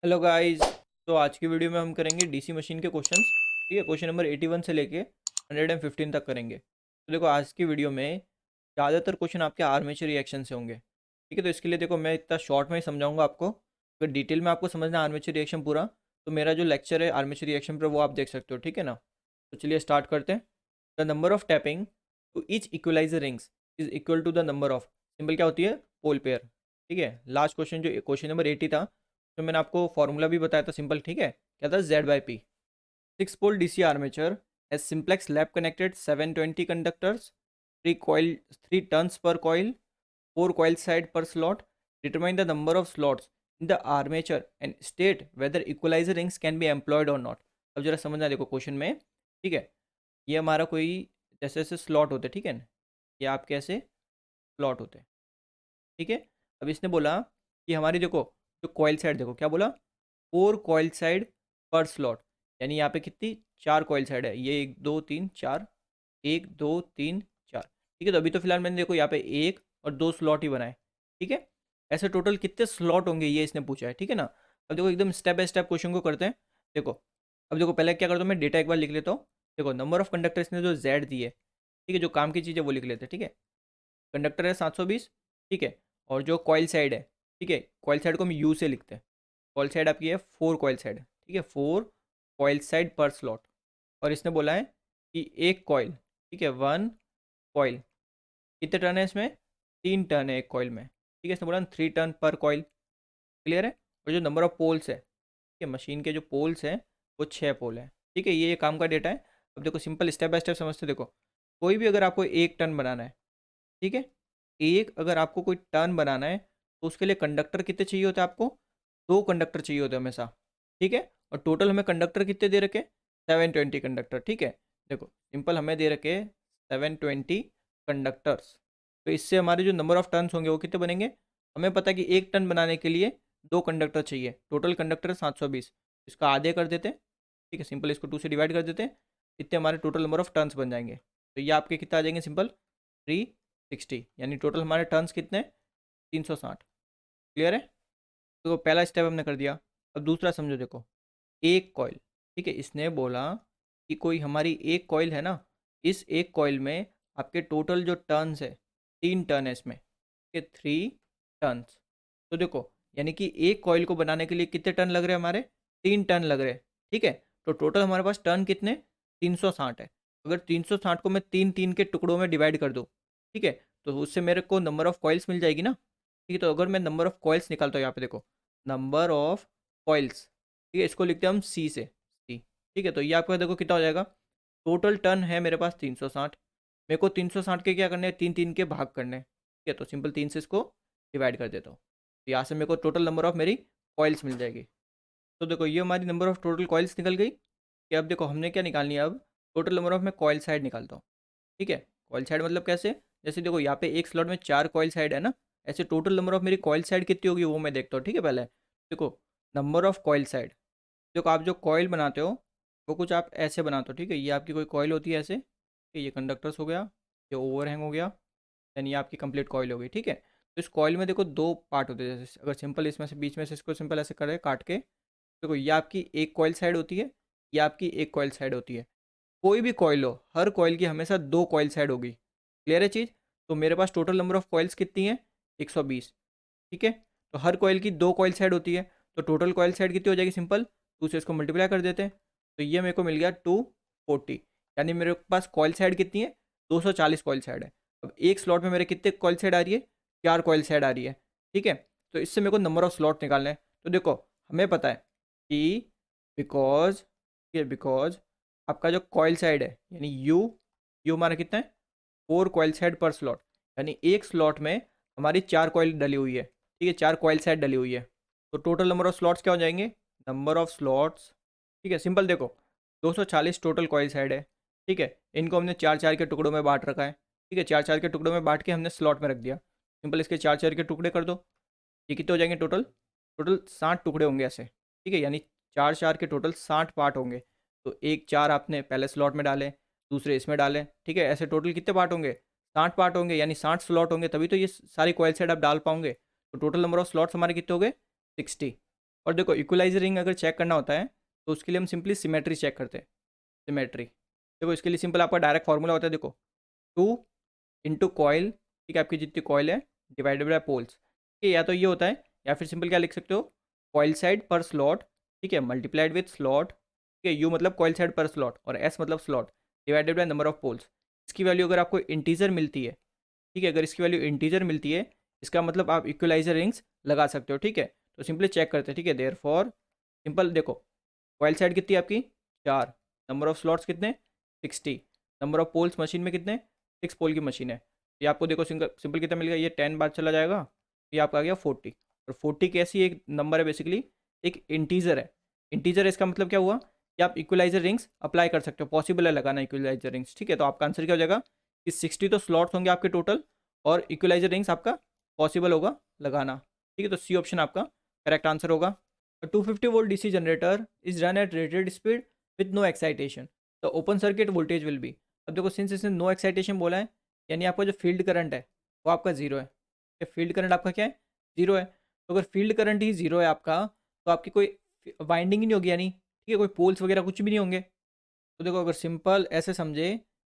Hello guys. तो आज की वीडियो में हम करेंगे डीसी मशीन के क्वेश्चंस। ठीक है, क्वेश्चन नंबर 81 से लेके 115 तक करेंगे। तो देखो, आज की वीडियो में ज़्यादातर क्वेश्चन आपके आर्मेचर रिएक्शन से होंगे। ठीक है, तो इसके लिए देखो, मैं इतना शॉर्ट में ही समझाऊंगा आपको। अगर डिटेल में आपको समझना आर्मेचर रिएक्शन पूरा, तो मेरा जो लेक्चर है आर्मेचर रिएक्शन पर वो आप देख सकते हो। ठीक है ना। तो चलिए स्टार्ट करते हैं। The number of tapping to each equalizer rings is equal to the number of, simple क्या होती है, पोल पेयर। ठीक है, लास्ट क्वेश्चन जो क्वेश्चन नंबर 80 था, तो मैंने आपको फॉर्मूला भी बताया था सिंपल। ठीक है, क्या था, Z by P. 6 pole DC armature has simplex lab connected 720 conductors, 3 coil, 3 turns per coil, 4 coil side per slot. Determine the number of slots in the armature and state whether equalizer rings can be employed or not. अब जरा समझना, देखो question में। ठीक है, ये हमारा कोई जैसे जैसे स्लॉट होते हैं, ठीक है ना, ये आपके ऐसे स्लॉट होते हैं। ठीक है, अब इसने बोला कि हमारी देखो जो कॉइल साइड, देखो क्या बोला, 4 कॉइल साइड पर स्लॉट, यानी यहाँ पे कितनी, 4 कॉइल साइड है। ये 1 2 3 4, 1 2 3 4। ठीक है, तो अभी तो फिलहाल मैंने देखो यहाँ पे एक और दो स्लॉट ही बनाए। ठीक है, ऐसे टोटल कितने स्लॉट होंगे ये इसने पूछा है। ठीक है ना। अब देखो एकदम स्टेप बाय स्टेप क्वेश्चन को करते हैं। देखो, अब देखो पहले क्या करता हूँ, मैं डेटा एक बार लिख लेता हूँ। देखो, नंबर ऑफ कंडक्टर इसने जो जेड दी है, ठीक है, जो काम की चीज़ है वो लिख लेते हैं। ठीक है, कंडक्टर है 720। ठीक है, और जो कॉइल साइड है, ठीक है, कॉइल साइड को हम यू से लिखते हैं। कॉइल साइड आपकी है 4 कॉइल साइड। ठीक है, 4 कॉइल साइड पर स्लॉट। और इसने बोला है कि एक कॉइल, ठीक है, 1 कॉइल, कितने टर्न है इसमें, 3 टर्न है एक कॉइल में। ठीक है, इसने बोला 3 टर्न पर कॉइल। क्लियर है। और जो नंबर ऑफ पोल्स है, ठीक है, मशीन के जो पोल्स हैं वो 6 पोल है। ठीक है, ये काम का डेटा है। अब देखो सिंपल स्टेप बाय स्टेप समझते। देखो, कोई भी अगर आपको एक टर्न बनाना है, ठीक है, एक अगर आपको कोई टर्न बनाना है, तो उसके लिए कंडक्टर कितने चाहिए होते हैं आपको, 2 कंडक्टर चाहिए होते हैं हमेशा। ठीक है, और टोटल हमें कंडक्टर कितने दे रखे, 720 कंडक्टर। ठीक है, देखो सिंपल हमें दे रखे 720 कंडक्टर्स। तो इससे हमारे जो नंबर ऑफ टर्न्स होंगे वो कितने बनेंगे, हमें पता है कि एक टर्न बनाने के लिए 2 कंडक्टर चाहिए। टोटल कंडक्टर 720, इसका आधे कर देते हैं। ठीक है, सिंपल इसको 2 से डिवाइड कर देते हैं। इतने हमारे टोटल नंबर ऑफ टर्न्स बन जाएंगे। तो ये आपके कितना आ जाएंगे, सिंपल 360, यानी टोटल हमारे टर्न्स कितने, 360। क्लियर है। तो पहला स्टेप हमने कर दिया। अब दूसरा समझो, देखो एक कॉइल, ठीक है, इसने बोला कि कोई हमारी एक कॉइल है ना, इस एक कॉइल में आपके टोटल जो टर्न्स है, 3 टर्न है इसमें, ठीक है, 3 टर्न्स। तो देखो, यानी कि एक कॉइल को बनाने के लिए कितने टर्न लग रहे हैं हमारे, 3 टर्न लग रहे हैं। ठीक है, तो टोटल हमारे पास टर्न कितने, 360 है। अगर 360 को मैं तीन तीन के टुकड़ों में डिवाइड कर दूँ, ठीक है, तो उससे मेरे को नंबर ऑफ कॉइल्स मिल जाएगी ना। ठीक है, तो अगर मैं नंबर ऑफ कॉइल्स निकालता हूँ, यहाँ पे देखो नंबर ऑफ कॉइल्स, ठीक है, इसको लिखते हैं हम सी से, सी। ठीक है, तो ये आपका देखो कितना हो जाएगा, टोटल टर्न है मेरे पास 360। मेरे को 360 के क्या करने हैं, तीन तीन के भाग करने हैं। ठीक है, तो सिंपल 3 से इसको डिवाइड कर देता हूँ। तो यहाँ से मेरे को टोटल नंबर ऑफ मेरी कॉइल्स मिल जाएगी। तो देखो ये हमारी नंबर ऑफ टोटल कॉइल्स निकल गई। कि अब देखो हमने क्या निकालनी है, अब टोटल नंबर ऑफ मैं कॉइल साइड निकालता हूँ। ठीक है, कॉइल साइड मतलब कैसे, जैसे देखो यहाँ पे एक स्लॉट में 4 कॉइल साइड है ना, ऐसे टोटल नंबर ऑफ मेरी कॉइल साइड कितनी होगी वो मैं देखता हूँ। ठीक है, पहले देखो नंबर ऑफ कॉइल साइड। देखो आप जो कॉइल बनाते हो वो कुछ आप ऐसे बनाते हो। ठीक है, ये आपकी कोई कॉइल होती है ऐसे, ठीक है, ये कंडक्टर्स हो गया, ये ओवरहैंग हो गया, यानी ये आपकी कंप्लीट कॉइल हो गई। ठीक है, तो इस कॉइल में देखो 2 पार्ट होते हैं। जैसे अगर सिंपल इसमें से बीच में से इसको सिंपल ऐसे करें काट के, देखो ये आपकी एक कॉइल साइड होती है, ये आपकी एक कॉइल साइड होती है। कोई भी कॉइल हो, हर कॉइल की हमेशा 2 कॉइल साइड होगी। क्लियर है चीज़। तो मेरे पास टोटल नंबर ऑफ कॉइल्स कितनी है, 120। ठीक है, तो हर कॉइल की 2 कॉइल साइड होती है, तो टोटल कॉइल साइड कितनी हो जाएगी, सिंपल 2 से इसको मल्टीप्लाई कर देते हैं। तो ये मेरे को मिल गया 240, यानी मेरे पास कॉइल साइड कितनी है, 240 कॉइल साइड है। अब एक स्लॉट में मेरे कितने कॉइल साइड आ रही है, 4 कॉइल साइड आ रही है। ठीक है, तो इससे मेरे को नंबर ऑफ स्लॉट निकालना है। तो देखो हमें पता है कि बिकॉज, ये बिकॉज आपका जो कॉइल साइड है यानी यू, यू हमारा कितना है, 4 कॉइल साइड पर स्लॉट, यानी एक स्लॉट में हमारी 4 कॉइल डली हुई है। ठीक है, 4 कॉइल साइड डली हुई है। तो टोटल नंबर ऑफ स्लॉट्स क्या हो जाएंगे, नंबर ऑफ स्लॉट्स, ठीक है, सिंपल देखो 240 टोटल कॉइल साइड है। ठीक है, इनको हमने 4 4 के टुकड़ों में बांट रखा है। ठीक है, 4 4 के टुकड़ों में बांट के हमने स्लॉट में रख दिया। सिंपल इसके 4 4 के टुकड़े कर दो। ये कितने हो जाएंगे टोटल, टोटल 60 टुकड़े होंगे ऐसे। ठीक है, यानी 4 4 के टोटल 60 पार्ट होंगे। तो एक 4 आपने पहले स्लॉट में डाले, दूसरे इसमें डाले। ठीक है, ऐसे टोटल कितने पार्ट होंगे, 60 पार्ट होंगे, यानी 60 स्लॉट होंगे, तभी तो ये सारी कॉइल साइड आप डाल पाओगे। तो टोटल नंबर ऑफ स्लॉट्स हमारे कितने हो गए, 60। और देखो इक्वलाइजर रिंग अगर चेक करना होता है तो उसके लिए हम सिंपली सिमेट्री चेक करते हैं। सिमेट्री देखो इसके लिए सिंपल आपका डायरेक्ट फार्मूला होता है, देखो 2 कॉयल, ठीक है, आपकी जितनी कॉयल है डिवाइडेड बाय पोल्स, ठीक है, या तो ये होता है या फिर सिंपल क्या लिख सकते हो, कॉयल साइड पर स्लॉट, ठीक है, मल्टीप्लाइड विथ स्लॉट, ठीक है, यू मतलब कॉयल साइड पर स्लॉट और एस मतलब slot divided by number of poles. इसकी वैल्यू अगर आपको इंटीजर मिलती है, ठीक है, अगर इसकी वैल्यू इंटीजर मिलती है इसका मतलब आप इक्वलाइजर रिंग्स लगा सकते हो, ठीक है। तो सिंपली चेक करते हैं, ठीक है, देयर फॉर सिंपल देखो कॉयल साइड कितनी है आपकी 4, नंबर ऑफ स्लॉट्स कितने 60, नंबर ऑफ पोल्स मशीन में कितने 6 पोल की मशीन है। ये आपको देखो सिंपल सिंपल कितना मिल गया, ये 10 बार चला जाएगा, ये आपका आ गया 40। और 40 कैसी एक नंबर है, बेसिकली एक इंटीजर है। इंटीजर इसका मतलब क्या हुआ कि आप इक्वलाइजर रिंग्स अप्लाई कर सकते हो, पॉसिबल है लगाना इक्वलाइजर रिंग्स, ठीक है। तो आपका आंसर क्या हो जाएगा कि 60 तो स्लॉट्स होंगे आपके टोटल और इक्वलाइजर रिंग्स आपका पॉसिबल होगा लगाना, ठीक है। तो सी ऑप्शन आपका करेक्ट आंसर होगा। 250 volt DC generator is run at rated speed with no excitation, the open circuit voltage will be. अब देखो सिंस इसने नो एक्साइटेशन बोला है यानी आपका जो फील्ड करंट है वो आपका जीरो है। फील्ड करंट आपका क्या है जीरो है। तो अगर फील्ड करंट ही जीरो है आपका तो आपकी कोई वाइंडिंग ही नहीं होगी, यानी ठीक है, कोई पोल्स वगैरह कुछ भी नहीं होंगे। तो देखो अगर सिंपल ऐसे समझे,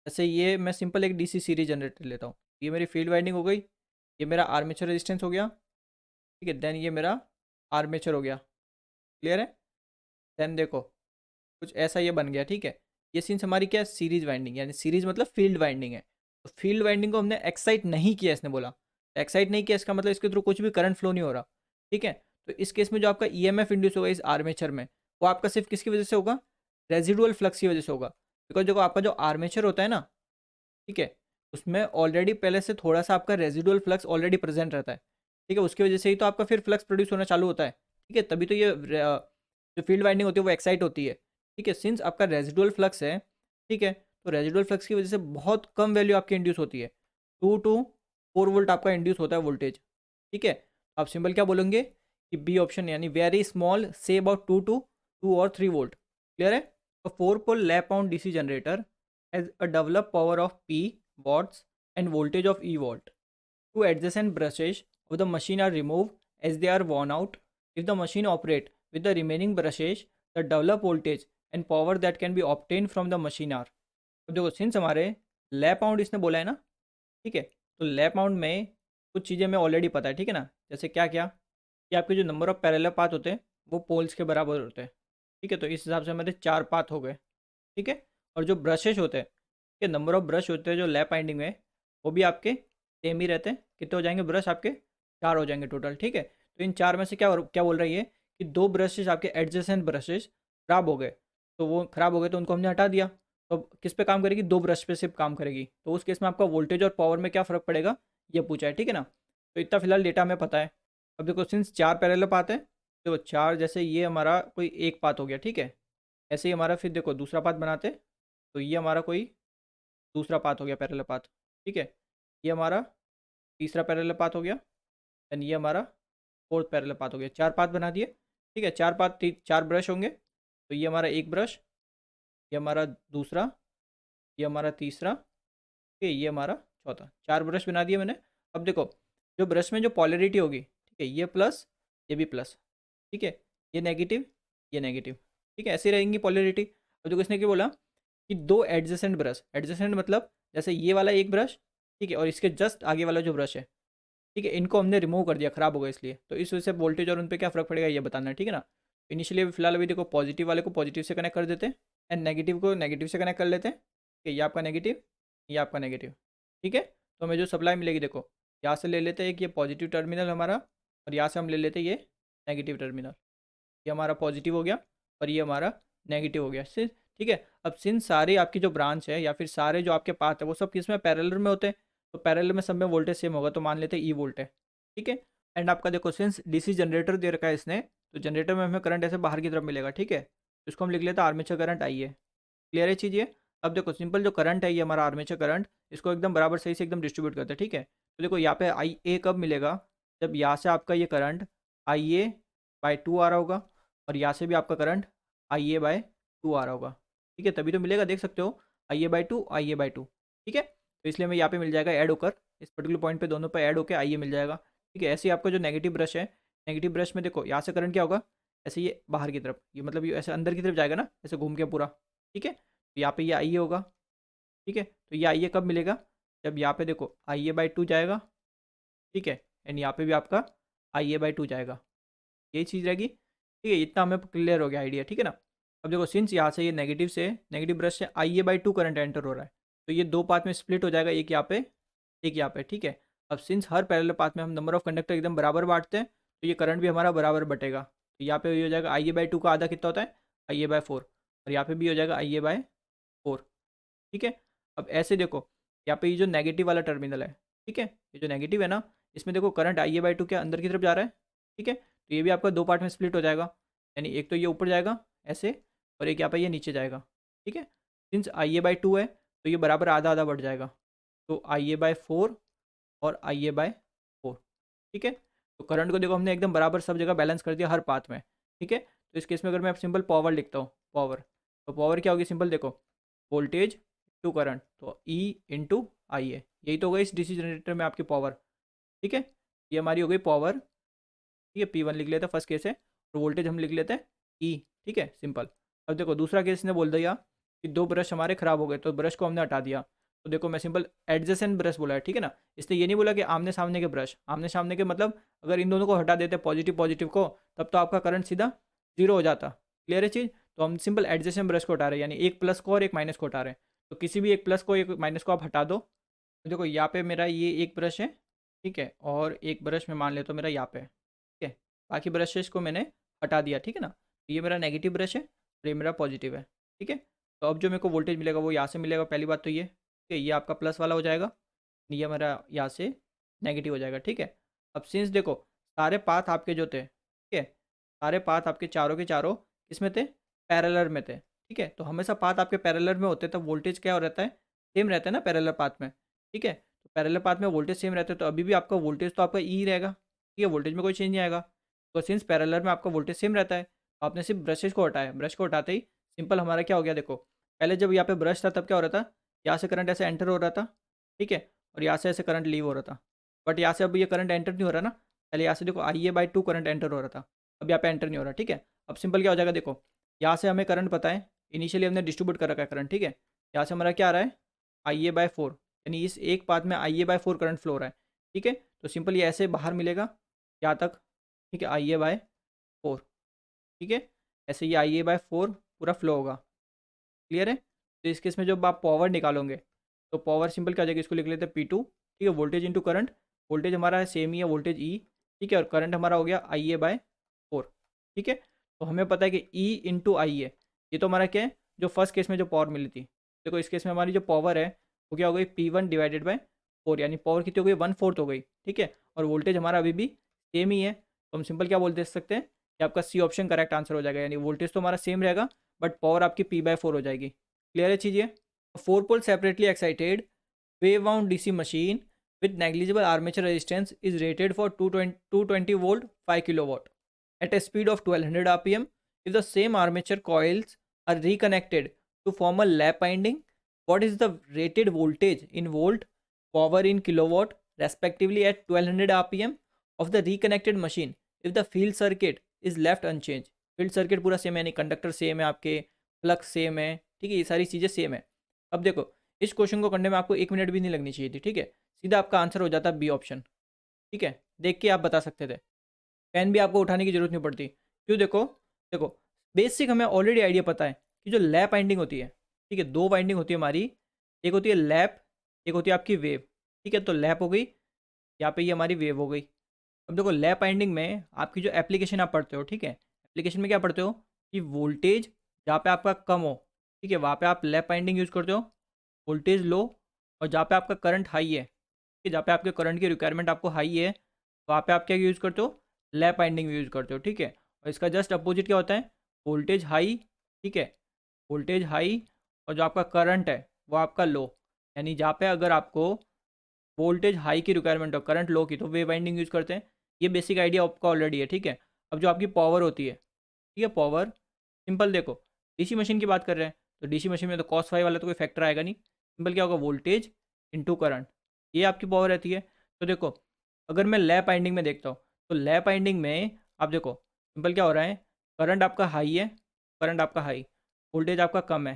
जैसे ये मैं सिंपल एक डीसी सीरीज जनरेटर लेता हूँ, ये मेरी फील्ड वाइंडिंग हो गई, ये मेरा आर्मेचर रेजिस्टेंस हो गया, ठीक है, देन ये मेरा आर्मेचर हो गया, क्लियर है। देन देखो कुछ ऐसा ये बन गया, ठीक है। ये सीन्स हमारी क्या है सीरीज वाइंडिंग, यानी सीरीज मतलब फील्ड वाइंडिंग है। तो फील्ड वाइंडिंग को हमने एक्साइट नहीं किया, इसने बोला एक्साइट नहीं किया, इसका मतलब इसके थ्रू कुछ भी करंट फ्लो नहीं हो रहा, ठीक है। तो इस केस में जो आपका ईएमएफ इंड्यूस होगा इस आर्मेचर में वो आपका सिर्फ किसकी वजह से होगा, रेजिडुअल फ्लक्स की वजह से होगा। बिकॉज देखो आपका जो आर्मेचर होता है ना, ठीक है, उसमें ऑलरेडी पहले से थोड़ा सा आपका रेजिडुअल फ्लक्स ऑलरेडी प्रेजेंट रहता है, ठीक है, उसकी वजह से ही तो आपका फिर फ्लक्स प्रोड्यूस होना चालू होता है, ठीक है, तभी तो ये जो फील्ड वाइंडिंग होती है वो एक्साइट होती है, ठीक है। सिंस आपका रेजिडुअल फ्लक्स है, ठीक है, तो रेजिडुअल फ्लक्स की वजह से बहुत कम वैल्यू आपकी इंड्यूस होती है, 2 to 4 वोल्ट आपका इंड्यूस होता है वोल्टेज, ठीक है। आप सिंपल क्या बोलेंगे कि बी ऑप्शन यानी वेरी स्मॉल से about 2 to 2 or 3 volt, clear है। तो 4 pole lap wound DC generator has a developed power of P watts and voltage of E volt. Two adjacent brushes of the machine are removed as they are worn out. If the machine operate with the remaining brushes, the developed voltage and power that can be obtained from the machine are. अब देखो since हमारे lap pound इसने बोला है ना, ठीक है, तो लैप पाउंड में कुछ चीज़ें हमें ऑलरेडी पता है, ठीक है ना, जैसे क्या क्या कि आपके जो नंबर ऑफ पैरेलल पाथ होते हैं वो पोल्स के बराबर होते हैं, ठीक है। तो इस हिसाब से हमारे 4 पाथ हो गए, ठीक है। और जो ब्रशेज होते हैं के नंबर ऑफ ब्रश होते हैं जो लैप बाइंडिंग में वो भी आपके सेम ही रहते हैं, कितने हो जाएंगे ब्रश आपके 4 हो जाएंगे टोटल, ठीक है। तो इन 4 में से क्या क्या बोल रही है कि 2 ब्रशेज आपके एडजेसेंट ब्रशेज ख़राब हो गए, तो वो ख़राब हो गए तो उनको हमने हटा दिया, तो किस पे काम करेगी 2 ब्रश पे सिर्फ काम करेगी, तो उस केस में आपका वोल्टेज और पावर में क्या फ़र्क पड़ेगा ये पूछा है, ठीक है ना। तो इतना फिलहाल डेटा हमें पता है। अब देखो सिंस 4 पैरेलल पाथ है, देखो 4 जैसे ये हमारा कोई एक पाथ हो गया, ठीक है, ऐसे ही हमारा फिर देखो दूसरा पाथ बनाते, तो ये हमारा कोई दूसरा पाथ हो गया पैरेलल पाथ, ठीक है, ये हमारा तीसरा पैरेलल पाथ हो गया, एंड ये हमारा फोर्थ पैरेलल पाथ हो गया, 4 पाथ बना दिए, ठीक है। 4 पाथ 4 ब्रश होंगे, तो ये हमारा एक ब्रश, ये हमारा दूसरा, ये हमारा तीसरा, ठीक है, ये हमारा चौथा, 4 ब्रश बना दिए मैंने। अब देखो जो ब्रश में जो पॉलरिटी होगी, ठीक है, ये प्लस ये भी प्लस, ठीक है, ये नेगेटिव ये नेगेटिव, ठीक है, ऐसे रहेंगी पॉलरिटी। अब देखो इसने क्या बोला कि 2 एडजेसेंट ब्रश, एडजेसेंट मतलब जैसे ये वाला एक ब्रश, ठीक है, और इसके जस्ट आगे वाला जो ब्रश है, ठीक है, इनको हमने रिमूव कर दिया, ख़राब हो गया इसलिए, तो इस वजह से वोल्टेज और उन पर क्या फ़र्क पड़ेगा ये बताना है, ठीक है ना। इनिशियली फिलहाल अभी देखो पॉजिटिव वाले को पॉजिटिव से कनेक्ट कर देते हैं एंड नेगेटिव को नेगेटिव से कनेक्ट कर लेते हैं, ठीक है, ये आपका नेगेटिव ये आपका नेगेटिव, ठीक है। तो हमें जो सप्लाई मिलेगी देखो यहाँ से ले लेते हैं कि ये पॉजिटिव टर्मिनल हमारा, और यहाँ से हम ले लेते हैं ये नेगेटिव टर्मिनल, ये हमारा पॉजिटिव हो गया और ये हमारा नेगेटिव हो गया, ठीक है। अब सिंस सारे आपकी जो ब्रांच है या फिर सारे जो आपके पाथ है वो सब किस में पैरेलल में होते हैं, तो पैरेलल में सब में वोल्टेज सेम होगा, तो मान लेते हैं ई वोल्ट है, ठीक है। एंड आपका देखो सिंस डीसी जनरेटर दे रखा है इसने, तो जनरेटर में हमें करंट ऐसे बाहर की तरफ मिलेगा, ठीक है, तो इसको हम लिख लेते हैं आर्मेचर करंट आई है, क्लियर है चीज़ ये। अब देखो सिंपल जो करंट है ये हमारा आर्मेचर करंट, इसको एकदम बराबर सही से एकदम डिस्ट्रीब्यूट करते हैं, ठीक है। तो देखो यहाँ पे आई ए कब मिलेगा, जब यहाँ से आपका ये करंट आई ए बाई 2 आ रहा होगा और यहाँ से भी आपका करंट आई ए बाय 2 आ रहा होगा, ठीक है, तभी तो मिलेगा, देख सकते हो आई A by 2 I A by 2, ठीक है। तो इसलिए हमें यहाँ पे मिल जाएगा ऐड होकर इस पर्टिकुलर पॉइंट पे दोनों पे ऐड होकर आई ए मिल जाएगा, ठीक है। ऐसे ही आपका जो नेगेटिव ब्रश है, नेगेटिव ब्रश में देखो यहाँ से करंट क्या होगा, ऐसे ये बाहर की तरफ, ये मतलब ये ऐसे अंदर की तरफ जाएगा ना, ऐसे घूम के पूरा, ठीक है। तो यहाँ पे ये आई ए होगा, ठीक है। तो ये आई ए कब मिलेगा, जब यहाँ पे देखो आई ए बाई टू जाएगा, ठीक है, एंड यहाँ पे भी आपका आई ए बाई टू जाएगा, यही चीज़ रहेगी, ठीक है। इतना हमें क्लियर हो गया आइडिया, ठीक है ना। अब देखो सिंस यहाँ से ये नेगेटिव से, नेगेटिव ब्रश से आई A by two current enter हो रहा है, तो ये दो पार्ट में स्प्लिट हो जाएगा, एक यहाँ पे एक यहाँ पे, ठीक है। अब सिंस हर पैरेलल पाथ में हम नंबर ऑफ कंडक्टर एकदम बराबर बांटते हैं, तो ये करंट भी हमारा बराबर बटेगा। तो यहाँ पे ये हो जाएगा आई ए बाई टू का आधा कितना होता है, आई ए बाय फोर, और यहाँ पे भी हो जाएगा आई ए बाय फोर, ठीक है। अब ऐसे देखो यहाँ पे ये जो नेगेटिव वाला टर्मिनल है, ठीक है, ये जो नेगेटिव है ना, इसमें देखो current I A by two के अंदर की तरफ जा रहा है, ठीक है। तो ये भी आपका दो पार्ट में स्प्लिट हो जाएगा, यानी एक तो ये ऊपर जाएगा ऐसे, और एक यहाँ पे ये नीचे जाएगा, ठीक है। Since I A by two है तो ये बराबर आधा आधा बढ़ जाएगा, तो आई ए बाय फोर और आई ए बाय फोर, ठीक है। तो करंट को देखो हमने एकदम बराबर सब जगह बैलेंस कर दिया हर पाथ में, ठीक है। तो इस केस में अगर मैं सिंपल पावर लिखता हूँ, पावर, तो पावर क्या होगी, सिंपल देखो वोल्टेज टू करंट, तो ई इंटू आई ए, यही तो होगा इस डीसी जनरेटर में आपकी पावर, ठीक है। ये हमारी हो गई पावर, ठीक है। P1 लिख लेते हैं फर्स्ट केस है, और वोल्टेज हम लिख लेते हैं ई, ठीक है, सिंपल। अब देखो दूसरा केस ने बोल दिया कि दो ब्रश हमारे खराब हो गए, तो ब्रश को हमने हटा दिया, तो देखो मैं सिंपल एडजेसेंट ब्रश बोला है, ठीक है ना। इसने ये नहीं बोला कि आमने सामने के ब्रश, आमने सामने के मतलब अगर इन दोनों को हटा देते पॉजिटिव पॉजिटिव को, तब तो आपका करंट सीधा जीरो हो जाता, क्लियर है चीज़। तो हम सिंपल एडजेसेंट ब्रश को हटा रहे हैं, यानी एक प्लस को और एक माइनस को हटा रहे हैं। तो किसी भी एक प्लस को एक माइनस को आप हटा दो, तो देखो यहाँ पे मेरा ये एक ब्रश है, ठीक है, और एक ब्रश में मान ले तो मेरा यहाँ पे है, ठीक है। बाकी ब्रशेस को मैंने हटा दिया, ठीक है ना। तो ये मेरा नेगेटिव ब्रश है और ये मेरा पॉजिटिव है, ठीक है। तो अब जो मेरे को वोल्टेज मिलेगा वो यहाँ से मिलेगा, पहली बात तो ये, ठीक है, ये आपका प्लस वाला हो जाएगा, ये मेरा यहाँ से नेगेटिव हो जाएगा, ठीक है। अब सिंस देखो सारे पाथ आपके जो थे, ठीक है, सारे पाथ आपके चारों के चारों किस में थे, पैरेलल में थे, ठीक है। तो हमेशा पाथ आपके पैरेलल में होते हैं, तब वोल्टेज क्या हो रहता है, सेम रहता है ना पैरेलल पाथ में, ठीक है। तो पैरेलल पाथ में वोल्टेज सेम रहता है, तो अभी भी आपका वोल्टेज तो आपका ई रहेगा, ठीक है, वोल्टेज में कोई चेंज नहीं आएगा। तो सिंस पैरेलल में आपका वोल्टेज सेम रहता है, तो आपने सिर्फ ब्रशेज को हटाया, ब्रश को हटाते ही सिंपल हमारा क्या हो गया, देखो पहले जब यहाँ पे ब्रश था तब क्या हो रहा था, यहाँ से करंट ऐसे एंटर हो रहा था, ठीक है, और यहाँ से ऐसे करंट लीव हो रहा था। बट यहाँ से अब ये करंट एंटर नहीं हो रहा ना, पहले यहाँ से देखो आई A by two current enter हो रहा था, अब यहाँ पे एंटर नहीं हो रहा, ठीक है। अब सिंपल क्या हो जाएगा, देखो यहाँ से हमें करंट पता है, इनिशियली हमने डिस्ट्रीब्यूट कर रखा है करंट, ठीक है। यहाँ से हमारा क्या आ रहा है, आई ए बाय फोर, यानी इस एक पाथ में आई ए बाय फोर करंट फ्लो हो रहा है, ठीक है। तो सिंपल ये ऐसे बाहर मिलेगा यहाँ तक, ठीक है, आई ए बाय फोर, ठीक है, ऐसे ये आई ए बाय फोर पूरा फ्लो होगा, क्लियर है। तो इस केस में जब आप पावर निकालोगे, तो पावर सिंपल क्या हो जाएगी, इसको लिख लेते हैं पी टू, ठीक है, वोल्टेज इंटू करंट, वोल्टेज हमारा सेम ही है वोल्टेज ई, ठीक है, और करंट हमारा हो गया आई ए बाय फोर, ठीक है। तो हमें पता है कि ई इंटू आई ए, ये तो हमारा क्या है, जो फर्स्ट केस में जो पावर मिली थी, देखो इस केस में हमारी जो पावर है वो क्या हो गई, P one divided by four, यानी पावर कितनी हो गई, वन फोर्थ हो गई, ठीक है। और वोल्टेज हमारा अभी भी सेम ही है, तो हम सिंपल क्या बोल दे सकते हैं कि आपका सी ऑप्शन करेक्ट आंसर हो जाएगा, यानी वोल्टेज तो हमारा सेम रहेगा बट पावर आपकी पी बाय फोर हो जाएगी, क्लियर है चीज़ ये। Four pole separately excited wave wound DC machine with negligible armature resistance is rated for 220 volt 5 kilowatt at a speed of 1200 rpm. If the same armature coils are reconnected to form a lap winding, what is the rated voltage in volt, power in kilowatt respectively at 1200 rpm of the reconnected machine if the field circuit is left unchanged? field circuit पूरा same है, यानी conductor same है, आपके flux same है, ठीक है, ये सारी चीज़ें सेम है। अब देखो इस क्वेश्चन को करने में आपको एक मिनट भी नहीं लगनी चाहिए थी, ठीक है, सीधा आपका आंसर हो जाता बी ऑप्शन, ठीक है, देख के आप बता सकते थे, पेन भी आपको उठाने की जरूरत नहीं पड़ती। क्यों, देखो देखो बेसिक हमें ऑलरेडी आइडिया पता है कि जो लैप वाइंडिंग होती है, ठीक है, दो वाइंडिंग होती है हमारी, एक होती है लैप, एक होती है आपकी वेव, ठीक है। तो लैप हो गई, यहाँ पे ये हमारी वेव हो गई। अब देखो लैप वाइंडिंग में आपकी जो एप्लीकेशन आप पढ़ते हो, ठीक है, एप्लीकेशन में क्या पढ़ते हो कि वोल्टेज जहाँ पे आपका कम हो, ठीक है, वहाँ पे आप लैप वाइंडिंग यूज़ करते हो, वोल्टेज लो, और जहाँ पे आपका करंट हाई है, ठीक है, जहाँ पे आपके करंट की रिक्वायरमेंट आपको हाई है, वहाँ पे आप क्या यूज़ करते हो, लैप वाइंडिंग यूज़ करते हो, ठीक है। और इसका जस्ट अपोजिट क्या होता है, वोल्टेज हाई, ठीक है, वोल्टेज हाई, और जो आपका करंट है वो आपका लो, यानी जहाँ पे अगर आपको वोल्टेज हाई की रिक्वायरमेंट हो, करंट लो की, तो वे वाइंडिंग यूज़ करते हैं। ये बेसिक आइडिया आपका ऑलरेडी है, ठीक है। अब जो आपकी पावर होती है, ठीक है, पावर सिंपल देखो डीसी मशीन की बात कर रहे हैं, तो डीसी मशीन में तो कॉस फाई वाला तो कोई फैक्टर आएगा नहीं, सिंपल क्या होगा, वोल्टेज इंटू करंट, ये आपकी पावर रहती है। तो देखो अगर मैं लैप वाइंडिंग में देखता हूँ, तो लैप वाइंडिंग में आप देखो सिंपल क्या हो रहा है, करंट आपका हाई है, करंट आपका हाई, वोल्टेज आपका कम है,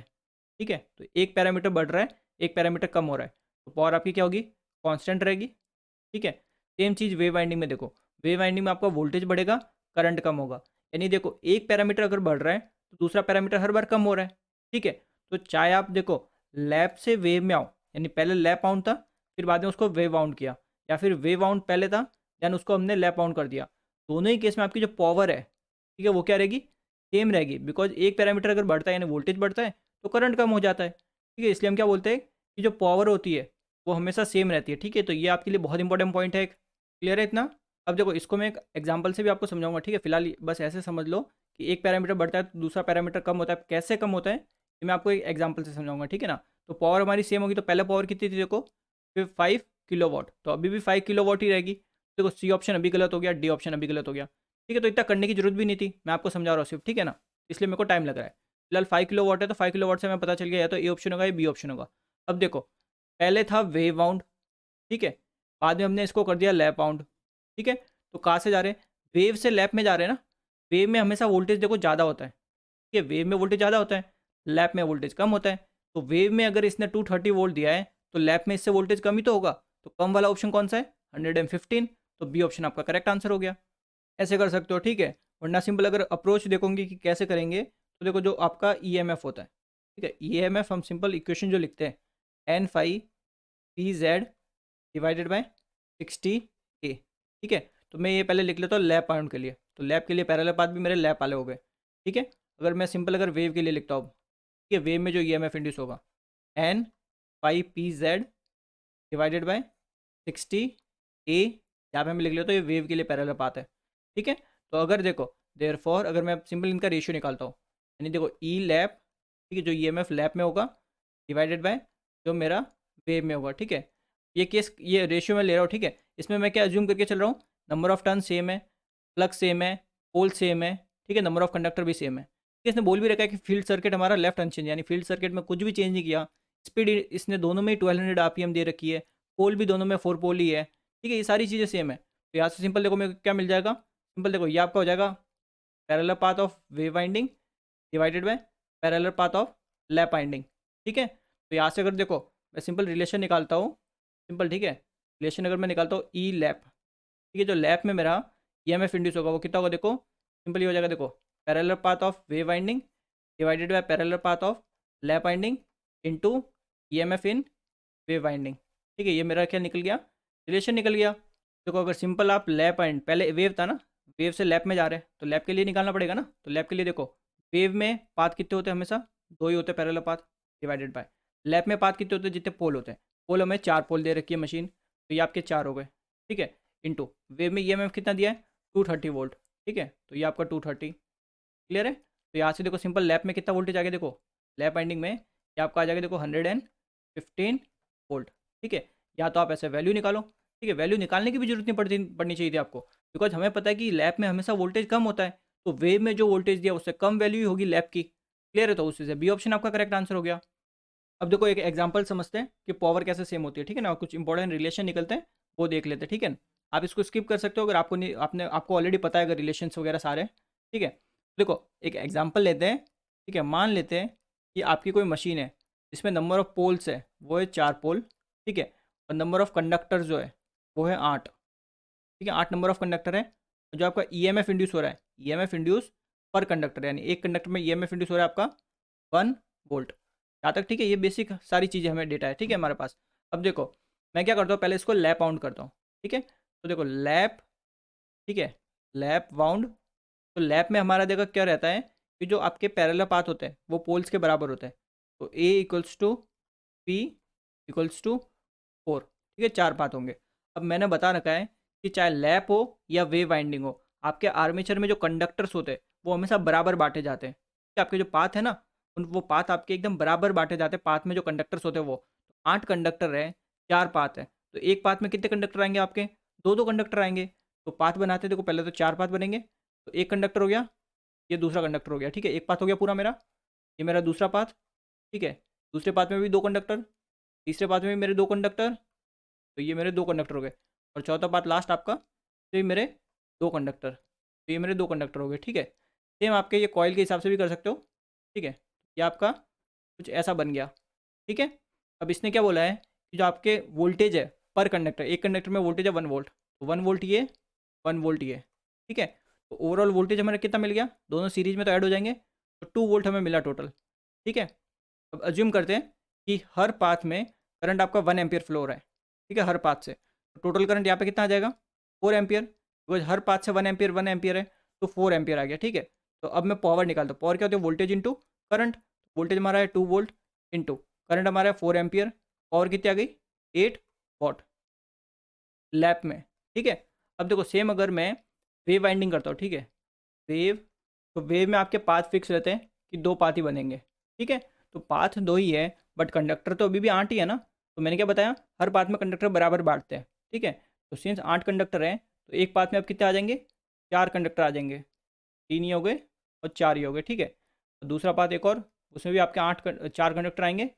ठीक है। तो एक पैरामीटर बढ़ रहा है, एक पैरामीटर कम हो रहा है, तो पावर आपकी क्या होगी, कांस्टेंट रहेगी, ठीक है। सेम चीज़ वेव वाइंडिंग में देखो, वेव वाइंडिंग में आपका वोल्टेज बढ़ेगा, करंट कम होगा। यानी देखो एक पैरामीटर अगर बढ़ रहा है तो दूसरा पैरामीटर हर बार कम हो रहा है, ठीक है। तो चाहे आप देखो लैप से वेव में आओ, यानी पहले लैप आउंड था, फिर बाद में उसको वेव आउंड किया, या फिर वेव आउंड पहले था देन उसको हमने लैप आउंड कर दिया, दोनों ही केस में आपकी जो पावर है, ठीक है, वो क्या रहेगी, सेम रहेगी। बिकॉज एक पैरामीटर अगर बढ़ता है यानी वोल्टेज बढ़ता है तो करंट कम हो जाता है, ठीक है। इसलिए हम क्या बोलते हैं कि जो पावर होती है वो हमेशा सेम रहती है, ठीक है। तो ये आपके लिए बहुत इंपॉर्टेंट पॉइंट है एक। क्लियर है इतना। अब देखो इसको मैं एक एग्जांपल से भी आपको समझाऊंगा, ठीक है। फिलहाल बस ऐसे समझ लो कि एक पैरामीटर बढ़ता है तो दूसरा पैरामीटर कम होता है, कैसे कम होता है ये मैं आपको एक एग्जांपल से समझाऊंगा, ठीक है ना। तो पावर हमारी सेम होगी, तो पहले पावर कितनी थी देखो, फिर 5 किलोवाट, तो अभी भी 5 किलोवाट ही रहेगी। देखो सी ऑप्शन अभी गलत हो गया, डी ऑप्शन अभी गलत हो गया, ठीक है। तो इतना करने की जरूरत भी नहीं थी, मैं आपको समझा रहा हूँ सिर्फ, ठीक है ना। इसलिए मेरे को टाइम लग रहा है। फिलहाल 5 किलोवाट है तो 5 किलोवाट से हमें पता चल गया या तो ए ऑप्शन होगा या बी ऑप्शन होगा। अब देखो पहले था वेव बाउंड, ठीक है, बाद में हमने इसको कर दिया लैप बाउंड, ठीक है। तो कहाँ से जा रहे हैं, वेव से लैप में जा रहे हैं ना। वेव में हमेशा वोल्टेज देखो ज़्यादा होता है, ठीक है, वेव में वोल्टेज ज़्यादा होता है, लैप में वोल्टेज कम होता है। तो वेव में अगर इसने 230 वोल्ट दिया है तो लैप में इससे वोल्टेज कम ही तो होगा, तो कम वाला ऑप्शन कौन सा है, 115। तो बी ऑप्शन आपका करेक्ट आंसर हो गया। ऐसे कर सकते हो, ठीक है। वरना सिंपल अगर अप्रोच देखोगे कि कैसे करेंगे, तो देखो जो आपका ईएमएफ होता है, ठीक है, ईएमएफ हम सिंपल इक्वेशन जो लिखते हैं, N phi P z divided by 60A, ठीक है। तो मैं ये पहले लिख लेता हूँ लैप पाउंड के लिए, तो लैप के लिए पैरेलल पाथ भी मेरे लैप वाले हो गए, ठीक है। अगर मैं सिंपल अगर वेव के लिए लिखता हूँ, ठीक है, वेव में जो ईएमएफ इंड्यूस होगा N phi P z divided by 60A, यहाँ पे मैं लिख लेता हूँ ये वेव के लिए पैरेलल पाथ है, ठीक है। तो अगर देखो देयरफॉर अगर मैं सिंपल इनका रेशियो निकालता हूँ, यानी देखो ई लैप, ठीक है, जो ईएमएफ लैप में होगा डिवाइडेड बाय जो मेरा वेव में होगा, ठीक है। ये केस ये रेशियो मैं ले रहा हूँ, ठीक है। इसमें मैं क्या अज्यूम करके चल रहा हूँ, नंबर ऑफ टर्न सेम है, फ्लक्स सेम है, पोल सेम है, ठीक है, नंबर ऑफ कंडक्टर भी सेम है, ठीक है। इसने बोल भी रखा है कि फील्ड सर्किट हमारा लेफ्ट अनचेंज, यानी फील्ड सर्किट में कुछ भी चेंज नहीं किया। स्पीड इसने दोनों में 1200 आरपीएम दे रखी है, पोल भी दोनों में 4 पोल ही है, ठीक है, ये सारी चीज़ें सेम है। तो यहाँ से सिंपल देखो मेरे को क्या मिल जाएगा, सिंपल देखो ये आपका हो जाएगा parallel path of wave winding divided by parallel path of lap winding, ठीक है। तो यहाँ से अगर देखो मैं सिंपल रिलेशन निकालता हूँ, सिंपल, ठीक है, रिलेशन अगर मैं निकालता हूँ ई लैप, ठीक है, जो लैप में मेरा ईएमएफ इंड्यूस होगा वो कितना होगा, देखो सिंपल ये हो जाएगा, देखो parallel path of wave winding divided by parallel path of lap winding into EMF in wave winding, ठीक है। ये मेरा क्या निकल गया, रिलेशन निकल गया। देखो अगर सिंपल आप लैप एंड पहले वेव था ना, वेव से लैप में जा रहे हैं तो लैप के लिए निकालना पड़ेगा ना। तो लैप के लिए देखो वेव में पाथ कितने होते हैं, हमेशा दो ही होते हैं parallel path, divided by lap में पाथ कितने होते हैं, जितने पोल होते हैं। पोल हमें 4 पोल दे रखी है मशीन, तो ये आपके 4 हो गए, ठीक है। इनटू वेव में ईएमएफ कितना दिया है, 230 वोल्ट, ठीक है, तो ये आपका 230। क्लियर है। तो यहाँ से देखो सिंपल लैप में कितना वोल्टेज आ गया, देखो लैप वाइंडिंग में ये आपका आ जाएगा देखो 115 वोल्ट, ठीक है। या तो आप ऐसे वैल्यू निकालो, ठीक है, वैल्यू निकालने की भी जरूरत नहीं पड़नी चाहिए थी आपको, बिकॉज हमें पता है कि लैप में हमेशा वोल्टेज कम होता है, तो वेव में जो वोल्टेज दिया उससे कम वैल्यू ही होगी लैप की। क्लियर है, तो उससे बी ऑप्शन आपका करेक्ट आंसर हो गया। अब देखो एक एग्जांपल समझते हैं कि पावर कैसे सेम होती है, ठीक है ना, कुछ इंपॉर्टेंट रिलेशन निकलते हैं वो देख लेते हैं, ठीक है ना। आप इसको स्किप कर सकते हो अगर आपको नहीं, आपको ऑलरेडी पता है अगर रिलेशंस वगैरह सारे, ठीक है। देखो एक एग्जांपल लेते हैं, ठीक है, मान लेते हैं कि आपकी कोई मशीन है जिसमें नंबर ऑफ पोल्स है वो है 4 पोल, ठीक है, और नंबर ऑफ कंडक्टर जो है वो है 8, ठीक है, 8 नंबर ऑफ कंडक्टर है। जो आपका ईएमएफ इंड्यूस हो रहा है, ईएमएफ इंड्यूस पर कंडक्टर, यानी एक कंडक्टर में ईएमएफ इंड्यूस हो रहा है आपका 1 वोल्ट, यहाँ तक, ठीक है। ये बेसिक सारी चीज़ें हमें डेटा है, ठीक है, हमारे पास। अब देखो मैं क्या करता हूँ, पहले इसको लैप बाउंड करता हूँ, ठीक है। तो देखो लैप, ठीक है, लैप बाउंड, तो लैप में हमारा देखो क्या रहता है कि जो आपके पैरेलल पाथ होते हैं वो पोल्स के बराबर होते हैं। तो A equals to P equals to 4, ठीक है, 4 पाथ होंगे। अब मैंने बता रखा है कि चाहे लैप हो या वेव वाइंडिंग हो, आपके आर्मेचर में जो कंडक्टर्स होते हैं वो हमेशा बराबर बांटे जाते हैं, कि आपके जो पाथ है ना उन वो पाथ आपके एकदम बराबर बांटे जाते हैं। पाथ में जो कंडक्टर्स होते हैं वो 8 कंडक्टर है, 4 पाथ है, तो एक पाथ में कितने कंडक्टर आएंगे आपके, दो दो कंडक्टर आएंगे। तो पाथ बनाते देखो पहले तो 4 पाथ बनेंगे, तो एक कंडक्टर हो गया, ये दूसरा कंडक्टर हो गया, ठीक है, एक पाथ हो गया पूरा मेरा, ये मेरा दूसरा पाथ, ठीक है। दूसरे पाथ में भी 2 कंडक्टर, तीसरे पाथ में भी मेरे 2 कंडक्टर, तो ये मेरे 2 कंडक्टर हो गए, और चौथा पाथ लास्ट आपका, तो ये मेरे 2 कंडक्टर, तो ये मेरे 2 कंडक्टर हो गए, ठीक है। सेम आपके ये कॉइल के हिसाब से भी कर सकते हो, ठीक है। ये आपका कुछ ऐसा बन गया, ठीक है। अब इसने क्या बोला है कि जो आपके वोल्टेज है पर कंडक्टर, एक कंडक्टर में वोल्टेज है 1 वोल्ट, तो 1 वोल्ट ये, 1 वोल्ट ये, ठीक है। तो ओवरऑल वोल्टेज हमारा कितना मिल गया, दोनों सीरीज में तो ऐड हो जाएंगे, तो 2 वोल्ट हमें मिला टोटल, ठीक है। अब अज्यूम करते हैं कि हर पाथ में करंट आपका 1 एम्पियर फ्लो हो रहा है, ठीक है, हर पाथ से। तो टोटल करंट यहाँ पे कितना आ जाएगा, 4 एम्पियर, बिकॉज हर पाथ से 1 एम्पियर 1 एम्पियर है, तो 4 एम्पियर आ गया, ठीक है। तो अब मैं पावर निकालता हूँ, पावर क्या होती है, वोल्टेज इंटू करंट। वोल्टेज हमारा है 2 वोल्ट इंटू करंट हमारा है 4 एम्पियर, पावर कितनी आ गई, 8 वॉट लैप में, ठीक है। अब देखो सेम अगर मैं वेव वाइंडिंग करता हूँ, ठीक है, वेव, तो वेव में आपके पाथ फिक्स रहते हैं कि 2 पाथ ही बनेंगे, ठीक है। तो पाथ 2 ही है, बट कंडक्टर तो अभी भी 8 ही है ना। तो मैंने क्या बताया, हर पाथ में कंडक्टर बराबर बांटते हैं, ठीक है। तो सिंस 8 कंडक्टर हैं, तो एक पाथ में अब कितने आ जाएंगे, 4 कंडक्टर आ जाएंगे, 3 ही हो गए और 4 ही हो गए, ठीक है। तो दूसरा पाथ एक और, उसमें भी आपके 4 कंडक्टर आएंगे,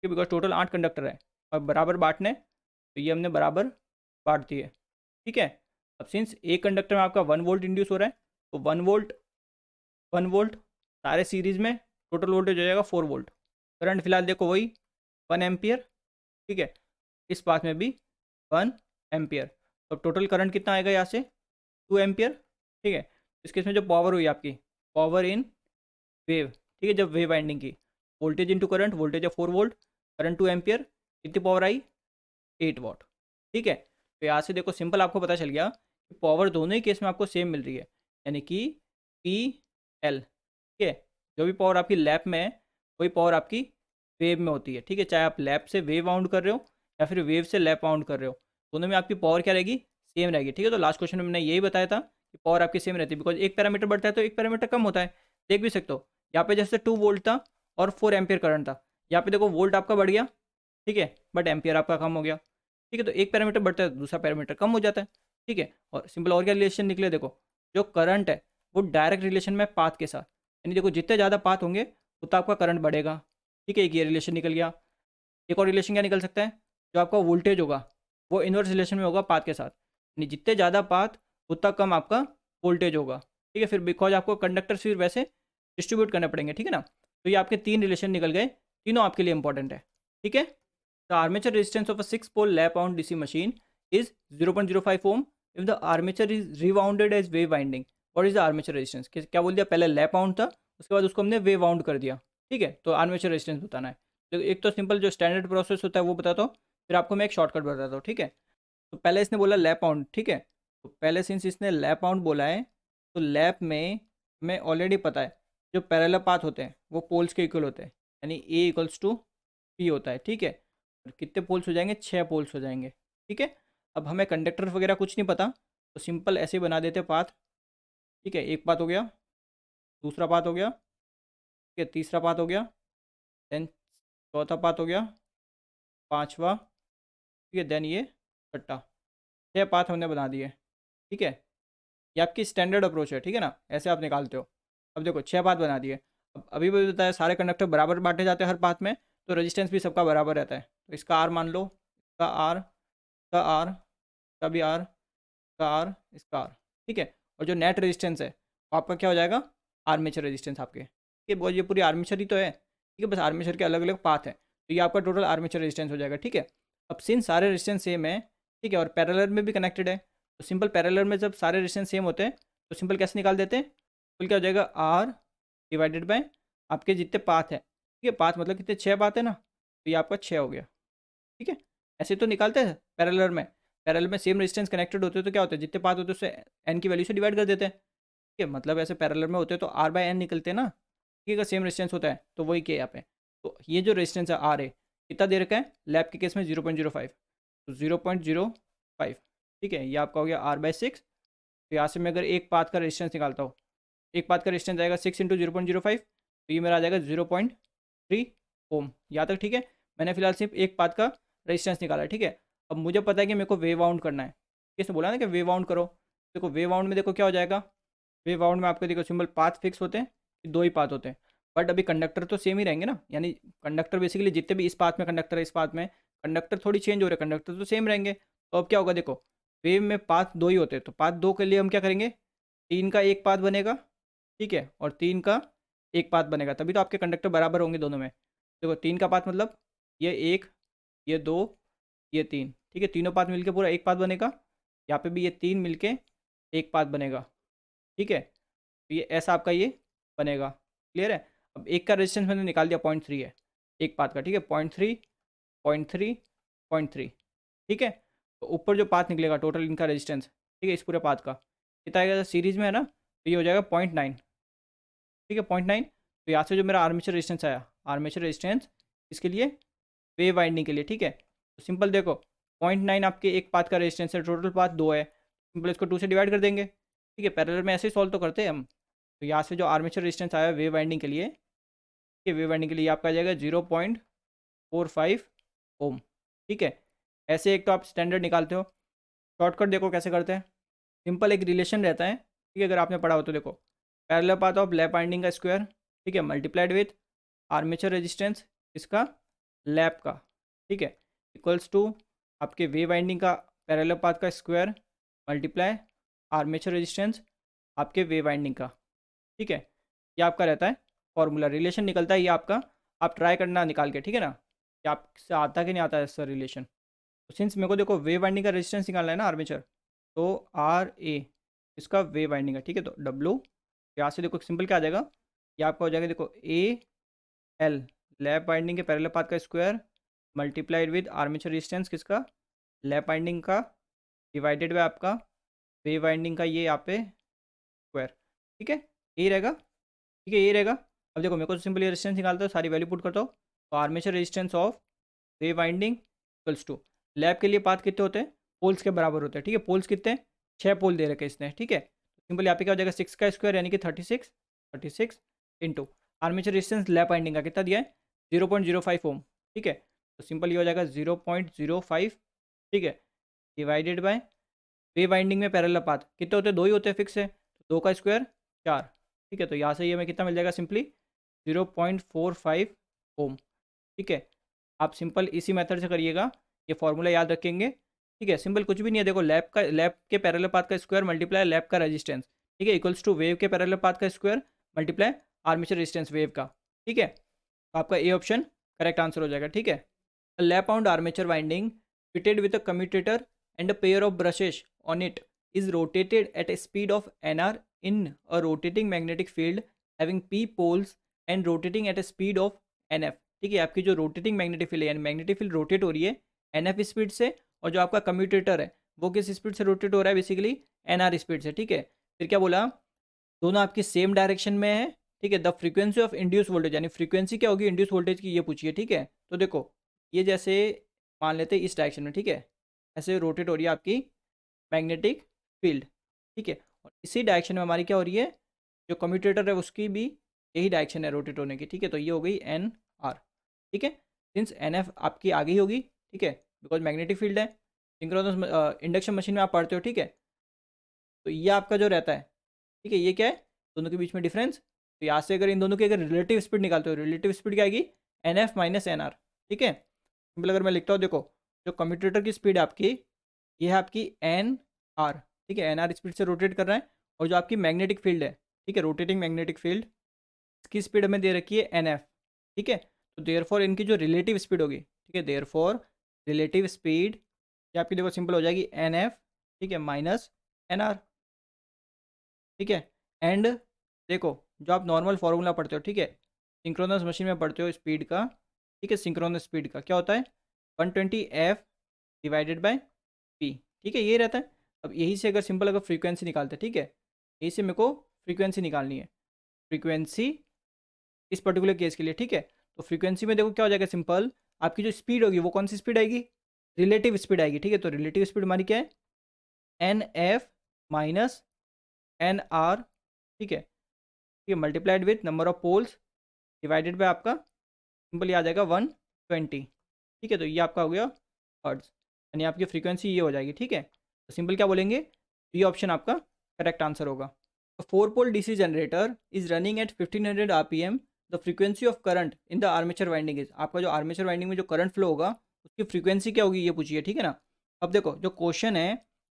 बिकॉज टोटल 8 कंडक्टर है और बराबर बांटने, तो ये हमने बराबर बांट दिए, ठीक है। अब सिंस एक कंडक्टर में आपका 1 वोल्ट इंड्यूस हो रहा है, तो 1 वोल्ट 1 वोल्ट सारे सीरीज में, टोटल वोल्टेज हो जाएगा 4 वोल्ट। करंट फिलहाल देखो वही 1 एम्पियर, ठीक है। इस पाथ में भी 1 एम्पियर, तो टोटल करंट कितना आएगा यहाँ से, 2 एम्पियर, ठीक है। इस केस में जो पावर हुई आपकी, पावर इन वेव, ठीक है, जब वेव वाइंडिंग की, वोल्टेज इंटू करंट, वोल्टेज है 4 वोल्ट, करंट 2 एम्पियर, कितनी पावर आई, 8 वॉट, ठीक है। तो यहाँ से देखो सिंपल आपको पता चल गया कि पावर दोनों ही केस में आपको सेम मिल रही है, यानी कि पी एल, ठीक है। जो भी पावर आपकी लैप में है, वही पावर आपकी वेव में होती है, ठीक है। चाहे आप लैप से वेव बाउंड कर रहे हो या फिर वेव से लैप बाउंड कर रहे हो, दोनों में आपकी पावर क्या रहेगी, सेम रहेगी, ठीक है। तो लास्ट क्वेश्चन में मैंने यही बताया था कि पावर आपकी सेम रहती है, बिकॉज एक पैरामीटर बढ़ता है तो एक पैरामीटर कम होता है। देख भी सकते हो यहाँ पे जैसे 2 वोल्ट था और 4 एम्पियर करंट था, यहाँ पे देखो वोल्ट आपका बढ़ गया, ठीक है, बट एम्पियर आपका कम हो गया, ठीक है। तो एक पैरामीटर बढ़ता है तो दूसरा पैरामीटर कम हो जाता है, ठीक है। और सिंपल और क्या रिलेशन निकले, देखो जो करंट है वो डायरेक्ट रिलेशन में पाथ के साथ, यानी देखो जितने ज़्यादा पाथ होंगे उतना आपका करंट बढ़ेगा, ठीक है। एक ये रिलेशन निकल गया। एक और रिलेशन क्या निकल सकता है, जो आपका वोल्टेज होगा वो इन्वर्स रिलेशन में होगा पाथ के साथ, यानी जितने ज़्यादा पाथ उतना कम आपका वोल्टेज होगा, ठीक है। फिर बिकॉज आपको कंडक्टर फिर वैसे डिस्ट्रीब्यूट करने पड़ेंगे, ठीक है ना। तो ये आपके 3 रिलेशन निकल गए, तीनों आपके लिए इंपॉर्टेंट है, ठीक है। The armature resistance of a 6 pole lap wound DC machine is 0.05 ohm if the armature is rewounded as wave winding. What is the armature resistance, क्या बोल दिया, पहले लैप बाउंड था, उसके बाद उसको हमने वेव बाउंड कर दिया, ठीक है। तो आर्मेचर रेजिस्टेंस बताना है। तो एक तो सिंपल जो स्टैंडर्ड प्रोसेस होता है वो बताता हूँ, फिर आपको मैं एक शॉर्टकट बताता हूँ, ठीक है। तो पहले इसने बोला लैप बाउंड, ठीक है। तो पहले सिंस इसने लैप बाउंड बोला है, तो लैप में हमें ऑलरेडी पता है जो पैरेलल पाथ होते हैं वो पोल्स के इक्वल होते हैं, यानी ए इक्वल्स टू पी होता है, ठीक है। और कितने पोल्स हो जाएंगे, 6 पोल्स हो जाएंगे, ठीक है। अब हमें कंडक्टर वगैरह कुछ नहीं पता, तो सिंपल ऐसे ही बना देते पाथ, ठीक है। एक पाथ हो गया, दूसरा पाथ हो गया, ठीक है, तीसरा पाथ हो गया, देन चौथा पाथ हो गया, पांचवा, ठीक है, देन ये छठा, 6 पाथ हमने बना दिए, ठीक है। ये आपकी स्टैंडर्ड अप्रोच है, ठीक है ना, ऐसे आप निकालते हो। अब देखो 6 पाथ बना दिए, अब अभी भी बताया सारे कंडक्टर बराबर बांटे जाते हैं हर पाथ में, तो रेजिस्टेंस भी सबका बराबर रहता है। तो इसका आर मान लो, इसका आर, इसका आर, इसका भी आर, इसका आर, इसका आर, ठीक है। और जो नेट रेजिस्टेंस है वो आपका क्या हो जाएगा, आर्मेचर रेजिस्टेंस आपके, ठीक है। बहुत ये पूरी आर्मेचर ही तो है, ठीक है, बस आर्मेचर के अलग अलग पाथ हैं, तो ये आपका टोटल आर्मेचर रेजिस्टेंस हो जाएगा, ठीक है। अब सिंस सारे रेजिस्टेंस सेम है, ठीक है, और पैरेलल में भी कनेक्टेड है, तो सिंपल पैरेलल में जब सारे रेजिस्टेंस सेम होते हैं तो सिंपल कैसे निकाल देते हैं, तो क्या हो जाएगा, आर डिवाइडेड बाय आपके जितने पाथ है, ठीक है। पाथ मतलब कितने, 6 पाथ है ना, तो ये आपका 6 हो गया, ठीक है। ऐसे तो निकालते हैं पैरेलल में, पैरेलल में सेम रेजिस्टेंस कनेक्टेड होते हैं तो क्या होता है, जितने पाथ होते हैं उससे एन की वैल्यू से डिवाइड कर देते हैं, ठीक है। मतलब ऐसे पैरेलल में होते हैं तो आर बाय एन निकलते हैं ना, ठीक है। अगर सेम रेजिस्टेंस होता है तो वही किया यहाँ पे। तो ये जो रेजिस्टेंस है आर है, कितना दे रखा है, लैब के केस में 0.05, तो 0.05, ठीक है। ये आपका हो गया R/6। तो यहाँ से मैं अगर एक पाथ का रेजिस्टेंस निकालता हूँ, एक पाथ का रेजिस्टेंस आएगा 6 इंटू 0.05, तो ये मेरा आ जाएगा 0.3 ओम, यहाँ तक ठीक है। मैंने फिलहाल सिर्फ एक पाथ का रेजिस्टेंस निकाला है, ठीक है। अब मुझे पता है कि मेरे को वेव बाउंड करना है, किसने बोला ना कि वेव बाउंड करो। देखो वेव बाउंड में देखो क्या हो जाएगा, वेव बाउंड में आपको देखो सिंपल पाथ फिक्स होते हैं, 2 ही पाथ होते हैं, बट अभी कंडक्टर तो सेम ही रहेंगे ना, यानी कंडक्टर बेसिकली जितने भी इस पाथ में कंडक्टर है, इस पाथ में कंडक्टर थोड़ी चेंज हो रहे हैं, कंडक्टर तो सेम रहेंगे। तो अब क्या होगा, देखो वेव में पाथ 2 ही होते हैं, तो पाथ 2 के लिए हम क्या करेंगे, 3 का एक पाथ बनेगा, ठीक है, और 3 का एक पाथ बनेगा, तभी तो आपके कंडक्टर बराबर होंगे दोनों में। देखो 3 का पाथ मतलब ये 1, ये 2, ये 3, ठीक है, तीनों पाथ मिलके पूरा एक पाथ बनेगा। यहाँ पे भी ये 3 मिलके एक पाथ बनेगा, ठीक है। तो ये ऐसा आपका ये बनेगा, क्लियर है। अब एक का रेजिस्टेंस मैंने निकाल दिया 0.3 है एक पाथ का, ठीक है, 0.3, 0.3, 0.3, ठीक है। तो ऊपर जो पाथ निकलेगा टोटल इनका रेजिस्टेंस, ठीक है, इस पूरे पाथ का कितना आएगा, सीरीज में है ना, तो ये हो जाएगा 0.9, ठीक है, 0.9। तो यहाँ से जो मेरा आर्मेचर रेजिस्टेंस आया, आर्मेचर रेजिस्टेंस इसके लिए वेव वाइंडिंग के लिए, ठीक है। तो सिंपल देखो 0.9 आपके एक पाथ का रेजिस्टेंस है, टोटल पाथ 2 है, सिंपल इसको 2 से डिवाइड कर देंगे, ठीक है। पैरेलल में ऐसे ही सॉल्व तो करते हैं हम। तो यहाँ से जो आर्मेचर रेजिस्टेंस आया वेव वाइंडिंग के लिए, ठीक है, वेव वाइंडिंग के लिए आपका आ जाएगा 0.45 ओम, ठीक है। ऐसे एक तो आप स्टैंडर्ड निकालते हो, शॉर्टकट देखो कैसे करते हैं। सिंपल एक रिलेशन रहता है, ठीक है, अगर आपने पढ़ा हो तो देखो, parallel path of lap winding का स्क्वायर, ठीक है, मल्टीप्लाइड विथ आर्मेचर रेजिस्टेंस इसका लैप का, ठीक है, इक्वल्स टू आपके वेव वाइंडिंग का पैरेलल पाथ का स्क्वायर मल्टीप्लाई आर्मेचर रेजिस्टेंस आपके वेव वाइंडिंग का, ठीक है। ये आपका रहता है फॉर्मूला, रिलेशन निकलता है ये आपका। आप ट्राई करना निकाल के, ठीक है ना, कि आपसे आता कि नहीं आता है सर रिलेशन। तो सिंस मेरे को देखो वेव वाइंडिंग का रेजिस्टेंस निकालना है ना आर्मेचर, तो आर ए इसका वेव वाइंडिंग है, ठीक है। तो डब्लू यहाँ से देखो सिंपल क्या आ जाएगा, ये आपका हो जाएगा देखो ए एल लैप वाइंडिंग के पैरेलल पाथ का square multiplied with armature resistance किसका, लैप वाइंडिंग का, डिवाइडेड बाय आपका वेव वाइंडिंग का ये यहाँ पे स्क्वायर, ठीक है, यही रहेगा, ठीक है, यही रहेगा। अब देखो मेरे को सिंपल ये रेजिस्टेंस निकालता है, सारी वैल्यू पुट करता हूँ। तो armature resistance of wave winding equals to lap के लिए पाथ कितने होते हैं, पोल्स के बराबर होते हैं, ठीक है। पोल्स कितने हैं, 6 पोल दे रखे इसने, ठीक है। सिंपल यहाँ पे क्या हो जाएगा 6 का स्क्वायर यानी कि 36, 36 into armature resistance lap winding का कितना दिया है 0.05 ओम, ठीक है। तो सिंपल ये हो जाएगा 0.05, ठीक है, डिवाइडेड बाय वेव वाइंडिंग में पैरेलल पाथ कितने होते हैं, 2 ही होते हैं फिक्स है, तो 2 का स्क्वायर 4, ठीक है। तो यहाँ से ये हमें कितना मिल जाएगा सिंपली 0.45 ओम, ठीक है। आप सिंपल इसी मेथड से करिएगा, ये फॉर्मूला याद रखेंगे, ठीक है। सिंपल कुछ भी नहीं है, देखो लैप के पैरेलल पाथ का स्क्वायर मल्टीप्लाई लैप का रेजिस्टेंस, ठीक है, इक्वल्स टू वेव के पैरेलल पाथ का square multiply armature resistance wave का, ठीक है। तो आपका ए ऑप्शन करेक्ट आंसर हो जाएगा, ठीक है। Lap आउंड armature winding fitted with a commutator and a pair of brushes on it is rotated at a speed of nr in a rotating magnetic field having p poles and rotating at a speed of nf, ठीक है। आपकी जो rotating magnetic field है यानी magnetic field rotate हो रही है nf speed से, और जो आपका कम्यूटेटर है वो किस स्पीड से रोटेट हो रहा है, बेसिकली nr स्पीड से, ठीक है। फिर क्या बोला, दोनों आपकी सेम डायरेक्शन में है, ठीक है। The frequency of induce voltage यानी फ्रीक्वेंसी क्या होगी इंड्यूस वोल्टेज की, ये पूछिए, ठीक है। तो देखो ये जैसे मान लेते हैं इस डायरेक्शन में, ठीक है, ऐसे रोटेट हो रही है आपकी मैग्नेटिक फील्ड, ठीक है। और इसी डायरेक्शन में हमारी क्या हो रही है, जो कम्यूटेटर है उसकी भी यही डायरेक्शन है रोटेट होने की, ठीक है। तो ये हो गई एन आर, ठीक है। सिंस एन एफ आपकी आगे ही होगी, ठीक है, बिकॉज मैग्नेटिक फील्ड है। सिंक्रोनस इंडक्शन मशीन में आप पढ़ते हो, ठीक है। तो ये आपका जो रहता है, ठीक है, ये क्या है, दोनों के बीच में डिफरेंस। तो यहाँ से अगर इन दोनों की अगर रिलेटिव स्पीड निकालते हो, रिलेटिव स्पीड क्या आएगी, N F minus N R, ठीक है। सिंपल अगर मैं लिखता हूँ, देखो जो कम्यूटेटर की स्पीड है आपकी, ये है आपकी एन आर, ठीक है, एन आर स्पीड से रोटेट कर रहा है। और जो आपकी मैग्नेटिक फील्ड है, ठीक है, रोटेटिंग मैग्नेटिक फील्ड, इसकी स्पीड हमें दे रखी है एन एफ, ठीक है। तो देयर फॉर इनकी जो रिलेटिव स्पीड होगी, ठीक है, देयर फॉर रिलेटिव स्पीड ये आपकी देखो सिंपल हो जाएगी एन एफ, ठीक है, माइनस एन आर, ठीक है। एंड देखो जो आप नॉर्मल फार्मूला पढ़ते हो, ठीक है, सिंक्रोनस मशीन में पढ़ते हो स्पीड का, ठीक है, सिंक्रोनस स्पीड का क्या होता है 120 एफ डिवाइडेड बाय पी, ठीक है, ये रहता है। अब यही से अगर सिंपल अगर फ्रीक्वेंसी निकालते हैं, ठीक है, यही से मेरे को फ्रीक्वेंसी निकालनी है, फ्रीक्वेंसी इस पर्टिकुलर केस के लिए, ठीक है। तो फ्रीक्वेंसी में देखो क्या हो जाएगा सिंपल, आपकी जो स्पीड होगी वो कौन सी स्पीड आएगी, रिलेटिव स्पीड आएगी, ठीक है। तो रिलेटिव स्पीड हमारी क्या है N F minus N R, ठीक है, ठीक है, multiplied with number of poles divided by आपका सिंपल ये आ जाएगा 120, ठीक है। तो ये आपका हो गया हर्ट्ज, यानी आपकी फ्रीक्वेंसी ये हो जाएगी, ठीक है। तो सिंपल क्या बोलेंगे, ये ऑप्शन आपका करेक्ट आंसर होगा। 4 pole DC generator is running at 1500 RPM, the frequency of current in the armature winding is, आपका जो आर्मेचर वाइंडिंग में जो करंट फ्लो होगा उसकी फ्रीक्वेंसी क्या होगी ये पूछिए, ठीक है ना। अब देखो जो क्वेश्चन है,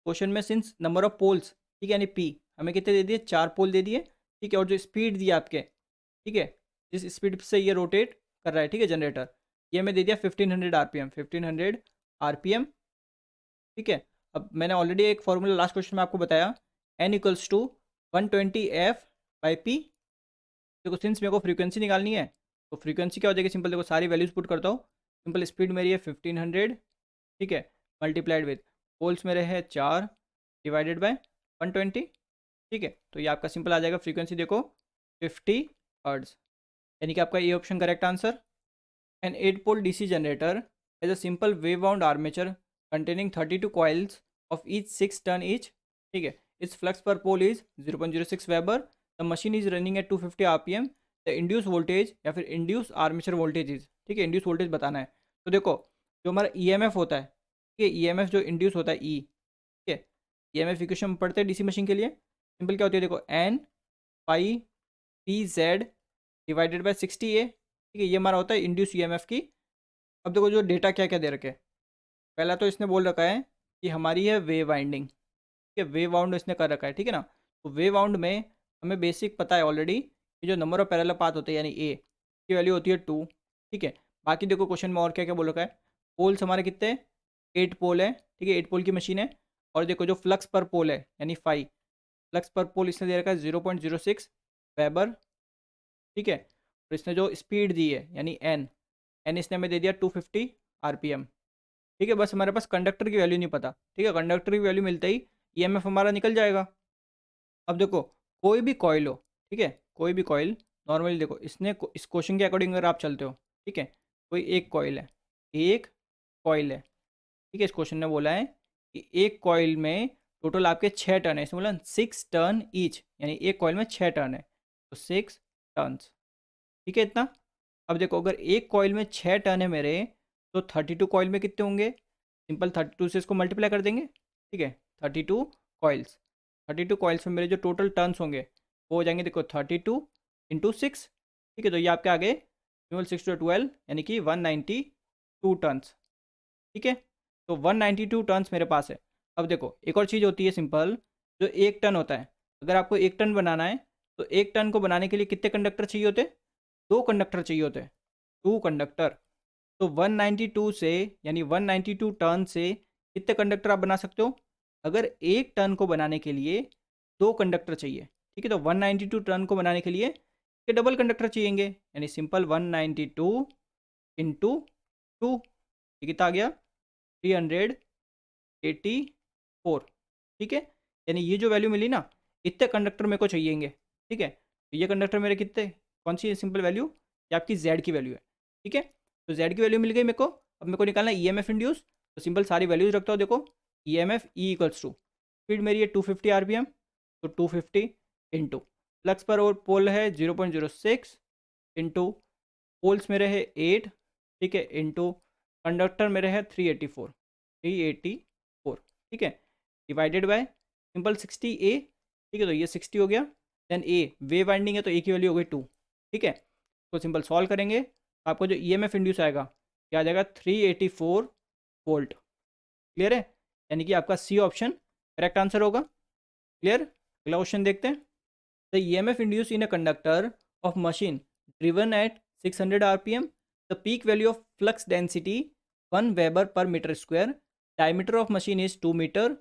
क्वेश्चन में सिंस नंबर ऑफ पोल्स, ठीक है, यानी पी हमें कितने दे दिए 4 पोल दे दिए, ठीक है, और जो स्पीड दी आपके, ठीक है, जिस स्पीड से ये रोटेट कर रहा है, ठीक है, जनरेटर, ये मैं दे दिया 1500 आरपीएम, 1500 आरपीएम। ठीक है, अब मैंने ऑलरेडी एक फॉर्मूला लास्ट क्वेश्चन में आपको बताया, n इक्वल्स टू 120f/p। देखो सिंस मेरे को फ्रीक्वेंसी निकालनी है, तो फ्रीक्वेंसी क्या हो जाएगी, सिंपल देखो सारी वैल्यूज पुट करता हूँ। सिंपल स्पीड मेरी है 1500, ठीक है, मल्टीप्लाइड विद पोल्स मेरे है 4 डिवाइडेड बाय 120। ठीक है, तो ये आपका सिंपल आ जाएगा, फ्रीक्वेंसी देखो 50 हर्ट्ज, यानी कि आपका ये option correct answer. N 8 pole DC generator is a simple wave wound armature containing 32 coils of each 6 turn each। ठीक है, its flux per pole is 0.06 Weber। the machine is running at 250 rpm। the induced voltage या फिर induced armature voltage is, ठीक है, induced voltage बताना है। तो देखो जो हमारा ईएमएफ होता है, ठीक है, ईएमएफ जो इंड्यूस होता है ई, ठीक है, ईएमएफ इक्वेशन में पढ़ते हैं डीसी मशीन के लिए, सिंपल क्या होती है देखो, N pi P Z divided by 60A। ठीक है, ये हमारा होता है इंड्यूस ईएमएफ की। अब देखो जो डेटा क्या क्या दे रखे हैं, पहला तो इसने बोल रखा है कि हमारी है वेव वाइंडिंग, ठीक है, वेव वाउंड इसने कर रखा है, ठीक है ना। तो वेव वाउंड में हमें बेसिक पता है ऑलरेडी कि जो नंबर ऑफ पैरेलल पाथ होते हैं यानी ए की वैल्यू होती है 2। ठीक है, बाकी देखो क्वेश्चन में और क्या क्या बोल रखा है, पोल्स हमारे कितने, 8 पोल है, ठीक है, 8 पोल की मशीन है। और देखो जो फ्लक्स पर पोल है यानी 5, फ्लक्स पर पोल इसने दे रखा है 0.06 वेबर। ठीक है, और इसने जो स्पीड दी है यानी एन, एन इसने हमें दे दिया 250 आरपीएम। ठीक है, बस हमारे पास कंडक्टर की वैल्यू नहीं पता, ठीक है, कंडक्टर की वैल्यू मिलते ही ईएमएफ हमारा निकल जाएगा। अब देखो कोई भी कॉइल हो, ठीक है, कोई भी कॉइल, नॉर्मली देखो इस क्वेश्चन के अकॉर्डिंग अगर आप चलते हो, ठीक है, कोई एक कॉइल है, एक कॉइल है, ठीक है, इस क्वेश्चन ने बोला है कि एक कॉइल में टोटल आपके 6 टर्न है, इसमें बोला 6 टर्न ईच, यानी एक कॉइल में 6 टर्न है, तो 6 टर्न्स, ठीक है इतना। अब देखो अगर एक कॉइल में 6 टर्न है मेरे, तो 32 कॉइल में कितने होंगे, सिंपल 32 से इसको मल्टीप्लाई कर देंगे, ठीक है, 32 कॉइल्स, 32 कॉइल्स में मेरे जो टोटल टर्न्स होंगे वो हो जाएंगे देखो 32 इंटू 6। ठीक है, तो ये आपके आगे 6 to 12 यानी कि 192 टर्न्स। ठीक है, तो 192 टर्न्स मेरे पास है। अब देखो एक और चीज़ होती है सिंपल, जो एक टन होता है, अगर आपको एक टन बनाना है तो एक टन को बनाने के लिए कितने कंडक्टर चाहिए होते, 2 कंडक्टर चाहिए होते हैं, 2 कंडक्टर। तो 192 से यानी 192 टर्न से कितने कंडक्टर आप बना सकते हो, अगर एक टर्न को बनाने के लिए 2 कंडक्टर चाहिए, ठीक है, तो 192 टर्न को बनाने के लिए ये डबल कंडक्टर चाहिएंगे, यानी सिंपल 192 इंटू 2, ये कितना आ गया 384। ठीक है, यानी ये जो वैल्यू मिली ना, इतने कंडक्टर मेरे को चाहिएंगे। ठीक है, तो ये कंडक्टर मेरे कितने, कौन सी सिंपल वैल्यू, ये आपकी जेड की वैल्यू है। ठीक है, तो जेड की वैल्यू मिल गई मेरे को। अब मेरे को निकालना है ईएमएफ इंड्यूस, तो सिंपल सारी वैल्यूज रखता हूँ। देखो EMF E equals to, speed मेरी है 250 आरपीएम, तो 250 इंटू फ्लक्स पर और पोल है 0.06 इंटू पोल्स मेरे है 8, ठीक है, इंटू कंडक्टर मेरे है 384। ठीक है, डिवाइडेड बाय सिंपल 60A। ठीक है, तो ये 60 हो गया, देन ए वेव वाइंडिंग है तो ए की वैल्यू हो गई 2। ठीक है, तो सिंपल सॉल्व करेंगे तो आपको जो ईएमएफ इंड्यूस आएगा क्या आ जाएगा 384 वोल्ट। क्लियर है, यानी कि आपका सी ऑप्शन करेक्ट आंसर होगा। क्लियर, अगला क्वेश्चन देखते हैं। The EMF induce in a conductor of machine driven at 600 RPM, the peak value of flux density 1 weber per metre square, diameter of machine is 2 metre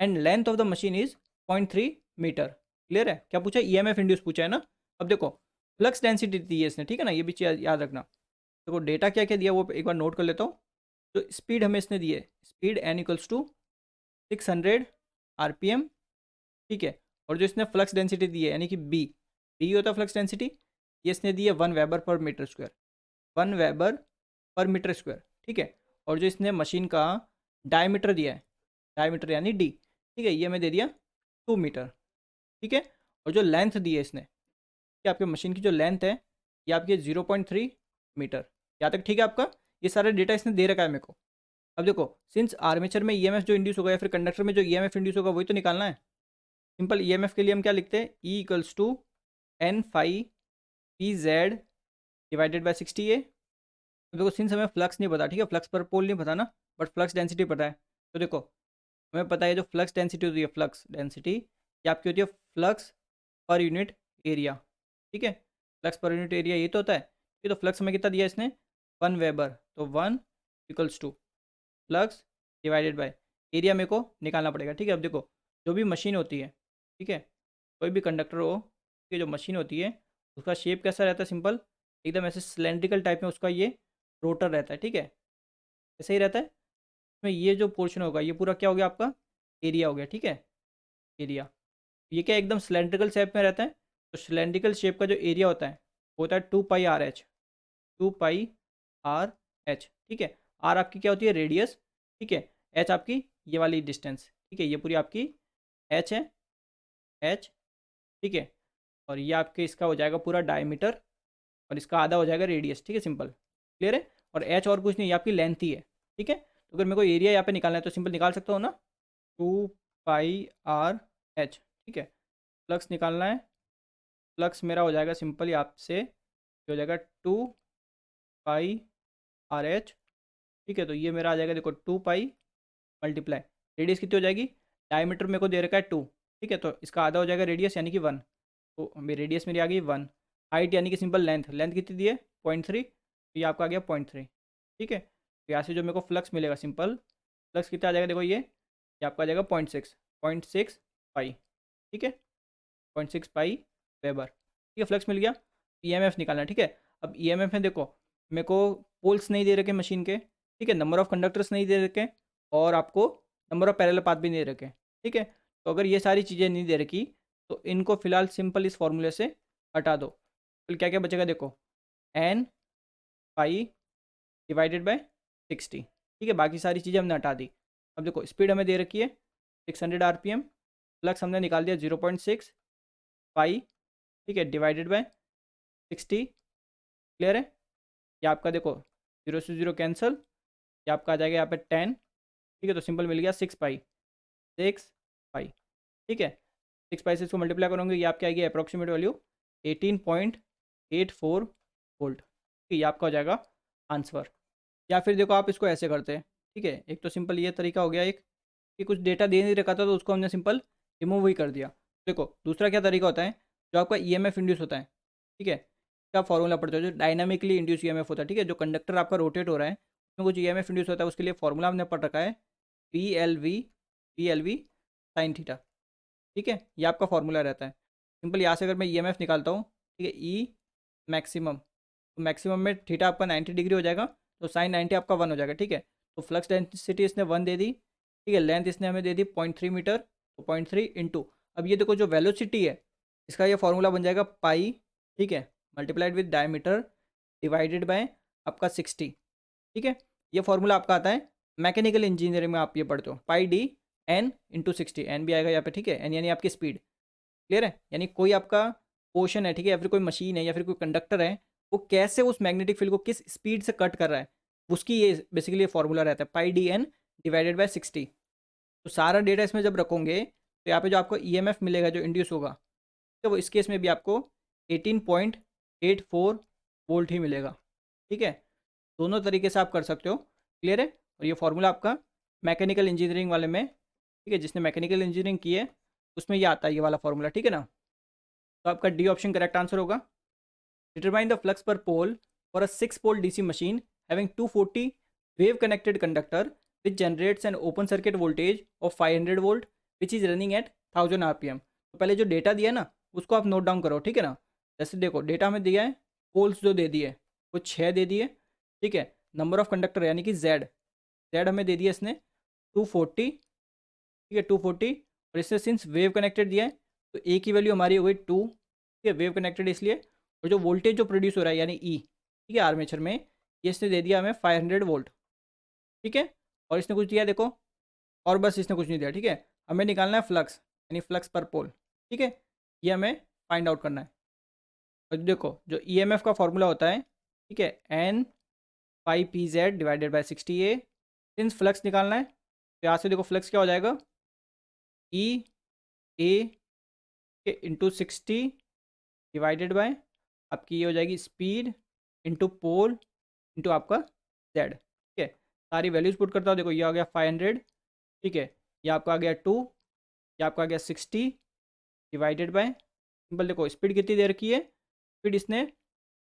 and length of the machine is 0.3 metre. Clear है, क्या पूछा, EMF induce पूछा है ना। अब देखो flux density दी है इसने, ठीक है ना, ये भी चीज़ याद रखना। देखो डेटा क्या क्या दिया वो एक बार नोट कर लेता हूँ। तो स्पीड हमें इसने दी है, speed N equals to 600 RPM. ठीक है, और जो इसने फ्लक्स डेंसिटी दी है यानी कि बी, बी होता है फ्लक्स डेंसिटी, ये इसने दी है 1 weber per metre square, 1 weber per metre square. ठीक है, और जो इसने मशीन का डायमीटर दिया है, डायमीटर यानी डी, ठीक है, ये हमें दे दिया 2 मीटर। ठीक है, और जो लेंथ दी है इसने कि आपके मशीन की जो लेंथ है ये आपकी 0.3 मीटर। यहाँ तक ठीक है आपका, ये सारा डेटा इसने दे रखा है मेरे को। अब देखो सिंस आर्मेचर में ईएमएफ जो इंड्यूस होगा या फिर कंडक्टर में जो ईएमएफ इंड्यूस होगा वही तो निकालना है। सिंपल ईएमएफ के लिए हम क्या लिखते हैं, E equals to N phi P Z divided by 60A। अब देखो सिंस हमें फ्लक्स नहीं पता, ठीक है, फ्लक्स पर पोल नहीं पता ना, बट फ्लक्स डेंसिटी पता है। तो देखो हमें पता है जो फ्लक्स डेंसिटी होती है, फ्लक्स डेंसिटी ये आपकी होती है फ्लक्स पर यूनिट एरिया, ठीक है। फ्लक्स पर यूनिट एरिया ये तो होता है। ये तो फ्लक्स हमें कितना दिया इसने, 1 वेबर, तो 1 = फ्लक्स डिवाइडेड बाय एरिया मेरे को निकालना पड़ेगा, ठीक है। अब देखो जो भी मशीन होती है, ठीक है, कोई भी कंडक्टर हो, ये जो मशीन होती है उसका शेप कैसा रहता है, सिंपल एकदम ऐसे सिलेंड्रिकल टाइप में उसका ये रोटर रहता है, ठीक है, ऐसे ही रहता है। इसमें ये जो पोर्शन होगा ये पूरा क्या हो गया आपका, एरिया हो गया, ठीक है, एरिया। ये क्या एकदम सिलेंड्रिकल शेप में रहता है, तो सिलेंड्रिकल शेप का जो एरिया होता है वो होता है 2πr/h, 2πr/h, ठीक है। आर आपकी क्या होती है, रेडियस, ठीक है। एच आपकी ये वाली डिस्टेंस, ठीक है, ये पूरी आपकी एच है, एच, ठीक है। और ये आपके इसका हो जाएगा पूरा डायमीटर, और इसका आधा हो जाएगा रेडियस, ठीक है, सिंपल क्लियर है। और एच और कुछ नहीं, ये आपकी लेंथ ही है, ठीक है। तो अगर मेरे को एरिया यहाँ पे निकालना है तो सिंपल निकाल सकता हूँ ना, 2πr/h, ठीक है। फ्लक्स निकालना है, फ्लक्स मेरा हो जाएगा सिंपल ही आपसे, ये हो जाएगा 2πr/h, ठीक है। तो ये मेरा आ जाएगा देखो 2π मल्टीप्लाई रेडियस कितनी हो जाएगी, डायमीटर मेरे को दे रखा है 2, ठीक है, तो इसका आधा हो जाएगा रेडियस यानी कि 1, तो मेरी रेडियस मेरी आ गई 1। हाइट यानी कि सिंपल लेंथ, लेंथ कितनी दी है 0.3, तो ये आपका आ गया 0.3, ठीक है। तो यहाँ से जो मेरे को फ्लक्स मिलेगा सिंपल, फ्लक्स कितना आ जाएगा देखो ये आपका आ जाएगा 0.6 पाई, ठीक है, 0.6 पाई वेबर, ठीक है। फ्लक्स मिल गया। ईएमएफ निकालना है, ठीक है। अब ईएमएफ में देखो मेरे को पोल्स नहीं दे रखे मशीन के, ठीक है, नंबर ऑफ कंडक्टर्स नहीं दे रखे, और आपको नंबर ऑफ पैरेलल पाथ भी नहीं रखे, ठीक है। तो अगर ये सारी चीज़ें नहीं दे रखी तो इनको फिलहाल सिंपल इस फॉर्मूले से हटा दो। फिर क्या क्या बचेगा देखो, एन पाई डिवाइडेड बाय 60, ठीक है, बाकी सारी चीज़ें हमने हटा दी। अब देखो स्पीड हमें दे रखी है 600 RPM, फ्लक्स हमने निकाल दिया 0.6 पाई, ठीक है, डिवाइडेड बाय 60, क्लियर है। ये आपका देखो 0 से 0 कैंसिल, ये आपका आ जाएगा यहाँ पे 10, ठीक है, तो सिंपल मिल गया 6 पाई, ठीक है। 6 पाई से इसको मल्टीप्लाई करोगे ये आपकी आएगी अप्रॉक्सीमेट वैल्यू 18.84 वोल्ट, ठीक है, ये आपका हो जाएगा आंसर। या फिर देखो आप इसको ऐसे करते हैं, ठीक है, एक तो सिंपल ये तरीका हो गया, एक कि कुछ डेटा दे नहीं रखा था तो उसको हमने सिंपल रिमूव ही कर दिया। देखो दूसरा क्या तरीका होता है, जो आपका ईएमएफ इंड्यूस होता है, ठीक है, क्या फॉर्मूला पढ़ते हो, जो डायनामिकली इंड्यूस ईएमएफ होता है, ठीक है, जो कंडक्टर आपका रोटेट हो रहा है उसमें कुछ ईएमएफ इंड्यूस होता है, उसके लिए फॉर्मूला हमने पढ़ रखा है P L V sine theta, ठीक है, ये आपका फॉर्मूला रहता है। सिंपल यहाँ से अगर मैं ईएमएफ निकालता हूँ, ठीक है, ई मैक्सिमम, तो मैक्सिमम में थीटा आपका 90 डिग्री हो जाएगा, तो साइन 90 आपका 1 हो जाएगा, ठीक है। तो फ्लक्स डेंसिटी इसने 1 दे दी, ठीक है, लेंथ इसने हमें दे दी 0.3 मीटर, तो 0.3 इंटू, अब ये देखो जो वेलोसिटी है इसका ये फॉर्मूला बन जाएगा पाई, ठीक है, multiplied with diameter divided by आपका 60, ठीक है। ये फॉर्मूला आपका आता है मैकेनिकल इंजीनियरिंग में, आप ये पढ़ते हो पाई डी एन इंटू 60, एन भी आएगा यहाँ पे, ठीक है, एन यानी आपकी स्पीड, क्लियर है। यानी कोई आपका पोर्शन है, ठीक है, या फिर कोई मशीन है या फिर कोई कंडक्टर है, वो कैसे उस मैग्नेटिक फील्ड को किस स्पीड से कट कर रहा है, उसकी ये बेसिकली फॉर्मूला रहता है पाई डी एन डिवाइडेड बाय 60। तो सारा डेटा इसमें जब रखोगे तो यहाँ पे जो आपको ईएमएफ मिलेगा जो इंड्यूस होगा, तो वो इस केस में भी आपको 18.84 वोल्ट ही मिलेगा, ठीक है। दोनों तरीके से आप कर सकते हो, क्लियर है। और ये फॉर्मूला आपका मैकेनिकल इंजीनियरिंग वाले में, ठीक है, जिसने मैकेनिकल इंजीनियरिंग की है उसमें ये आता है ये वाला फॉर्मूला, ठीक है ना। तो आपका डी ऑप्शन करेक्ट आंसर होगा। Determine the flux per pole for a 6 pole DC machine having 240 wave connected conductor which generates an open circuit voltage of 500 volt which is running at 1000 RPM। तो पहले जो data दिया ना उसको आप note down करो, ठीक है ना। जैसे देखो डेटा हमें दिया है, पोल्स जो दे दिए वो 6 दे दिए, ठीक है। नंबर ऑफ कंडक्टर यानी कि जेड, जेड हमें दे दिया इसने 240, ठीक है, 240, और इससे सिंस वेव कनेक्टेड दिया है तो ए की वैल्यू हमारी हो गई 2, ठीक है, वेव कनेक्टेड इसलिए। और जो वोल्टेज जो प्रोड्यूस हो रहा है यानी ई, ठीक है, आर्मेचर में, ये इसने दे दिया हमें 500 वोल्ट, ठीक है। और इसने कुछ दिया देखो, और बस इसने कुछ नहीं दिया, ठीक है। हमें निकालना है फ्लक्स यानी फ्लक्स पर पोल, ठीक है, ये हमें फाइंड आउट करना है। और देखो जो ईएमएफ का फॉर्मूला होता है, ठीक है, N pi P Z divided by 60A। Since flux निकालना है तो यहाँ से देखो फ्लक्स क्या हो जाएगा, ई ए के इंटू 60 डिवाइडेड बाय आपकी ये हो जाएगी स्पीड इंटू पोल इंटू आपका जेड, ठीक है। सारी वैल्यूज पुट करता हूँ, देखो ये आ गया 500, ठीक है, ये आपका आ गया 2, ये आपका आ गया 60 डिवाइडेड बाय सिंपल देखो स्पीड कितनी दे रखी है, स्पीड इसने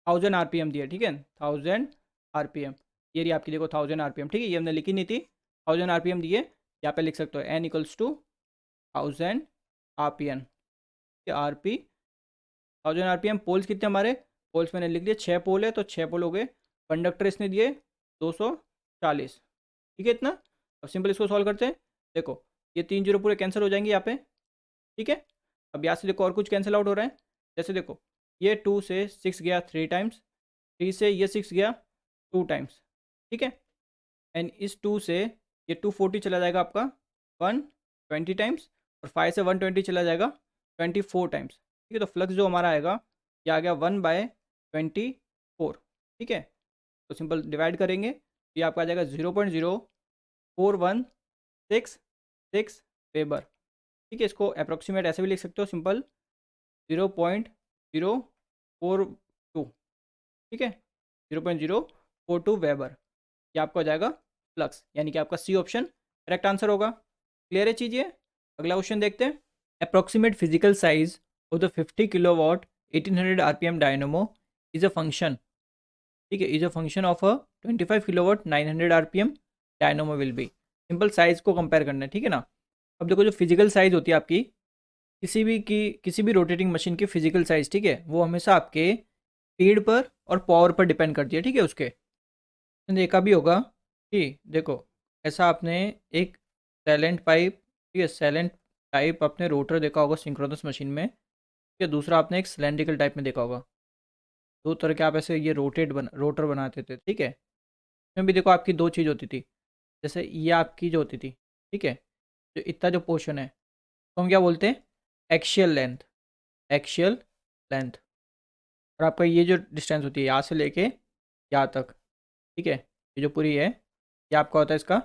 1000 RPM दिया, ठीक है, 1000 RPM। ये रही आपकी देखो 1000 RPM, ठीक है, ये हमने लिखी नहीं थी, 1000 RPM दिए, यहाँ पे लिख सकते हो N equals to 1000 RPM, R P 1000 RPM। Poles कितने हमारे, पोल्स मैंने लिख दिए 6 पोल है तो 6 पोल हो गए। कंडक्टर इसने दिए 240, ठीक है इतना। अब सिंपल इसको सॉल्व करते हैं, देखो ये 3 जीरो पूरे कैंसिल हो जाएंगे यहाँ पे, ठीक है। अब यहाँ से देखो और कुछ कैंसिल आउट हो रहा है, जैसे देखो ये 2 से 6 गया 3 टाइम्स, 3 से ये 6 गया 2 टाइम्स, ठीक है। एंड इस 2 से ये 240 चला जाएगा आपका 120 टाइम्स, और 5 से 120 चला जाएगा 24 टाइम्स, ठीक है। तो फ्लक्स जो हमारा आएगा ये आ गया 1/24, ठीक है। तो सिंपल डिवाइड करेंगे तो ये आपका आ जाएगा 0.041666 वेबर, ठीक है। इसको अप्रोक्सीमेट ऐसे भी लिख सकते हो, सिंपल 0.042, ठीक है, 0.042 वेबर। ये आपका हो जाएगा फ्लक्स, यानी कि आपका सी ऑप्शन करेक्ट आंसर होगा। क्लियर है चीज़ ये। अगला क्वेश्चन देखते हैं। Approximate physical size of the 50 kilowatt 1800 RPM dynamo is a function, ठीक है, is a function of a 25 kilowatt 900 RPM dynamo will be. Simple size को कंपेयर करना है, ठीक है ना। अब देखो जो फिजिकल साइज होती है आपकी किसी भी रोटेटिंग मशीन की फिजिकल साइज, ठीक है, वो हमेशा आपके स्पीड पर और पावर पर डिपेंड करती है, ठीक है। उसके देखा भी होगा कि देखो ऐसा आपने एक सैलेंट पाइप, ठीक है, सैलेंट टाइप आपने रोटर देखा होगा सिंक्रोनस मशीन में, ठीक है। दूसरा आपने एक सिलेंड्रिकल टाइप में देखा होगा, दो तरह के आप ऐसे ये रोटर बनाते थे, ठीक है। इसमें भी देखो आपकी दो चीज़ होती थी, जैसे ये आपकी जो होती थी, ठीक है, जो इतना जो पोर्शन है तो हम क्या बोलते हैं, एक्शियल लेंथ, एक्शियल लेंथ। और आपका ये जो डिस्टेंस होती है यहाँ से लेके यहाँ तक, ठीक है, ये जो पूरी है ये आपका होता है इसका